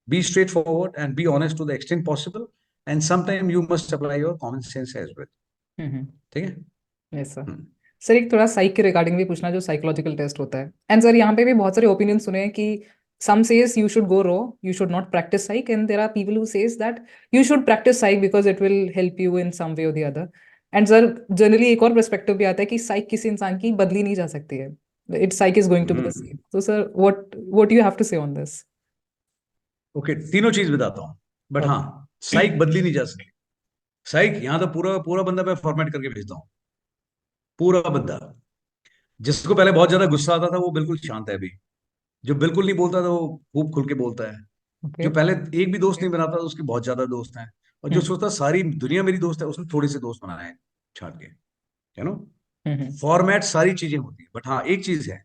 be straight forward and be honest to the extent possible, and sometime you must apply your common sense as well. ठीक है? Yes sir. हम्म। Sir एक थोड़ा साइक के रिगार्डिंग भी पूछना, जो साइकोलॉजिकल टेस्ट होता है। एंड सर यहाँ पे भी बहुत सारे ओपिनियन सुने हैं कि some says you should go raw, you should not practice psych, and there are people who says that you should practice psych because it will help you in some way or the other. And sir generally एक और perspective भी आता है कि साइक किसी इंसान की बदली नहीं जा सकती है, it psych is going to be the same. तो sir what you have to say on this? Okay, तीनों चीज बताता हूँ। बट हाँ, साइक बदली नहीं जा सकती। साइक यहाँ तो पूरा पूरा बंदा मैं फॉर्मेट करके भेजता हूँ। पूरा बंदा, जिसको पहले बहुत ज्यादा गुस्सा आता था वो बिल्कुल शांत है अभी। जो बिल्कुल नहीं बोलता था वो खूब खुल के बोलता है। ओके। जो पहले एक भी दोस्त नहीं बनाता था उसके बहुत ज्यादा दोस्त हैं। और जो सोचता सारी दुनिया मेरी दोस्त है उसने थोड़े से दोस्त बनाए हैं छाट के, यू नो। फॉर्मेट सारी चीजें होती है, बट हाँ एक चीज है,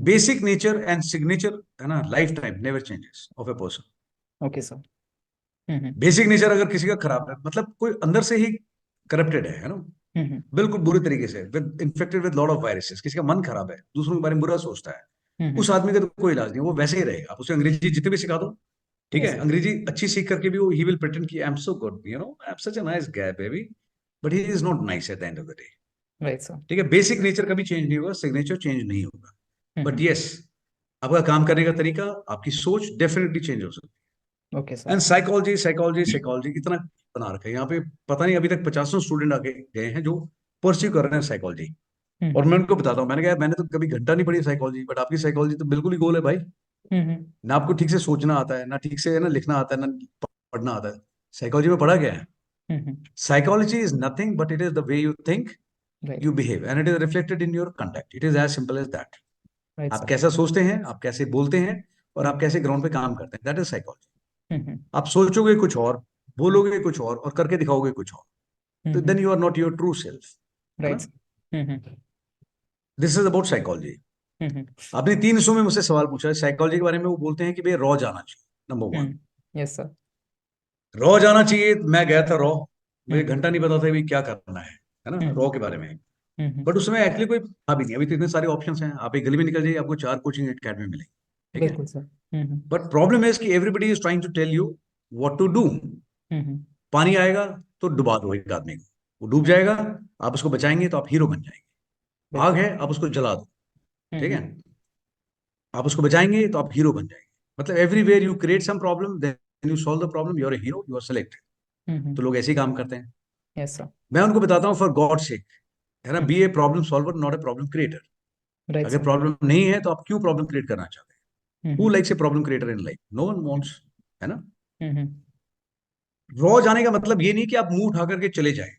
बेसिक नेचर एंड सिग्नेचर है ना, life time never changes of a person. Okay sir. Basic nature अगर किसी का खराब है, मतलब कोई अंदर से ही करप्टेड है ना, बिल्कुल बुरी तरीके से, with infected with lot of viruses, किसी का मन खराब है, दूसरों के बारे में बुरा सोचता है, उस आदमी का तो कोई इलाज नहीं, वो वैसे ही रहेगा। आप उसे अंग्रेजी जितने भी सिखा दो, ठीक है, यस। अंग्रेजी अच्छी सीख करके भी वो ही विल प्रिटेंड कि आई am so good, you know, I am such a nice guy baby, but he is not nice at the end of the day. Right sir. ठीक है, बेसिक नेचर कभी चेंज नहीं होगा, signature change नहीं होगा, but yes, आपका काम करने का तरीका, आपकी सोच डेफिनेटली चेंज हो सकती ओके है। And sir. Psychology psychology psychology इतना बना रखा है यहाँ पे, पता नहीं अभी तक 50 स्टूडेंट आके गए हैं जो परस्यू कर रहे हैं साइकोलॉजी। और मैं उनको बताता हूँ, मैंने कहा मैंने तो कभी घंटा नहीं पढ़ी साइकोलॉजी, बट आपकी साइकोलॉजी तो बिल्कुल ही गोल है भाई। ना आपको ठीक से सोचना आता है, ना ठीक से है ना लिखना आता है, ना पढ़ना आता है। साइकोलॉजी में पढ़ा क्या है? Psychology is nothing but it is the way you think, right. You behave and it is reflected in your conduct. It is as simple as that. Right आप सर। कैसा सोचते हैं, आप कैसे बोलते हैं, और आप कैसे ग्राउंड पे काम करते हैं, दैट इज साइकोलॉजी। आप सोचोगे कुछ और, बोलोगे कुछ और करके दिखाओगे कुछ और, तो then you are not your true self, है राइट ना। Sir. This is about psychology. आपने 3 हिस्सों में मुझसे सवाल पूछा है साइकोलॉजी के बारे में, वो बोलते हैं कि भाई रॉ जाना चाहिए, number one. Yes sir. Raw जाना चाहिए, मैं गया था रॉ, मुझे घंटा नहीं पता था भी क्या करना है ना, रॉ के बारे में। बट उसमें एक्चुअली कोई था भी नहीं, अभी तो इतने सारे ऑप्शंस हैं, आप एक गली में निकल जाइए आपको 4 कोचिंग एकेडमी मिलेंगी, ठीक है। बिल्कुल सर। बट प्रॉब्लम है कि everybody is trying to tell you what to do. पानी आएगा तो डुबा दो एक आदमी को, वो डूब जाएगा, आप उसको बचाएंगे तो आप हीरो बन जाएंगे। आग बिल्कुल। है, आप उसको जला दो, ठीक है, आप उसको बचाएंगे तो आप हीरो बन जाएंगे। मतलब everywhere you create some problem, then you solve the problem, you are a hero, you are selected. तो लोग ऐसे ही काम करते हैं। Yes sir. मैं उनको बताता हूँ फॉर गॉड सेक, है ना, be a problem solver not a problem creator. Right अगर सर। प्रॉब्लम नहीं है तो आप क्यों प्रॉब्लम क्रिएट करना चाहते हैं? Who likes a problem creator in life? No one wants, है ना। रॉ जाने का मतलब ये नहीं कि आप मुंह उठा करके चले जाएं,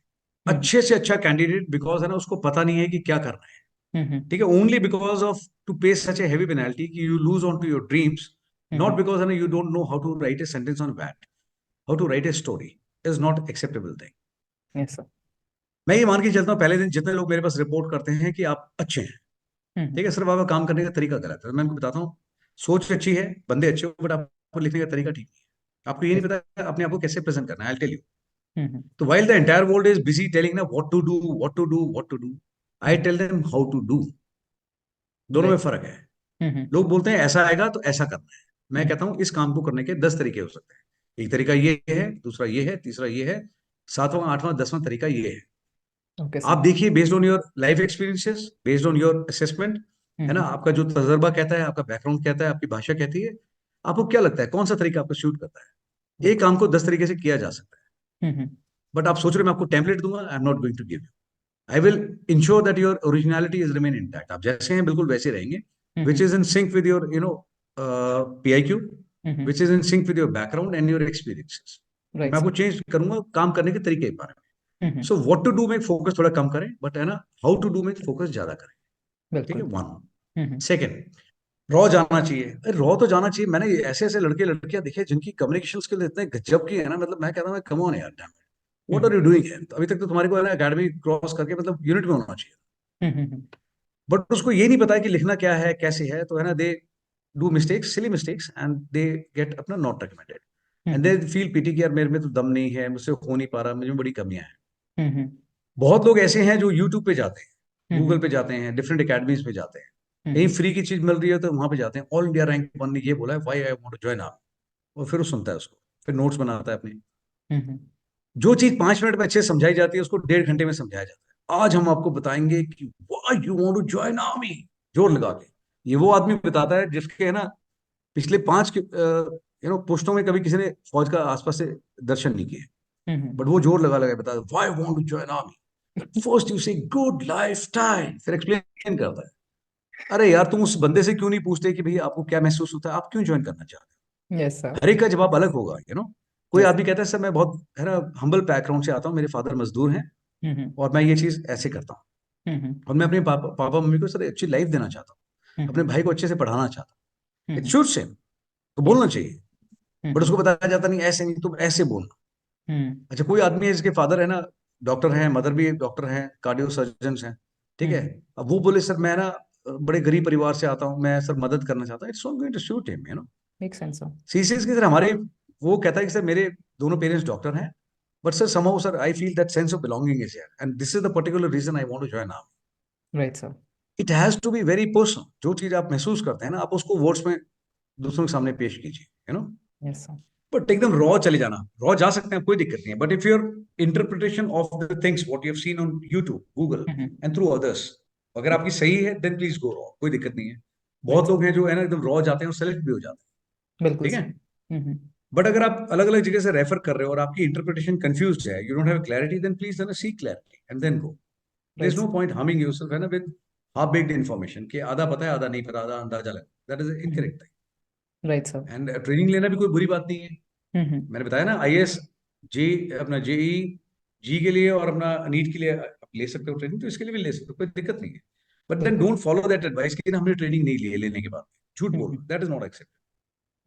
अच्छे से अच्छा कैंडिडेट, बिकॉज है ना उसको पता नहीं है कि क्या करना है, ठीक है, only because of to pay such a heavy penalty कि you lose on to your dreams, not because है ना you don't know how to write a sentence on that, how to write a story is not acceptable thing. Yes sir. मैं ये मान के चलता हूँ, पहले दिन जितने लोग मेरे पास रिपोर्ट करते हैं कि आप अच्छे हैं, ठीक है, सिर्फ आपका काम करने का तरीका गलत है, मैं उनको बताता हूँ सोच अच्छी है, बंदे अच्छे हो, बट आपको लिखने का तरीका ठीक नहीं है, आपको ये नहीं पता अपने आप को कैसे प्रेजेंट करना है, आई टेल यू। तो while the entire world is busy telling ना what to do, what to do, what to do, I tell them how to do। दोनों में राइट। फर्क है। लोग बोलते हैं ऐसा आएगा तो ऐसा करना है, मैं कहता हूँ इस काम को करने के 10 तरीके हो सकते हैं। एक तरीका ये है, दूसरा ये है, तीसरा ये है, सातवां आठवां 10वां तरीका ये है। ओके आप सर। देखिए based on your life experiences, based on your assessment, है ना, आपका जो तजर्बा कहता है, आपका बैकग्राउंड कहता है, आपकी भाषा कहती है, आपको क्या लगता है कौन सा तरीका आपको शूट करता है। एक काम को 10 तरीके से किया जा सकता है, बट आप सोच रहे मैं आपको टेम्पलेट दूंगा, I am not going to give you. I will ensure that your originality is remain intact, आप जैसे हैं बिल्कुल वैसे रहेंगे, which is in sync with your you know PIQ, which is in sync with your background and your experiences. मैं right आपको change करूंगा काम करने के तरीके के बारे में। सो व्हाट टू डू में फोकस थोड़ा कम करें, बट है ना हाउ टू डू में फोकस ज्यादा करें, ठीक है, बिल्कुल। वन। सेकेंड, रॉ जाना चाहिए, अरे रॉ तो जाना चाहिए। मैंने ऐसे ऐसे लड़के लड़कियां देखे जिनकी कम्युनिकेशन स्किल इतने गजब की है ना, मतलब मैं कहता हूँ कम ऑन यार, व्हाट आर यू डूइंग है, अभी तक तो तुम्हारे को है ना एकेडमी क्रॉस करके मतलब यूनिट में होना चाहिए, बट उसको ये नहीं पता है कि लिखना क्या है कैसे है, तो है ना they do mistakes, silly mistakes, and they get अपना not recommended, and they feel pity कि यार मेरे में तो दम नहीं है, मुझसे हो नहीं पा रहा, मुझे में बड़ी कमियां हैं। बहुत लोग ऐसे हैं जो यूट्यूब पे जाते हैं, गूगल पे जाते हैं, डिफरेंट एकेडमीज पे जाते हैं, कहीं फ्री की चीज मिल रही है तो वहां पे जाते हैं, ऑल इंडिया रैंक 1 ने ये बोला है, why I want to join आप, और फिर वो सुनता है उसको, फिर नोट्स बनाता है अपने। जो चीज 5 मिनट में अच्छे से समझाई जाती है उसको 1.5 घंटे में समझाया जाता है, आज हम आपको बताएंगे कि why you want to join army, जोर लगा के। ये वो आदमी बताता है जिसके है ना पिछले 5 पोस्टों में कभी किसी ने फौज का आसपास से दर्शन नहीं किए, बट वो जोर लगा लगा के बताता है why want to join army. First you say good lifestyle, फिर एक्सप्लेन करता है। अरे यार, तुम उस बंदे से क्यों नहीं पूछते कि भैया आपको क्या महसूस होता है, आप क्यों ज्वाइन करना चाहते Yes, sir. हो? हर एक का जवाब अलग होगा, कोई Yes. आदमी कहता है सर मैं बहुत है ना हम्बल बैकग्राउंड से आता हूँ, मेरे फादर मजदूर हैं Mm-hmm. और मैं ये चीज ऐसे करता हूँ, Mm-hmm. और मैं अपने पापा मम्मी को सर अच्छी लाइफ देना चाहता हूँ, अपने Mm-hmm. भाई को अच्छे से पढ़ाना चाहता हूँ। It Mm-hmm. शुड से तो बोलना Yes. चाहिए, बट Mm-hmm. उसको बताया जाता नहीं, ऐसे नहीं, तुम ऐसे बोलना। Mm-hmm. अच्छा, कोई आदमी है जिसके फादर है ना डॉक्टर है, मदर भी डॉक्टर है, कार्डियो सर्जन है, ठीक है। Mm-hmm. अब वो बोले सर मैं ना बड़े गरीब परिवार से आता हूँ, मैं सर मदद करना चाहता हूँ, it's not going to suit him. Makes sense, sir. CCS की सर हमारे, वो कहता है कि सर मेरे दोनों पेरेंट्स डॉक्टर हैं, but sir somehow sir I feel that sense of belonging is here and this is the particular reason I want to join army. Right, sir. It has to be very personal, जो चीज आप महसूस करते हैं ना आप उसको words में दूसरों के सामने पेश कीजिए, Yes, sir. बट एकदम रॉ चले जाना, रॉ जा सकते हैं, कोई दिक्कत नहीं है, but if your interpretation of the things what you have scene on YouTube, Google Mm-hmm. And through others, अगर आपकी सही है देन प्लीज गो रॉ, कोई दिक्कत नहीं है। Right, बहुत sir. लोग हैं जो है ना एकदम रॉ जाते हैं और सेलेक्ट भी हो जाते बिल्कुल हैं, ठीक सर. है। Mm-hmm. बट अगर आप अलग अलग जगह से रेफर कर रहे हो और आपकी इंटरप्रिटेशन कंफ्यूज है, you don't have clarity, then please seek clarity and then go. There Right, is no sir. Point harming yourself है ना विद हाफ बेक्ड इन्फॉर्मेशन, कि आधा पता है आधा नहीं पता, आधा अंदाजा लगा, that is Mm-hmm. Incorrect. Right, sir. And training लेना भी कोई बुरी बात नहीं है। Mm-hmm. मैंने बताया ना आईएएस जी, अपना जेई जी के लिए और अपना नीट के लिए आप ले सकते हो ट्रेनिंग, तो इसके लिए भी ले सकते हो, कोई दिक्कत नहीं है। बट देन बिल्कुल. डोंट फॉलो दैट एडवाइस कि ना हमने ट्रेनिंग नहीं ली है, लेने के बाद झूठ Mm-hmm. बोलना, that is not accept.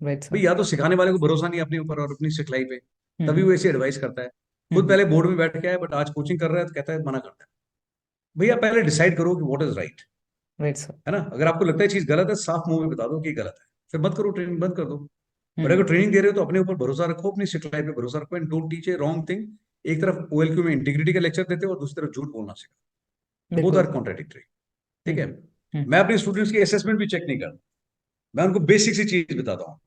Right, भाई sir. या तो सिखाने वाले को भरोसा नहीं है अपने ऊपर और अपनी सिखलाई पे, तभी Mm-hmm. वो ऐसी एडवाइस करता है। खुद Mm-hmm. पहले बोर्ड में बैठ के आया, बट आज कोचिंग कर रहा है तो कहता है, मना करता है। भैया पहले डिसाइड करो कि what is right, Right, sir. है ना। अगर आपको लगता है चीज गलत है, साफ मुंह में बता दो कि गलत है, फिर मत करो, ट्रेनिंग बंद कर दो। बट अगर Mm-hmm. ट्रेनिंग दे रहे हो तो अपने ऊपर भरोसा रखो, अपनी सिखलाई पे भरोसा रखो and don't teach A wrong thing. एक तरफ ओएलक्यू में इंटीग्रिटी का लेक्चर देते हो और दूसरी तरफ झूठ बोलना सिखाओ, बोथ बिल्कुल आर सर. कॉन्ट्राडिक्टरी, ठीक है। Mm-hmm. मैं Mm-hmm. अपने स्टूडेंट्स की असेसमेंट भी चेक नहीं करता, मैं उनको बेसिक सी चीज बताता हूँ।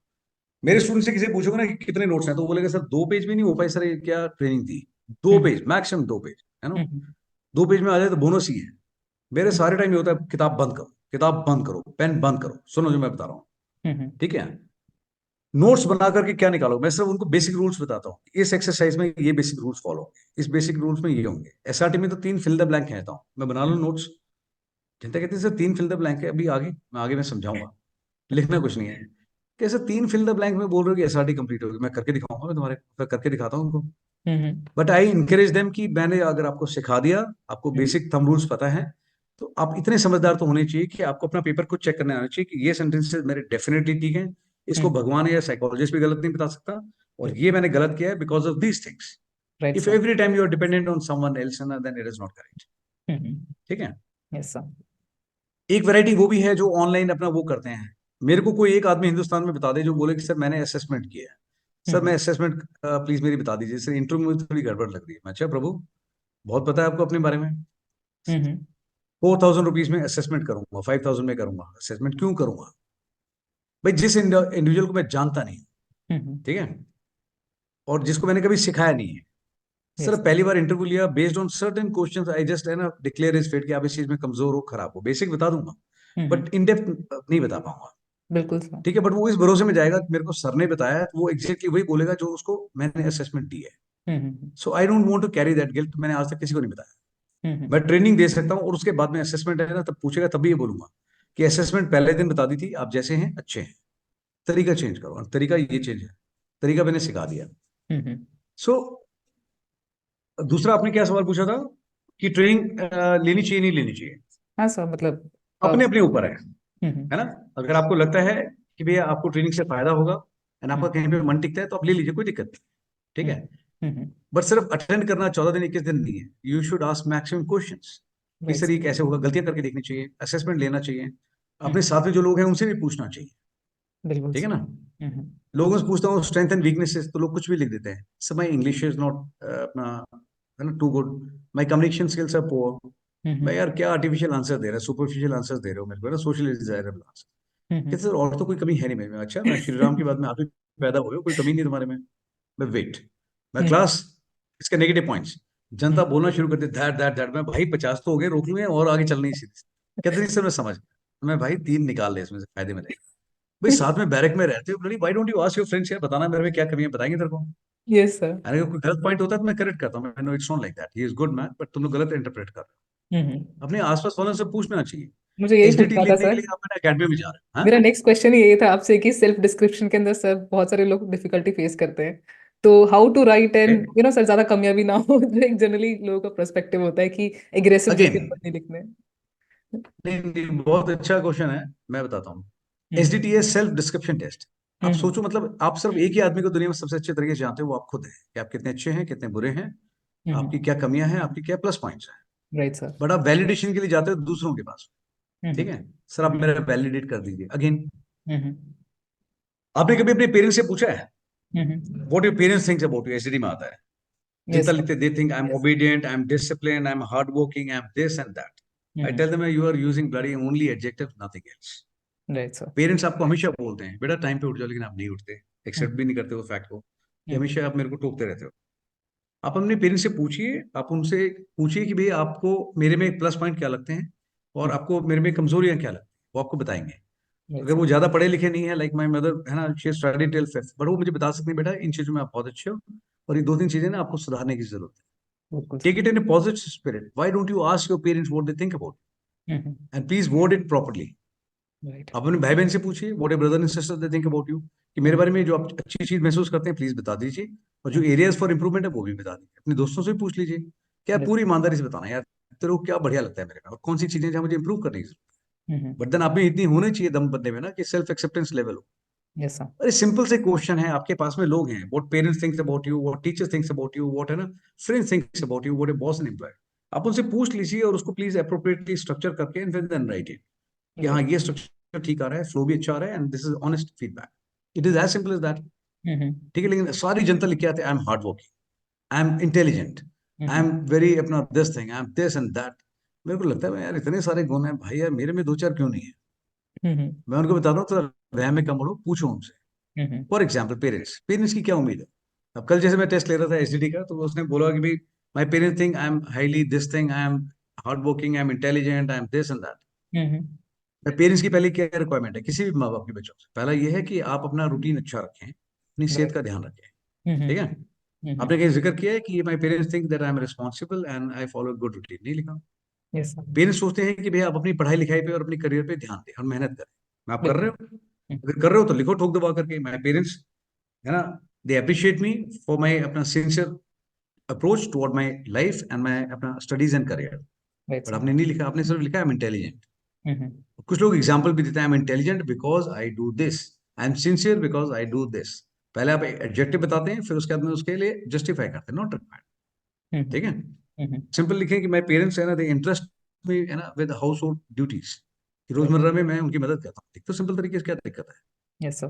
मेरे स्टूडेंट से किसी पूछोगे ना कि कितने नोट्स हैं, तो वो बोलेगा सर 2 पेज भी नहीं हो पाए सर, ये क्या ट्रेनिंग दी, दो Mm-hmm. पेज मैक्सिमम 2 पेज, है ना। Mm-hmm. 2 पेज में आ जाए तो बोनस ही है। मेरे सारे टाइम ये होता है, किताब बंद करो, किताब बंद करो, पेन बंद करो, सुनो जो मैं बता रहा हूँ, Mm-hmm. ठीक है। नोट्स बना करके क्या निकालो, मैं सिर्फ उनको बेसिक रूल्स बताता हूँ, इस एक्सरसाइज में ये बेसिक रूल्स फॉलो होंगे, इस बेसिक रूल्स में ये होंगे। एसआरटी में तो 3 फिल द ब्लैंक कहता हूँ मैं, बना लो नोट्स। जनता कहती है सर 3 फिल द ब्लैंक है, अभी आगे मैं समझाऊंगा, लिखना कुछ नहीं है। कैसे 3 फिल द ब्लैंक में बोल रहे हो कि एसआरटी कंप्लीट होगी, मैं करके दिखाऊंगा, मैं तुम्हारे मैं करके दिखाता हूँ उनको। Mm-hmm. But I encourage them कि मैंने अगर आपको सिखा दिया, आपको बेसिक थंब रूल्स पता है, तो आप इतने समझदार तो होने चाहिए कि आपको अपना पेपर खुद चेक करने आना चाहिए कि ये सेंटेंसेस मेरे डेफिनेटली ठीक है, इसको Mm-hmm. भगवान या साइकोलॉजिस्ट भी गलत नहीं बता सकता, और बिल्कुल. ये मैंने गलत किया है because of these things. Right, if sir. Every time you are dependent on someone else then it is not correct, Mm-hmm. ठीक है। Yes, sir. एक वैरायटी वो भी है जो ऑनलाइन अपना वो करते हैं। मेरे को कोई एक आदमी हिंदुस्तान में बता दे जो बोले कि सर मैंने असेसमेंट किया है, सर Mm-hmm. मैं असेसमेंट प्लीज मेरी बता दीजिए सर, इंटरव्यू में थोड़ी गड़बड़ लग रही है। मैं, अच्छा प्रभु, बहुत पता है आपको अपने बारे में। Mm-hmm. 4,000 रुपीज में असेसमेंट करूंगा, 5,000 में करूंगा असेसमेंट, क्यों करूंगा भाई, जिस इंडिविजुअल को मैं जानता नहीं, Mm-hmm. ठीक है, और जिसको मैंने कभी सिखाया नहीं है। Sir Yes, sir. पहली बार इंटरव्यू लिया, based on certain questions I just है ना डिक्लेयर इज फेट कि आप इस चीज में कमजोर हो, खराब हो, बेसिक बता दूंगा, Mm-hmm. बट इन डेप्थ नहीं बता पाऊंगा, बिल्कुल सर. ठीक है। बट वो इस भरोसे में जाएगा कि मेरे को सर ने बताया है, तो वो एग्जैक्टली वही बोलेगा जो उसको मैंने असेसमेंट दी है। Mm-hmm. So I don't want to carry that guilt, मैंने आज तक किसी को नहीं बताया। Mm-hmm. मैं ट्रेनिंग दे सकता हूँ और उसके बाद में असेसमेंट है ना, तब पूछेगा तब भी ये बोलूंगा कि असेसमेंट पहले दिन बता दी थी, आप जैसे हैं अच्छे हैं, तरीका चेंज करो, और तरीका ये चेंज है, तरीका मैंने सिखा दिया। Mm-hmm. सो दूसरा आपने क्या सवाल पूछा था कि ट्रेनिंग लेनी चाहिए नहीं लेनी चाहिए, हाँ सर, मतलब. अपने अपने ऊपर Mm-hmm. है ना। अगर आपको लगता है कि भैया आपको ट्रेनिंग से फायदा होगा एंड आपका Mm-hmm. कहीं पे मन टिकता है, तो आप ले लीजिए, कोई दिक्कत नहीं, ठीक है। Mm-hmm. बट सिर्फ अटेंड करना 14 दिन 21 दिन नहीं है, you should ask maximum questions कि Right, सर sir. ये कैसे होगा, गलतियां करके देखनी चाहिए, असेसमेंट लेना चाहिए, अपने Mm-hmm. साथ में जो लोग हैं उनसे भी पूछना चाहिए, बिल्कुल ठीक है सर. ना। Mm-hmm. लोगों से पूछता हूँ स्ट्रेंथ एंड वीकनेसेस, तो लोग कुछ भी लिख देते हैं, sir my English is not अपना है ना too good, my communication skills are poor. मैं, Mm-hmm. यार क्या आर्टिफिशियल आंसर दे रहा है, सुपरफिशियल आंसर दे रहे हो मेरे को, ना सोशल डिजायरेबल आंसर। Mm-hmm. कहते सर और तो कोई कमी है नहीं मेरे में। अच्छा, मैं श्री राम की बात में आप ही पैदा हुए हो, कोई कमी नहीं तुम्हारे में। मैं वेट, मैं Mm-hmm. क्लास, इसके नेगेटिव पॉइंट्स, जनता बोलना शुरू करती दैट मैं भाई 50 तो हो गए, रोक लूँ या और आगे चल नहीं सीधी। कहते नहीं सर मैं समझ गया। मैं भाई 3 निकाल ले इसमें से, फायदे में रहेगा। भाई साथ में बैरक में रहते हो, bloody why don't you ask your friends यार, बताना मेरे में क्या कमी है, बताएंगे तेरे को। Yes sir. अरे अगर कोई गलत पॉइंट होता है तो मैं करेक्ट करता हूँ, no it's not like that, he is good man, but तुम लोग गलत इंटरप्रेट कर रहे हो। अपने आसपास वालों से पूछना चाहिए। मुझे यही एसडीटी पूछना था लेने के सर। लिए आप मेरे अकेडमी में जा रहे हैं, मेरा हाँ? नेक्स्ट क्वेश्चन ही यही था आपसे कि सेल्फ डिस्क्रिप्शन के अंदर सर बहुत सारे लोग डिफिकल्टी फेस करते हैं, तो how to write and sir ज्यादा कमियां भी ना हो जो एक जनरली लोगों का पर्सपेक्टिव होता है कि एग्रेसिव अगेन, जैसे वर्ड नहीं लिखने। नहीं नहीं, बहुत अच्छा क्वेश्चन है, मैं बताता हूँ। हम्म। एसडीटी है सेल्फ डिस्क्रिप्शन टेस्ट। आप हम्म। सोचो, मतलब आप सिर्फ एक ही आदमी को दुनिया में सबसे अच्छे तरीके से जानते हो, वो आप खुद हैं, कि आप कितने अच्छे हैं, कितने बुरे हैं, आपकी क्या कमियां हैं, आपकी क्या प्लस पॉइंट्स हैं। Right sir. बट आप वैलिडेशन के लिए जाते हो दूसरों के पास। ठीक हम्म। है, सर आप मेरा वैलिडेट कर दीजिए। Again, hmm. आपने कभी अपने पेरेंट्स से पूछा है hmm. What your parents thinks about you? SDT में आता है। यस जनता सर। लिखते, they think I am obedient, I am discipline, I am hard working, I am this and that. I tell them you are using bloody only adjective, nothing else. Right sir. Parents आपको हमेशा बोलते हैं बेटा time पे उठ जाओ, लेकिन आप नहीं उठते, एक्सेप्ट भी नहीं करते वो फैक्ट को, कि हमेशा आप मेरे को टोकते रहते हो। आप अपने पेरेंट्स से पूछिए, आप उनसे पूछिए कि भाई आपको मेरे में प्लस पॉइंट क्या लगते हैं, और आपको मेरे में कमजोरियां क्या लगती हैं, वो आपको बताएंगे। राइट अगर सर। वो ज्यादा पढ़े लिखे नहीं है, लाइक माई मदर है ना, she study till fifth, but वो मुझे बता सकते हैं बेटा इन चीजों में आप बहुत अच्छे हो, और ये 2-3 चीजें ना आपको सुधारने की जरूरत है। बिल्कुल take sir. It in a positive spirit, why don't you ask your parents what they think about, and please word it properly. Right. आप अपने भाई बहन से पूछिए what a brother and sister they think about you, कि मेरे बारे में जो आप अच्छी चीज महसूस करते हैं प्लीज बता दीजिए, और जो एरियाज फॉर इंप्रूवमेंट है वो भी बता दीजिए। अपने दोस्तों से भी पूछ लीजिए, क्या पूरी ईमानदारी से बताना यार तेरे को क्या बढ़िया लगता है मेरे में, और कौन सी चीजें जहाँ मुझे इंप्रूव करनी है। बट देन आप में इतनी होनी चाहिए दम बदले में ना, कि सेल्फ एक्सेप्टेंस लेवल हो। Yes sir. अरे सिंपल से क्वेश्चन है, आपके पास में लोग हैं, what parents thinks about you, what teachers thinks about you, what है ना friends thinks about you, what A boss and employer. आप उनसे पूछ लीजिए, और उसको प्लीज अप्रोप्रिएटली स्ट्रक्चर करके एंड देन राइट इट, कि हाँ राइट। ये स्ट्रक्चर ठीक आ रहा है, फ्लो भी अच्छा आ रहा है, and this is honest feedback. It is as simple as that. ठीक है, लेकिन सारी जनता लिख के आते हैं I am hard working, I am intelligent, I am very अपना this thing, I am this and that. मेरे को लगता है यार इतने सारे गुण हैं भाई, यार मेरे में दो चार क्यों नहीं है? मैं उनको बता रहा हूँ, थोड़ा वह में कम उड़ो, पूछो उनसे। फॉर एग्जाम्पल पेरेंट्स, पेरेंट्स की क्या उम्मीद है? अब कल जैसे मैं टेस्ट ले रहा था एसडीटी का, तो उसने बोला कि भाई my parents think I M highly this thing, I am hard working, I am intelligent, I am this and that. Parents की पहले क्या रिक्वायरमेंट है किसी भी माँ बाप के बच्चों से? पहला ये है कि आप अपना रूटीन अच्छा रखें, अपनी सेहत राइट। का ध्यान रखें। ठीक है, आपने कहीं जिक्र किया है कि my parents think that I am responsible and I follow good routine? नहीं लिखा। Yes sir. पेरेंट्स सोचते हैं कि भैया आप अपनी पढ़ाई लिखाई पे और अपनी करियर पे ध्यान दें और मेहनत करें। मैं आप कर रहे बिल्कुल। हो? अगर कर रहे हो तो लिखो ठोक दबा करके, माई पेरेंट्स है ना, they appreciate me for my अपना sincere approach toward my life and my अपना studies and career. Right but sir. आपने नहीं लिखा, आपने सिर्फ लिखा आई एम इंटेलिजेंट। कुछ लोग एग्जाम्पल भी देते हैं, I am intelligent because I do this, I am sincere because I do this. पहले आप एडजेक्टिव बताते हैं, फिर उसके बाद में उसके लिए जस्टिफाई करते हैं, नॉट रिक्वायर्ड। ठीक है, सिंपल लिखें कि माई पेरेंट्स है ना, दे इंटरेस्ट में है ना with house hold duties, right. रोजमर्रा में मैं उनकी मदद करता हूँ। तो सिंपल तरीके से क्या दिक्कत है? Yes sir.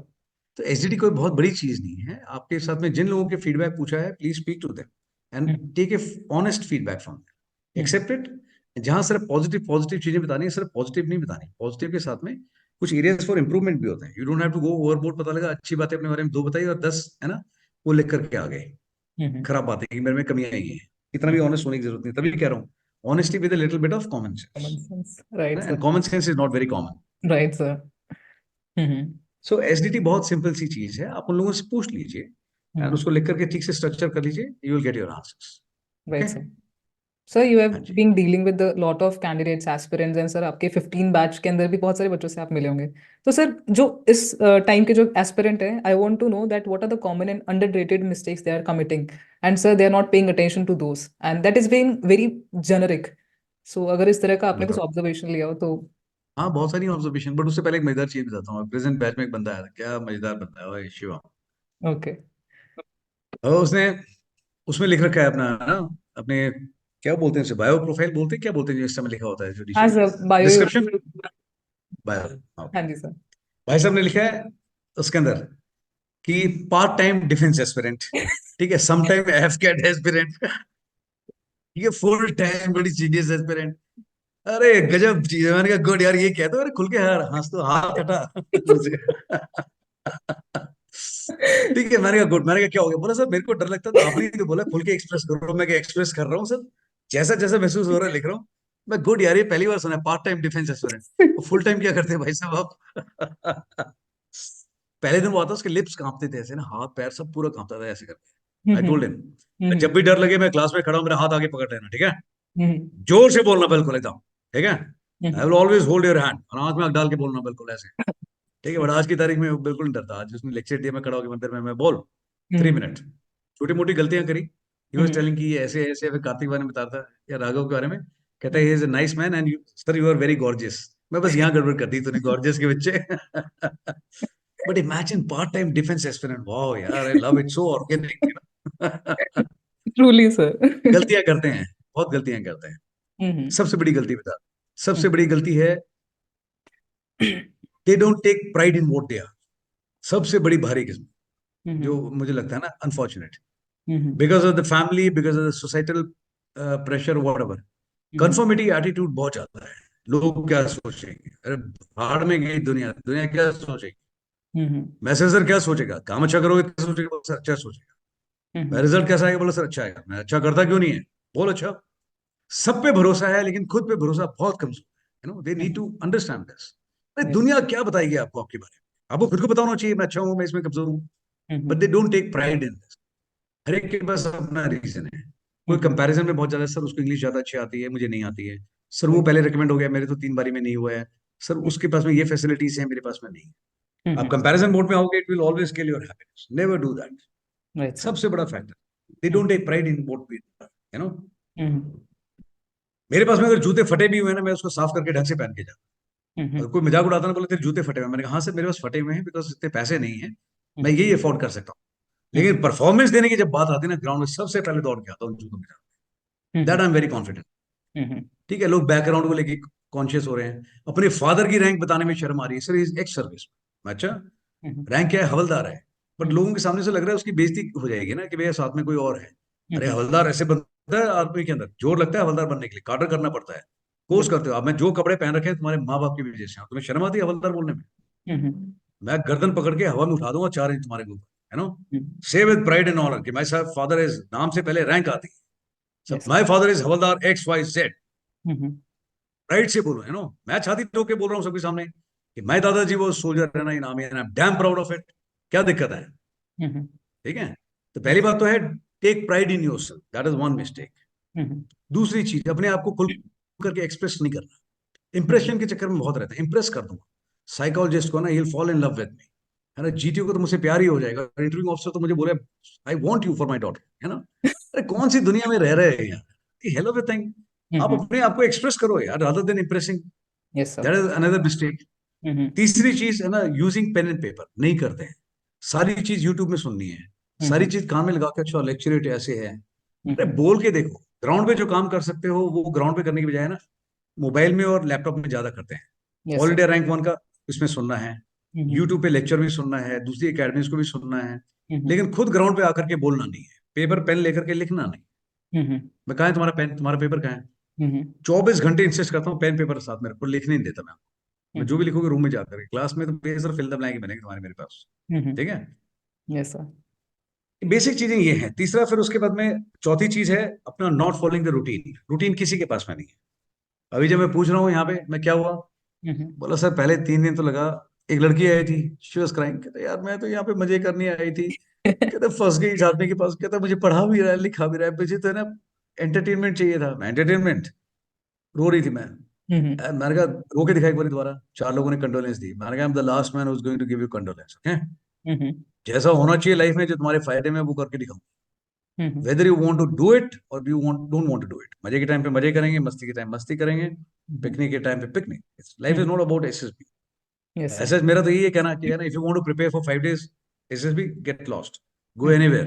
तो एसडीटी कोई बहुत बड़ी चीज नहीं है। आपके साथ में जिन लोगों के फीडबैक पूछा है, please speak to them and take a honest feedback from them, accept it. जहां सिर्फ पॉजिटिव पॉजिटिव चीजें बतानी है, सिर्फ पॉजिटिव नहीं बतानी, पॉजिटिव के साथ में कुछ एरियाज फॉर इंप्रूवमेंट भी होते हैं। You don't have to go overboard. पता लगा अच्छी बातें अपने बारे में 2 बताई और 10 है ना वो लिख करके आ गए खराब बातें कि मेरे में कमियां आई हैं। इतना भी ऑनेस्ट होने की जरूरत नहीं, तभी कह रहा हूँ honesty with a little bit of common sense, common sense. Right and sir. Common sense is not very common. Right sir. Hmm. So SDT बहुत सिंपल सी चीज है, आप उन लोगों से पूछ लीजिए एंड उसको लिख करके ठीक से स्ट्रक्चर कर लीजिए, you will get your answers. Okay, right sir. Sir you have हाँ जी। Been dealing with lot of candidates aspirants and sir आपके 15 बैच के अंदर भी बहुत सारे बच्चों से आप मिले होंगे, तो सर जो इस टाइम के जो एस्पिरेंट है I want to know that what are the common and underrated mistakes they are committing and sir they are not paying attention to those and that is being very generic. So अगर इस तरह का आपने कुछ बताओ। Observation लिया हो तो। हाँ बहुत सारी ऑब्जर्वेशन, बट उससे पहले एक मजेदार चीज बताता हूँ। प्रेजेंट बैच में एक बंदा आया था, क्या मजेदार बंदा है भाई, शिवा। ओके। और उसने उसमें लिख रखा है अपना ना, अपने क्या बोलते हैं उसे, बायो प्रोफाइल बोलते हैं, क्या बोलते हैं जो इस समय लिखा होता है जो हाँ नीचे सर बायो। Description, bio. हाँ जी सर। भाई साहब ने लिखा है उसके अंदर कि पार्ट टाइम डिफेंस एस्पिरेंट, ठीक है, सम टाइम एफकेट एस्पिरेंट, ये फुल टाइम बड़ी सीरियस एस्पिरेंट। अरे गजब चीज है। मैंने कहा गुड यार, ये कहते हो, अरे खुल के यार हंस तो हाथ हटा मुझे। ठीक है, मैंने कहा गुड। मैंने कहा क्या हो गया? बोला सर मेरे को डर लगता था, आपने ही तो बोला खुल के एक्सप्रेस करो। मैं क्या एक्सप्रेस कर रहा हूँ सर, जैसा जैसा महसूस हो रहा है लिख रहा हूँ। मैं गुड यार, ये पहली बार सुना है part time defence aspirant. Full time क्या करते हैं भाई साहब आप? पहले दिन वो आता, उसके लिप्स कांपते थे ऐसे ना, हाथ पैर सब पूरा कांपता था ऐसे करके। आई हम्म टोल्ड हिम, हम्म जब भी डर लगे मैं क्लास में खड़ा हूँ, मेरा हाथ आगे पकड़ लेना, ठीक है? हम्म जोर से बोलना बिल्कुल एकदम, ठीक है? I hmm will always hold your hand, और आंख में आंख डाल के बोलना बिल्कुल ऐसे, ठीक है? बट आज की तारीख में वो बिल्कुल नहीं डरता। आज उसने लेक्चर दिया, मैं खड़ा होकर मंदिर में, मैं बोल 3 मिनट, छोटी मोटी गलतियां करी। ही वॉज टेलिंग कि ये ऐसे ऐसे, फिर कार्तिक बारे में बताता या राघव के बारे में, कहता है he is a nice man and you sir you are very gorgeous. मैं बस यहाँ गड़बड़ कर दी तूने गॉर्जियस के बच्चे। But imagine part time defence aspirant, wow यार, I love it, so organic, truly sir. गलतियां करते हैं, बहुत गलतियां करते हैं। हम्म सबसे बड़ी गलती बता, सबसे बड़ी गलती है, they don't take pride in what they are. सबसे बड़ी भारी किस्म, जो मुझे लगता है ना unfortunate, because of the family, because of the societal pressure, whatever, conformity attitude बहुत ज्यादा है। लोग क्या सोचेंगे, अरे भाड़ में गई दुनिया, दुनिया क्या सोचेगी, मैसेजर क्या सोचेगा, काम अच्छा करोगे क्या सोचेगा, बोला सर अच्छा सोचेगा। रिजल्ट कैसा आएगा, बोला सर अच्छा आएगा। मैं अच्छा करता क्यों नहीं है, बोल अच्छा। सब पे भरोसा है लेकिन खुद पे भरोसा बहुत कमजोर है। They need to understand this. Yes. दुनिया क्या बताएगी आपको आपके बारे में, आपको खुद को बताना चाहिए मैं अच्छा हूं, मैं इसमें कमजोर हूं। But they don't take pride in this. हर एक के पास अपना रीजन है। कोई कंपैरिजन में बहुत ज्यादा, सर उसको इंग्लिश ज्यादा अच्छी आती है, मुझे नहीं आती है। सर वो पहले रिकमेंड हो गया, मेरे तो 3 बारी में नहीं हुआ है। सर उसके पास में ये फैसिलिटीज है, मेरे पास में नहीं है। आप कंपैरिजन मोड में आओगे, it will always kill your happiness, never do that. Right sir. सबसे बड़ा factor, they don't take pride in what we, मेरे पास में अगर जूते फटे भी हुए हैं ना, मैं उसको साफ करके ढंग से पहन के जाता हूँ। और कोई मजाक उड़ाता ना, बोले तेरे जूते फटे हुए हैं, मैंने कहा हाँ सर मेरे पास फटे हुए हैं, बिकॉज इतने पैसे नहीं है, मैं यही अफोर्ड कर सकता हूँ। लेकिन परफॉर्मेंस देने की जब बात आती है ना, ग्राउंड में सबसे पहले दौड़ के आता हूँ जूतों के साथ। That I am very confident. ठीक है, लोग बैकग्राउंड को लेके कॉन्शियस हो रहे हैं, अपने फादर की रैंक बताने में शर्म आ रही है, सर इज एक्स सर्विस। अच्छा, रैंक क्या है, हवलदार है। बट लोगों के सामने से लग रहा है उसकी बेइज्जती हो जाएगी ना, कि भैया साथ में कोई और है। अरे हवलदार ऐसे बनता है, आदमी के अंदर जोर लगता है हवलदार बनने के लिए, कार्टर करना पड़ता है, कोर्स करते हो आप। मैं जो कपड़े पहन रखे हैं तुम्हारे माँ बाप की वजह से, तुम्हें शर्म आती है हवलदार बोलने में? मैं गर्दन पकड़ के हवा में उठा दूंगा 4 इंच तुम्हारे ऊपर, है no. Say with pride and honour कि माय फादर इज, नाम से पहले रैंक आती है। सब यस। माय फादर इज हवलदार एक्स वाई जेड। प्राइड से बोलो, है नो। मैं छाती ठोक के बोल रहा हूँ सबके सामने कि मैं दादाजी वो सोल्जर रहना इन army and I am damn proud of it. क्या दिक्कत है? ठीक है, तो पहली बात तो है, take pride in yourself, that is one mistake. दूसरी चीज, अपने आप को खुल करके एक्सप्रेस नहीं करना। इंप्रेशन के चक्कर में बहुत रहता है, इंप्रेस कर दूंगा साइकोलॉजिस्ट को ना, he will fall in love with me, है ना। जीटीओ को तो मुझसे प्यार ही हो जाएगा, इंटरव्यू ऑफिसर तो मुझे बोले I want you for my daughter, है ना। अरे कौन सी दुनिया में रह रहे हैं यार, हेलो विद थिंग। आप अपने आप को एक्सप्रेस करो यार, rather than impressing. Yes sir. That is another mistake. तीसरी चीज है ना, यूजिंग पेन एंड पेपर नहीं करते हैं। सारी चीज यूट्यूब में सुननी है, सारी चीज कान में लगा के, अच्छा लेक्चर ऐसे है, अरे बोल के देखो। ग्राउंड पे जो काम कर सकते हो वो ग्राउंड पे करने की बजाय ना, मोबाइल में और लैपटॉप में ज्यादा करते हैं। Yes all sir. India rank one का इसमें सुनना है, यूट्यूब पे लेक्चर भी सुनना है, दूसरी एकेडमीज को भी सुनना है, लेकिन खुद ग्राउंड पे आकर के बोलना नहीं है, पेपर पेन लेकर के लिखना नहीं। मैं, कहा है तुम्हारा पेन, तुम्हारा पेपर कहाँ है? 24 घंटे इंसिस्ट करता हूँ पेन पेपर साथ में रखो, लिखने नहीं देता मैं जो भी लिखूंगा रूम में जाकर के, क्लास में तो बेसर फिल द ब्लैंक बनेगी तुम्हारे मेरे पास, ठीक है। Yes sir. बेसिक चीजें ये हैं। तीसरा, फिर उसके बाद में चौथी चीज है अपना not following the routine. Routine किसी के पास में नहीं है। अभी जब मैं पूछ रहा हूँ यहाँ पे मैं क्या हुआ, बोला सर पहले 3 दिन तो लगा, एक लड़की आई थी, शी वाज क्राइंग, कहते यार मैं तो यहाँ पे मजे करने आई थी, कहते फंस गई इस आदमी के पास, कहता मुझे पढ़ा भी रहा है लिखा भी रहा है, मुझे तो है ना एंटरटेनमेंट चाहिए था, मैं एंटरटेनमेंट। रो रही थी मैं। मैंने कहा रो के दिखाई एक बार दोबारा। 4 लोगों ने कंडोलेंस दी, मैंने कहा I am the last man who is going to give you condolence, okay. जैसा होना चाहिए लाइफ में जो तुम्हारे फायदे में, वो करके दिखाऊं। Whether you want to do it or you want don't want to do it. मजे के टाइम पे मजे करेंगे, मस्ती के टाइम मस्ती करेंगे, पिकनिक के टाइम पे picnic. Life is not about SSB. Yes sir. ऐसा मेरा तो यही है कहना कि है ना, if you want to prepare for 5 days SSB, get lost, go anywhere.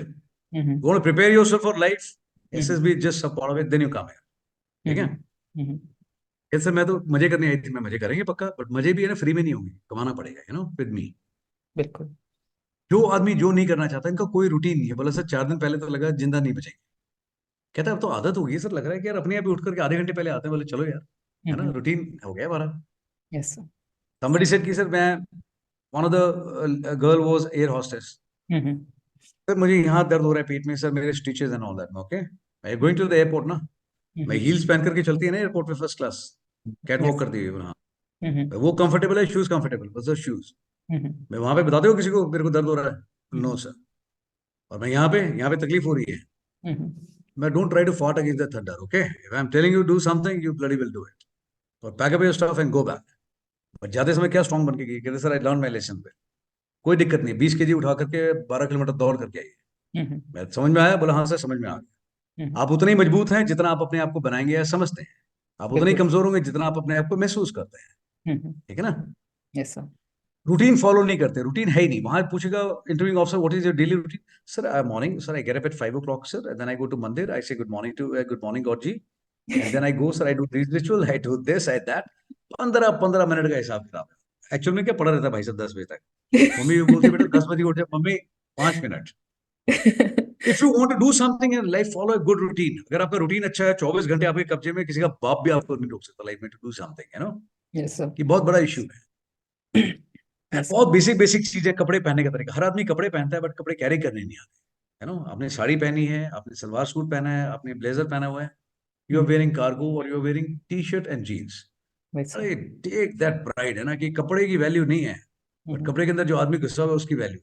You want to prepare yourself for life, SSB just a part of it, then you come here, ठीक है। ऐसे मैं तो मजे करने आई थी, मैं मजे करेंगे पक्का, बट मजे भी है ना फ्री में नहीं होंगे, कमाना पड़ेगा, यू नो, विद मी। बिल्कुल। जो आदमी जो नहीं करना चाहता, इनका कोई रूटीन नहीं है। बोला सर 4 दिन पहले तो लगा जिंदा नहीं बचेंगे, कहता है अब तो आदत हो गई है। सर लग रहा है कि यार अपने आप ही उठ करके आधे घंटे पहले आते हैं। बोले चलो यार, है ना, रूटीन हो गया हमारा। Yes sir. somebody said कि सर मैं one of the girl was air hostess. Hmm sir मुझे यहाँ दर्द हो रहा है पेट में सर, मेरे stitches and all that. Okay, मैं गोइंग टू द एयरपोर्ट ना, मैं हम्म हील्स पहन करके चलती है ना एयरपोर्ट पे first class, catwalk yes करती है वहाँ। हम्म वो कंफर्टेबल है, शूज कंफर्टेबल, बस शूज। हम्म मैं वहां पे बताते हो किसी को मेरे को दर्द हो रहा है? No sir. और मैं यहाँ पे तकलीफ हो रही है, हम्म मैं don't try to fight against the thunder. Okay, if I am telling you do something you bloody will do it, or pack up your stuff and go back. But जाते समय क्या स्ट्रॉन्ग बन के गई, कहते sir I learn my lesson पे, कोई दिक्कत नहीं, 20 केजी उठा करके 12 किलोमीटर दौड़ करके आई। हम्म मैं समझ में आया, बोला हाँ सर समझ में आ गया। हम्म आप उतने ही मजबूत हैं जितना आप अपने आप को बनाएंगे या समझते हैं, आप उतने ही बिल्कुल कमजोर होंगे जितना आप अपने आप को महसूस करते हैं। ठीक है ना? यस सर रूटीन फॉलो नहीं करते, रूटीन है ही नहीं। वहां पूछेगा interviewing officer what is your daily routine, sir I morning sir, I get up at 5 o'clock sir, then I go to मंदिर, I say good morning God ji, and then I go sir, I do this ritual, I do this I that. 15-15 minute का हिसाब किताब है। Actual में क्या पड़ा रहता है भाई साहब 10 बजे तक। मम्मी भी बोलती है बेटा 10 बजे उठ जाए, मम्मी 5 minute. If you want to do something in life follow a good routine. अगर आपका रूटीन अच्छा है, 24 घंटे आपके कब्जे में, किसी का बाप भी आपको नहीं रोक सकता लाइफ में टू डू समथिंग, है ना? यस सर कि बहुत बड़ा इशू है। यस सर बहुत बेसिक बेसिक चीजें, कपड़े पहनने का तरीका, हर आदमी कपड़े पहनता है बट कपड़े कैरी करने नहीं आते, है ना? आपने साड़ी पहनी है, आपने सलवार सूट पहना है, आपने ब्लेजर पहना हुआ है, यू आर वेयरिंग कार्गो और you are wearing T shirt and jeans. Yes sir अरे टेक दैट प्राइड, है ना, कि कपड़े की वैल्यू नहीं है, बट कपड़े के अंदर जो आदमी घुसा हुआ है उसकी वैल्यू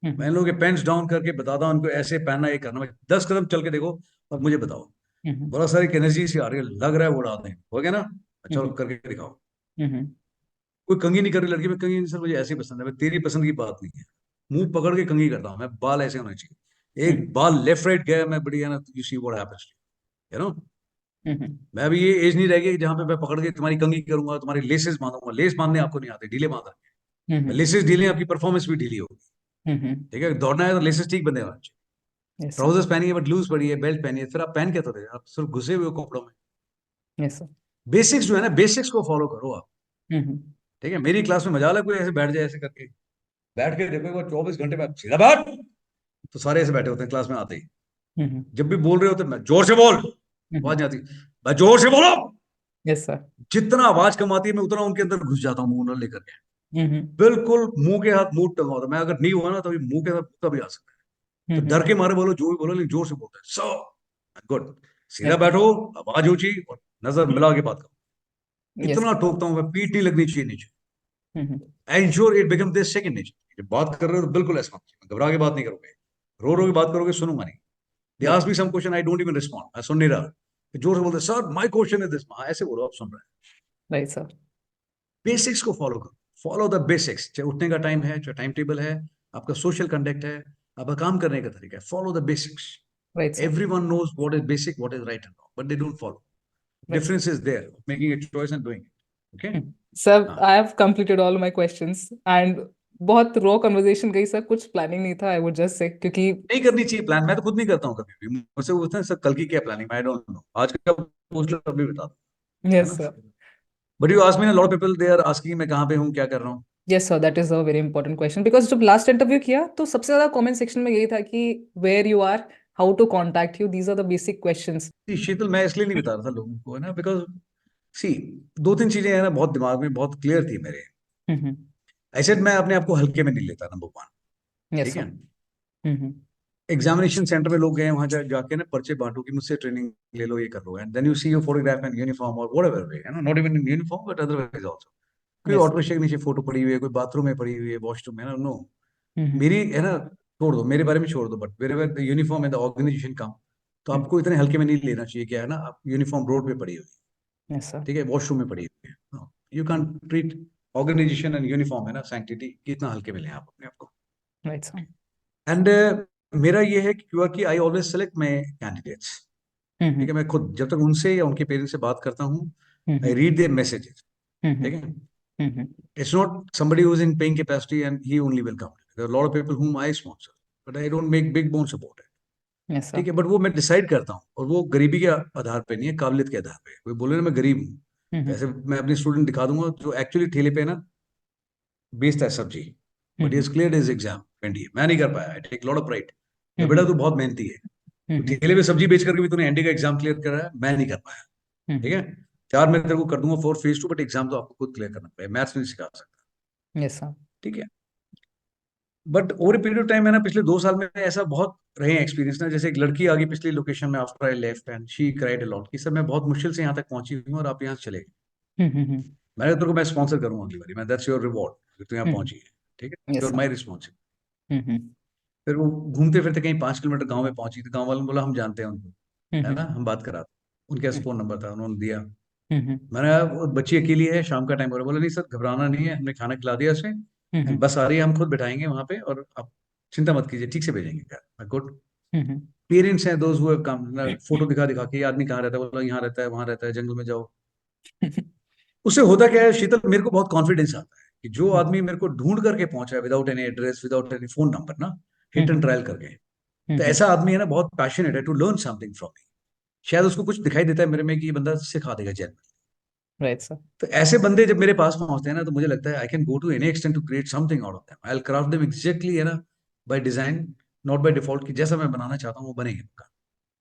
है। मैं इन लोगों के पेंस डाउन करके बताता हूँ उनको ऐसे पहनना, ये करना, 10 कदम चल के देखो और मुझे बताओ, बड़ा सारी एनर्जी सी आ रही है, लग रहा है वो उड़ा दें, हो गया ना? चलो करके दिखाओ। कोई कंघी नहीं कर रही लड़की, में कंघी नहीं, सर मुझे ऐसी पसंद है, मैं तेरी पसंद की बात नहीं है, मुंह पकड़ के कंघी करता हूँ मैं, बाल ऐसे होने चाहिए, एक बाल लेफ्ट राइट गया मैं बढ़िया ना, you see what happens, you know. मैं अभी ये एज नहीं रह गई जहां पे मैं पकड़ के तुम्हारी कंघी करूंगा, तुम्हारी लेसेस बांधूंगा, लेस बांधने आपको नहीं आते, ढीले बांध रखे, लेसेस ढीले, आपकी परफॉर्मेंस भी ढीली होगी। ठीक है, दौड़ना है तो लेसेस ठीक बंधे होना चाहिए। यस सर ट्राउजर्स पहनिए बट लूज पड़ी है, बेल्ट पहनिए, फिर आप पहन क्या तो रहे, आप सिर्फ घुसे हुए हो कपड़ों में। यस सर बेसिक्स जो है ना, बेसिक्स को फॉलो करो आप। ठीक है, मेरी क्लास में मजा है कोई ऐसे बैठ जाए ऐसे करके, बैठ के देखो एक बार 24 घंटे में सीधा बैठ, तो सारे ऐसे बैठे होते हैं क्लास में आते ही। जब भी बोल रहे होते हैं, मैं जोर से बोल, आवाज नहीं आती, मैं जोर से बोलो। यस सर जितना आवाज कम आती है मैं उतना उनके अंदर घुस जाता हूँ मुंह लेकर के, बिल्कुल मुंह के हाथ मुंह टंगा होता है। मैं अगर नहीं हुआ ना तो मुंह के साथ कभी आ सकता है, तो डर के मारे बोलो जो भी बोलो, लेकिन जोर से बोलते हैं, सो गुड, सीधा यस बैठो, आवाज ऊंची और नजर मिला के बात करो। यस इतना ठोकता हूँ मैं, पीठ नहीं लगनी चाहिए नीचे। I ensure it become this second nature. जब बात कर रहे हो तो बिल्कुल ऐसा मत कीजिए, घबरा के बात नहीं करोगे, रो रो के बात करोगे, सुनूंगा नहीं। They ask me some question, I don't even respond, मैं सुन नहीं रहा, जोर से बोलते sir my question is this, ऐसे बोलो, आप सुन रहे हैं। राइट सर बेसिक्स को फॉलो करो, फॉलो द बेसिक्स, चाहे उठने का टाइम है, चाहे टाइम टेबल है, आपका सोशल कंडक्ट है, आपका काम करने का तरीका है, follow the basics. Right sir Everyone knows what is basic, what is right and wrong, but they don't follow. Right Difference is there, making a choice and doing it. Okay? Sir हाँ, I have completed all my questions and बहुत raw conversation गई sir, कुछ planning नहीं था I would just say, क्योंकि नहीं करनी चाहिए प्लान, मैं तो खुद नहीं करता हूँ कभी भी, मुझसे पूछते हैं सर कल की क्या प्लानिंग, आई डोंट नो, आज का पूछ लो अभी बता दो, है यस ना? Sir but you ask me, a lot of people they are asking मैं कहाँ पे हूँ, क्या कर रहा हूँ। Yes sir that is a very important question, because जब लास्ट इंटरव्यू किया तो सबसे ज्यादा कमेंट सेक्शन में यही था कि where you are, how to contact you, these are the basic questions. See, Sheetal मैं इसलिए नहीं बता रहा था लोगों को, है ना, बिकॉज सी, दो तीन चीजें है ना बहुत दिमाग में बहुत क्लियर थी मेरे। ऐसे मैं अपने आप को हल्के में नहीं लेता, नंबर वन। यस ठीक सर है, एग्जामिनेशन सेंटर में लोग गए वहां जाके ना पर्चे बांटो कि मुझसे ट्रेनिंग ले लो, ये कर लो, and then you see your photograph in uniform or whatever way, है ना, not even in uniform but otherwise also, कोई यस ऑटो रिक्शा के नीचे फोटो पड़ी हुई है, कोई बाथरूम में पड़ी हुई है, वॉशरूम में, ना, नो, मेरी, है ना, छोड़ दो, मेरे बारे में छोड़ दो, but where the uniform and the organisation come, तो आपको इतने हल्के में नहीं लेना चाहिए, क्या है ना, आप यूनिफॉर्म रोड पे पड़ी हुई है, यस सर ठीक है, वॉशरूम में पड़ी हुई है, you can treat organisation and uniform, है ना, सैंक्टिटी, कितना हल्के में लें आप अपने आप को। राइट सर एंड मेरा ये है कि क्योंकि I always select my candidates. ठीक है, मैं खुद जब तक उनसे या उनके पेरेंट्स से बात करता हूँ, आई रीड देयर मैसेजेस। ठीक है, it's not somebody who's in paying capacity and he only will come. There are a lot of people whom I sponsor, but I don't make big bones about it. Yes sir ठीक है, but वो मैं decide करता हूँ, और वो गरीबी के आधार पे नहीं है, काबिलियत के आधार पे। कोई बोले ना मैं गरीब हूँ, तो ऐसे मैं अपनी स्टूडेंट दिखा दूंगा जो एक्चुअली ठेले पे ना बेचता है सब्जी, but is clear is exam 20, मैं नहीं कर पाया, I take lot of pride, बेटा तू बहुत मेहनती है, तो ठेले पे सब्जी बेच करके भी तूने एनडी का एग्जाम क्लियर करा है, मैं नहीं कर पाया। ठीक है, 4 मैं तेरे को कर दूंगा फॉर फेज 2, बट एग्जाम तो आपको खुद क्लियर करना पड़ेगा, मैथ्स नहीं सिखा सकता। यस सर ठीक है, but over period of time है ना, पिछले 2 साल में ऐसा बहुत रहे एक्सपीरियंस ना, जैसे एक लड़की आ गई पिछली लोकेशन में after I left and she cried a lot कि सर मैं बहुत मुश्किल से यहाँ तक पहुंची हूँ और आप यहाँ से चले गए। हम्म मैंने तेरे को मैं स्पॉन्सर करूंगा अगली बारी, मैं दैट्स योर रिवॉर्ड, तू यहाँ हम्म पहुंची है, ठीक है, yes your sir my responsibility. Hmm फिर वो घूमते फिरते कहीं 5 किलोमीटर गांव में पहुंची, तो गांव वालों ने बोला हम जानते हैं उनको, है ना, हम्म हम बात करा। उनके पास फोन नंबर था, उन्होंने दिया। हम्म मैंने कहा, वो बच्ची अकेली है, शाम का टाइम हो रहा है। बोला नहीं सर घबराना नहीं है, हमने खाना खिला दिया उसे, हम्म बस आ रही है, हम खुद बिठाएंगे वहां पे और आप चिंता मत कीजिए, ठीक से भेजेंगे घर। गुड। हम्म पेरेंट्स हैं दोस्त हुए काम ना, फोटो दिखा दिखा के ये आदमी कहाँ रहता है, बोला यहाँ रहता है, वहां रहता है, जंगल में जाओ। उससे होता क्या है शीतल, मेरे को बहुत कॉन्फिडेंस आता है कि जो आदमी मेरे को ढूंढ करके पहुंचा है without any address, without any phone number ना, हिट एंड ट्रायल करके, तो ऐसा आदमी है ना बहुत पैशनेट है to learn something from me. शायद उसको कुछ दिखाई देता है मेरे में कि ये बंदा सिखा देगा जेल में। राइट सर तो ऐसे बंदे जब मेरे पास पहुंचते हैं ना, तो मुझे लगता है I can go to any extent to create something out of them, I will craft them exactly, है ना, by design, not by default, कि जैसा मैं बनाना चाहता हूँ वो बनेगा।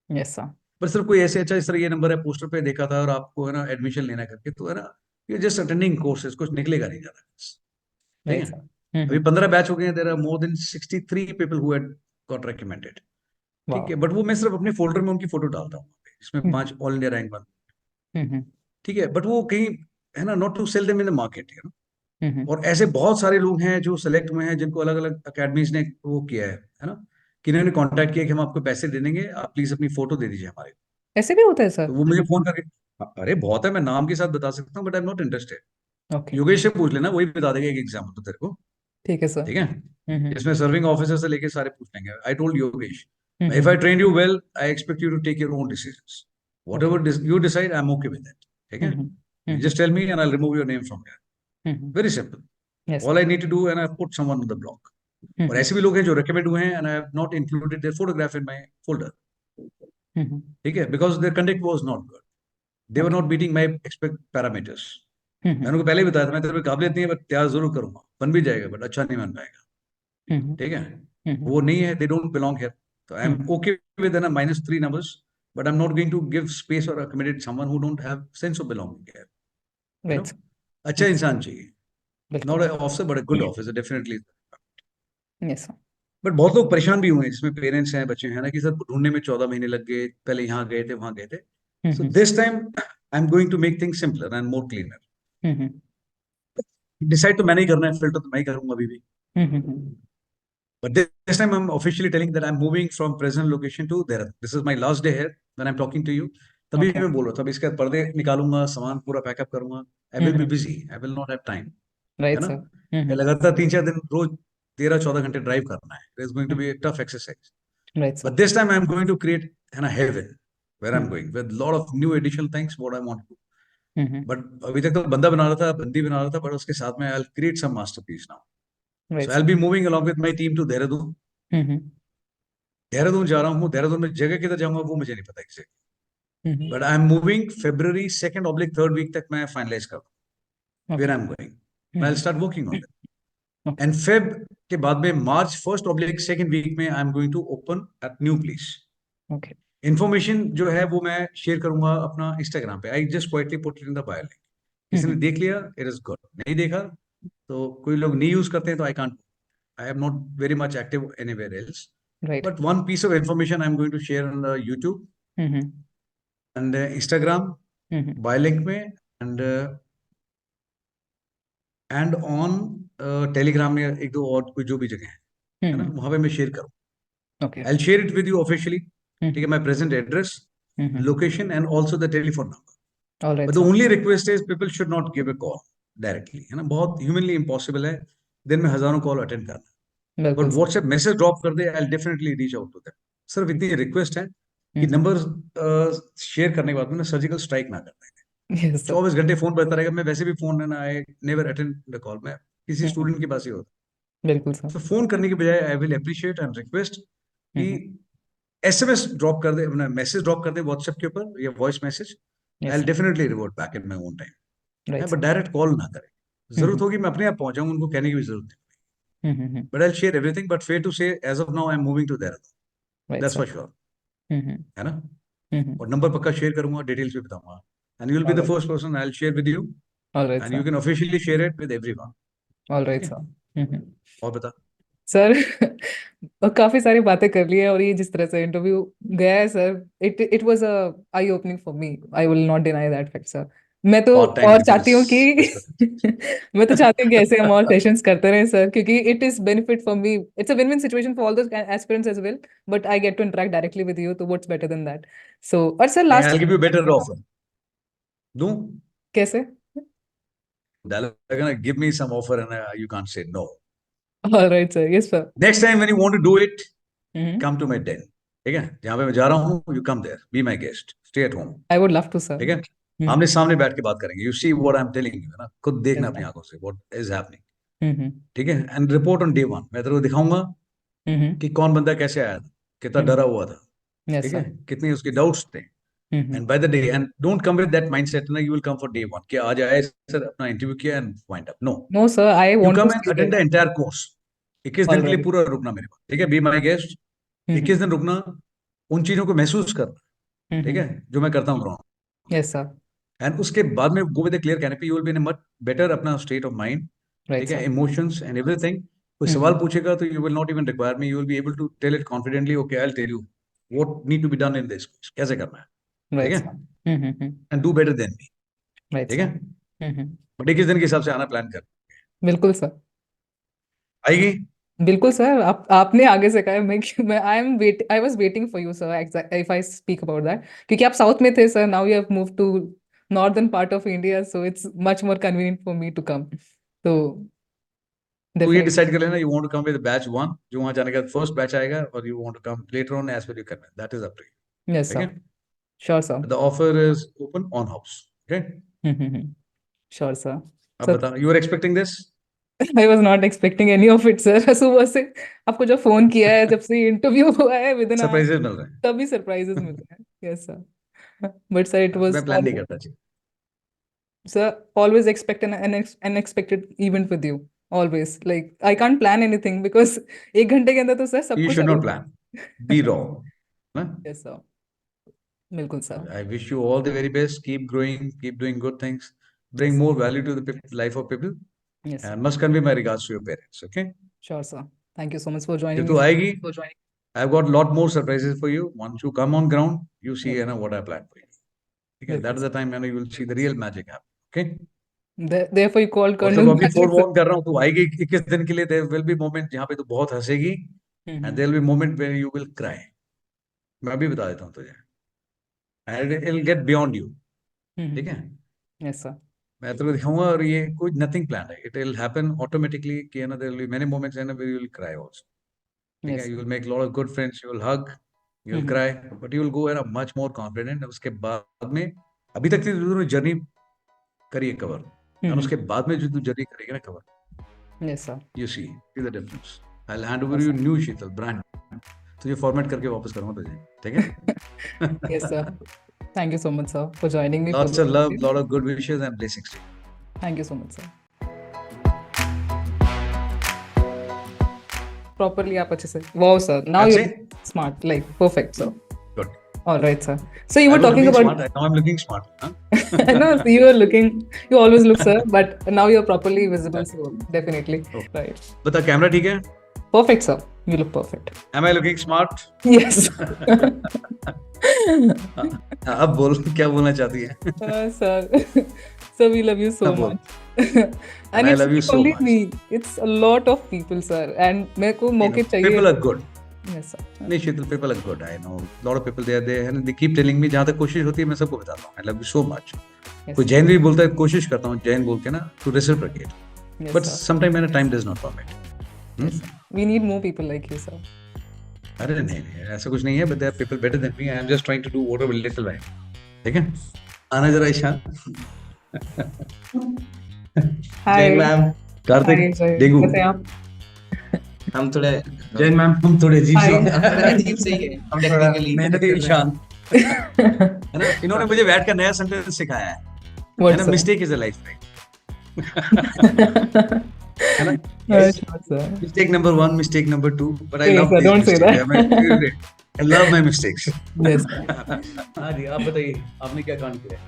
यस सर पर सिर्फ कोई ऐसे अच्छा इस तरह ये नंबर है पोस्टर पे देखा था और आपको है ना एडमिशन लेना करके, तो है ना, ये जस्ट अटेंडिंग कोर्सेज, कुछ निकलेगा नहीं ज्यादा। ठीक राइट है। सर अभी 15 बैच हो गए हैं, there are more than 63 people who had got recommended. ठीक वाह है, बट वो मैं सिर्फ अपने फोल्डर में उनकी फोटो डालता हूँ वहाँ पे, इसमें 5 ऑल इंडिया रैंक 1। हम्म ठीक है, बट वो कहीं, है ना, not to sell them in the market, है ना। हम्म और ऐसे बहुत सारे लोग हैं जो सेलेक्ट हुए हैं, जिनको अलग अलग अकेडमीज ने वो किया है ना, कि इन्होंने कांटेक्ट किया कि हम आपको पैसे दे देंगे, आप प्लीज अपनी फोटो दे दीजिए हमारे। ऐसे भी होता है सर तो वो मुझे फोन करके, अरे बहुत है, मैं नाम के साथ बता सकता हूँ, but I am not interested. Okay Yogesh से पूछ लेना, वही बता देगा एक एग्जाम्पल तो तेरे को। ठीक है सर ठीक है, इसमें सर्विंग ऑफिसर से लेके सारे पूछ लेंगे। I told Yogesh, if I hmm train you well, I expect you to take your own decisions, what okay ever you decide, I am okay with that. ठीक है, you hmm just tell me and I remove your name from, very simple, yes all sir I need to do and I put someone on the block. और ऐसे भी लोग हैं जो recommend हुए हैं and I have not included their photograph in my folder. ठीक है, because their conduct was not good, they were okay not meeting my expect parameters. मैंने उनको पहले ही बताया था, मैं तेरे में काबिलियत नहीं है, बट तैयार जरूर करूंगा, बन भी जाएगा, बट अच्छा नहीं बन पाएगा। ठीक है, वो नहीं है, दे डोंट बिलोंग हियर। तो आई एम ओके विद ना -3 numbers, but I'm not going to give space or accommodate someone who don't have sense of belonging here, you know। Right अच्छा इंसान चाहिए, बिल्कुल not a officer but a good officer definitely। Yes sir but बहुत लोग परेशान भी हुए हैं, जिसमें पेरेंट्स हैं, बच्चे हैं ना, कि सर ढूंढने में 14 महीने लग गए, पहले यहाँ गए थे, वहां गए थे। So this time I am going to make things simpler and more cleaner. Decide तो मैंने ही करना है, फिल्टर तो मैं ही करूंगा अभी भी। But this time I'm officially telling that I'm moving from present location to there. This is my last day here when I'm talking to you. तभी ओके मैं बोल रहा था, अभी इसके बाद पर्दे निकालूंगा, सामान पूरा पैकअप करूंगा। I will be busy, I will not have time, है राइट ना। सर ये लगातार 3-4 दिन रोज 13-14 घंटे ड्राइव करना है, it is going to be tough exercise. Right But sir this time I'm going to create, है ना, heaven where I'm going with lot of new additional things what I want to do. But अभी तक तो बंदा बना रहा था, बंदी बना रहा था, but उसके साथ में I'll create some masterpiece now. Right So I'll sir be moving along with my team to Dehradun. Dehradun जा रहा हूँ, देहरादून में जगह किधर जाऊंगा वो मुझे नहीं पता exactly, but I am moving February 2nd/3 week तक, मैं फाइनलाइज कर where okay I am going, मैं I start working on that. Okay and feb के बाद में March 1st/2nd वीक में I am going to open at new place. Okay information जो है वो मैं शेयर करूंगा अपना इंस्टाग्राम पे, I just quietly put it in the bio link. किसी ने देख लिया इट इज गुड, नहीं देखा तो कोई लोग नहीं यूज करते हैं तो I can't, I am not very much active anywhere else. Right But one piece of information I'm going to share on YouTube and Instagram, Bylink में, and on Telegram में एक दो और कोई जो भी जगह है ना, वहां पे मैं शेयर करूँ। Okay I'll share it with you officially. ठीक है, my present address, location and also the telephone number. All right But the sir only request is people should not give a call directly, है ना, बहुत humanly impossible है दिन में हजारों call attend करना। बिल्कुल but sir WhatsApp message drop कर दे, I definitely reach out to them. सिर्फ इतनी रिक्वेस्ट है कि नंबर शेयर करने के बाद में ना सर्जिकल स्ट्राइक ना कर दें। यस सर 24 घंटे फोन करता रहेगा, मैं वैसे भी फोन है ना, I never attend the call, मैं किसी स्टूडेंट के पास ही होता। बिल्कुल सर तो फोन करने के बजाय I will appreciate and request कि एसएमएस ड्रॉप कर दे, मैसेज ड्रॉप कर दे व्हाट्सएप के ऊपर या voice message, I yes will sir definitely revert back in my own time है, right but sir direct call ना करें। जरूरत होगी मैं अपने आप पहुंच जाऊंगा, उनको कहने की भी जरूरत नहीं। But I'll share everything. But fair to say, as of now, I'm moving to Dehradun. Right That's sir for sure. है ना। और नंबर पक्का शेयर करूंगा, डिटेल्स भी बताऊंगा। And you'll be all the right first person I'll share with you, all right and you sir can officially share it with everyone. All ठीक right है। Sir और बता। सर काफी सारी बातें कर ली है और ये जिस तरह से इंटरव्यू गया है sir, it was a I opening for me. I will not deny that fact sir. मैं तो पार्ट टाइम और पीपल चाहती हूँ कि इज मैं तो चाहती हूँ कि ऐसे हम और सेशंस करते रहें सर, क्योंकि it is benefit for me. It's a win win situation for all the aspirants as well, but I get to interact directly with you, तो what's better than that. So और sir I last will give you better offer दूं कैसे? they're gonna give me some offer and you can't say no. Alright sir, yes sir. Next time when you want to do it, come to my den. ठीक है, जहां पे मैं जा रहा हूँ, you come there, be my guest, stay at home. I would love to sir. ठीक है, आमने सामने बैठ के बात करेंगे. You see what I'm telling you, है ना, खुद देखना यस अपनी सर। आंखों से what is happening. ठीक है, and report on day one. मैं तेरे को दिखाऊंगा कि कौन बंदा कैसे आया था, कितना डरा हुआ था. यस ठीक है, सर। कितने उसके डाउट्स थे. And by the day, and don't come with that mindset, ना, you will come for day one. कि आज आए सर अपना इंटरव्यू किया and wind up. No, no sir, I you want to come and stay attend there. the entire course. 21 दिन के लिए alright. पूरा रुकना मेरे पास. ठीक है, बी माई गेस्ट. 21 दिन रुकना, उन चीजों को महसूस करना. ठीक है, जो मैं करता हूँ ग्राउंड. Yes sir. एंड उसके बाद में go with clear canopy, you will be in much better अपना स्टेट ऑफ माइंड. राइट ठीक है, सर। Emotions and everything. कोई सवाल पूछेगा तो you will not even require me, you will be able to tell it confidently. Okay, I will tell you what need to be done in this, कैसे करना है. ठीक राइट है, sir. And do better than me. Right ठीक है, sir. But 21 दिन के हिसाब से आना प्लान कर. बिल्कुल सर। आएगी. बिल्कुल सर, आप आपने आगे से कहा है, मैं I was waiting for you sir, if I speak about that, क्योंकि आप साउथ में थे sir, now you have move to northern part of India, so it's much more convenient for me to come. तो तो ये definitely. Decide कर लेना, you want to come with batch 1 जो वहां जाने का फर्स्ट बैच आएगा, और you want to come later on as per you convince. That is up to you. Yes ठीक सर। है, sure sir. The offer is open on house. Okay, sure sir. अब sir बता, you are expecting this. I was not expecting any of it sir. सुबह से आपको जो phone किया है, जब से इंटरव्यू हुआ है विद इन आवर, सरप्राइजेस मिल रहे हैं. तभी सरप्राइजेस मिल रहे हैं। Yes sir, but sir it was मैं प्लान नहीं करता जी. sir, always expect an unexpected event with you. Always. Like, I can't plan anything because एक घंटे के अंदर तो सर सब You कुछ should हो not जाए। plan. Be raw. ना? Yes, sir. बिल्कुल sir. I wish you all the very best. Keep growing. Keep doing good things. Bring more value to the life of people. Yes, sir. And must convey my regards to your parents. Okay. Sure, sir. Thank you so much for जब joining तू me. आएगी, I've got a lot more surprises for you. Once you come on ground, you see, Okay. you know, what I planned for you. Okay. That बिल्कुल is the time when you will see the real magic happen. Okay. Therefore you called और Colonel तब अभी Magic, four sir. Warne कर रहा हूँ, तू आएगी 21 दिन के लिए. देयर विल बी मोमेंट जहाँ पे तू बहुत हंसेगी, and there will be moment where you will cry. मैं अभी बता देता हूँ तुझे, and it will get beyond you. ठीक है, Yes, sir. मैं तेरे को दिखाऊंगा, और ये कोई नथिंग प्लान है. इट विल हैपन ऑटोमेटिकली कि है ना, there will be many moments है ना where you will cry also. ठीक है, Yes. You will make lot of good friends, you will hug, you will cry, but you will go है ना much more confident. उसके बाद में, अभी तक तूने जर्नी करी है कवर, और उसके बाद में जो तू जर्नी करेगी ना cover, Yes, sir. you see the difference. I'll hand over Yes, you sir. new Sheetal brand. तुझे फॉर्मेट करके वापस करूंगा तुझे. ठीक है. Yes, sir. Thank you so much, sir, for joining me. Lots of love, lot of good wishes and blessings to you. Thank you so much, sir. Properly आप अच्छे से. Wow, sir. Now That's you're smart. Like, perfect, sir. Good. All right, sir. So you I were was talking looking about. smart. Now I'm looking smart. Huh? I know you were looking. You always look, sir, but now you're properly visible, so definitely. Oh. Right. बता, camera ठीक है? Perfect, sir. You look perfect. Am I looking smart? Yes. अब बोल, क्या बोलना चाहती है? Sir. Sir, we love you so हाँ, बोल. much. And I it's love you not so only much. me. It's a lot of people, sir. And मेरे को मौके चाहिए. People are good. Yes, sir. नहीं शीतल, people are good. I know lot of people they keep telling me, जहाँ तक कोशिश होती है मैं सबको बताता हूँ. I love you so much. Yes, कोई जैन भी बोलता है, कोशिश करता हूँ जैन बोल के ना to reciprocate. yes, But sir. sometimes when time does not permit. Yes, sir. We need more people like you, sir. अरे नहीं नहीं, ऐसा कुछ नहीं है. But there are people better than me. I am just trying to do whatever little I. ठीक है, आना जरा Ishaan. Hi. Jain ma'am, Kartik, Hi, Jay. डेंगू. कैसे हैं आप? हम थोड़े जैन मैम, हम थोड़े अजीब Hi. से अजीब से ही है, हम टेक्निकली मेहनती ईशान. है ना, इन्होंने मुझे बैठ कर नया सेंटेंस सिखाया है. है What, ना, sir? Mistake is a life time. है ना, Sure, sir. mistake number 1, mistake number 2, but I Hey, love sir, these don't say mistakes. that. They are my favorite. I love my mistakes. Yes, sir. हाँ जी, आप बताइए, आपने क्या कांड किया?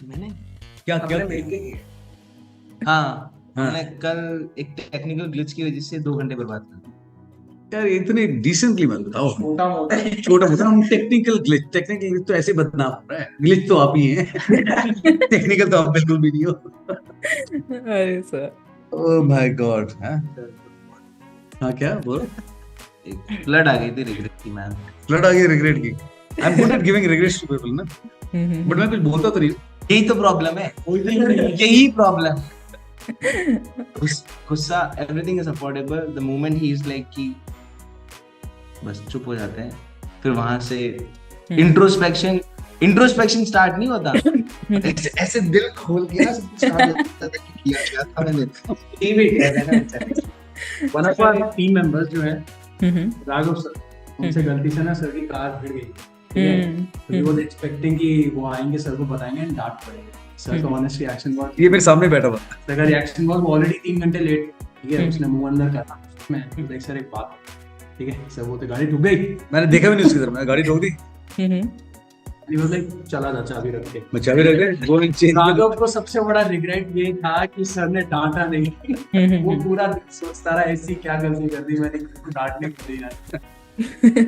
मैंने क्या क्या हमने मिलके किया। हाँ, हमने कल एक टेक्निकल ग्लिच की वजह से 2 घंटे बर्बाद कर दिए। यार इतने डिसेंटली मत बताओ। छोटा मोटा छोटा मोटा टेक्निकल ग्लिच तो ऐसे बदनाम हो रहा है। ग्लिच तो आप ही हैं। टेक्निकल तो आप बिल्कुल भी नहीं हो। अरे सर ओह माय गॉड। हाँ क्या बोल। फ्लड आ गई थी रिग्रेट की मैम। फ्लड आ गई रिग्रेट की। I am good at giving regrets to people ना, बट मैं कुछ बोलता तो नहीं। यही तो प्रॉब्लम है, कोई नहीं है। यही प्रॉब्लम। गुस्सा, everything is affordable the moment he is like कि बस चुप हो जाते हैं। फिर वहां से इंट्रोस्पेक्शन स्टार्ट नहीं होता। ऐसे दिल खोल के ना सब कुछ स्टार्ट होता था कि किया क्या था मैंने। टीम है ना बेचारे। One of our team members जो है राघव सर, उनसे गलती से ना सर की कार भिड़ गई, ठीक है। तो वी वाज एक्सपेक्टिंग कि वो आएंगे, सर को बताएंगे एंड डांट पड़ेगी। सर का ऑनेस्ट रिएक्शन वाज, ये मेरे सामने बैठा हुआ। सर का रिएक्शन वाज ऑलरेडी 3 घंटे लेट, ठीक है। उसने मुंह अंदर करा। मैं लाइक सर एक बात, ठीक है। सर वो तो गाड़ी रुक गई। मैंने देखा भी नहीं उसकी तरफ, मैंने गाड़ी रोक दी। ही वाज लाइक चला जा, चाबी रख के। मैं चाबी रख दे, वो चेंज। राघव को सबसे बड़ा रिग्रेट ये था कि सर ने डांटा नहीं। वो पूरा दिन सोचता रहा ऐसी क्या गलती कर दी मैंने, किसी को डांटने को दिया।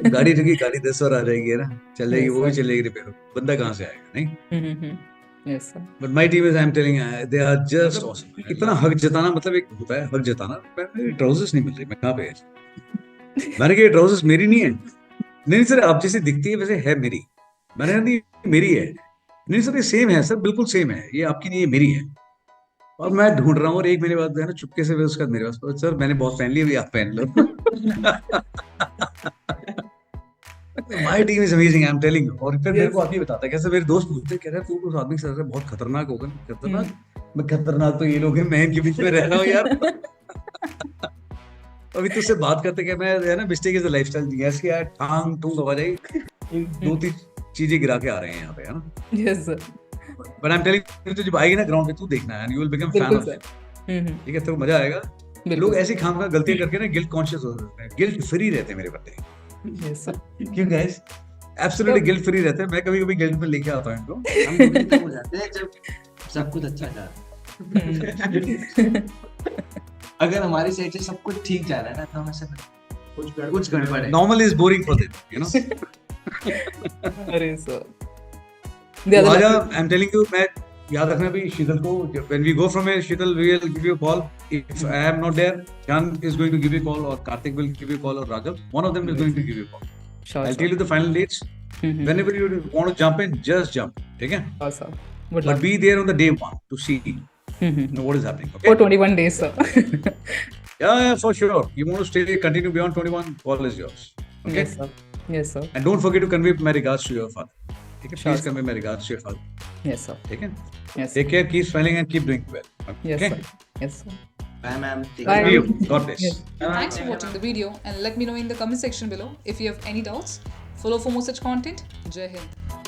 गाड़ी रुकी, गाड़ी 10 और आ जाएगी है ना, चल जाएगी, Yes, वो भी sir. चलेगी रिपेयर। बंदा कहाँ से आएगा नहीं। yes sir but my team is I am telling they are just awesome. इतना हक जताना, मतलब एक होता है हक जताना। मेरी ट्राउजर्स नहीं मिल रही, मैं कहाँ पे है। मैंने कहा ट्राउजर्स मेरी नहीं है। नहीं सर आप जैसे दिखती है वैसे है मेरी। मैंने कहा नहीं मेरी है। नहीं सर ये सेम है सर, बिल्कुल सेम है, ये आपकी नहीं है मेरी है। और मैं ढूंढ रहा हूँ और 1 महीने बाद है ना चुपके से उसका मेरे पास, सर मैंने बहुत पहन ली, अभी आप पहन लो। My team is amazing, I am telling you. और फिर मेरे को आदमी बताता है, कैसे मेरे दोस्त पूछते कह रहे तू उस आदमी के साथ बहुत खतरनाक होगा। खतरनाक? मैं खतरनाक तो ये लोग हैं, मैं इनके बीच में रह रहा हूँ यार। अभी तुझसे बात करते क्या, मैं है ना मिस्टेक इज द लाइफस्टाइल जी, ऐसे यार टांग टूंग आवाज आई, 2-3 चीजें गिरा के आ रहे हैं यहाँ पे है ना। yes sir but I am telling you, तो जब आएगी ना ग्राउंड पे तू देखना है, यू विल बिकम फैन बिल्कुल ऑफ। सर ठीक है, तो मजा आएगा। लोग ऐसी खामखा गलतियां करके ना गिल्ट कॉन्शियस हो जाते हैं, गिल्ट फ्री रहते हैं मेरे बंदे। yes sir क्यों गाइस, एब्सोल्युटली गिल्ट फ्री रहते हैं। मैं कभी कभी गिल्ट में लेके आता हूं इनको। हम दुखी तो हो जाते हैं जब सब कुछ अच्छा जा रहा है। अगर हमारी साइड से सब कुछ ठीक जा रहा है ना, तो हम ऐसे कुछ गड़बड़ है। Normal is boring for them, you know. अरे सर the other आजा, आई एम टेलिंग यू, मैं याद रखना भी शीतल को, when we go from here, Sheetal will give you a call. If I am not there, Jan is going to give you a call, or Karthik will give you a call, or Raghav. One of them is going to give you a call. sure I'll tell you the final dates. Whenever you want to jump in, just jump. Okay? sure sir would But love be there on the day one to see what is happening. for Okay? 21 days sir Yeah, for sure. You want to stay, continue beyond 21, call is yours. Okay? yes sir yes sir And don't forget to convey my regards to your father. Okay? Sure, Please sir. convey my regards to your father. yes sir Okay? yes Take care, keep smiling, and keep doing well. yes Okay? sir yes sir Bye ma'am. Take Bye. care. See you. God bless. Yes. Thanks for watching the video and let me know in the comment section below if you have any doubts. Follow for more such content. Jai Hind.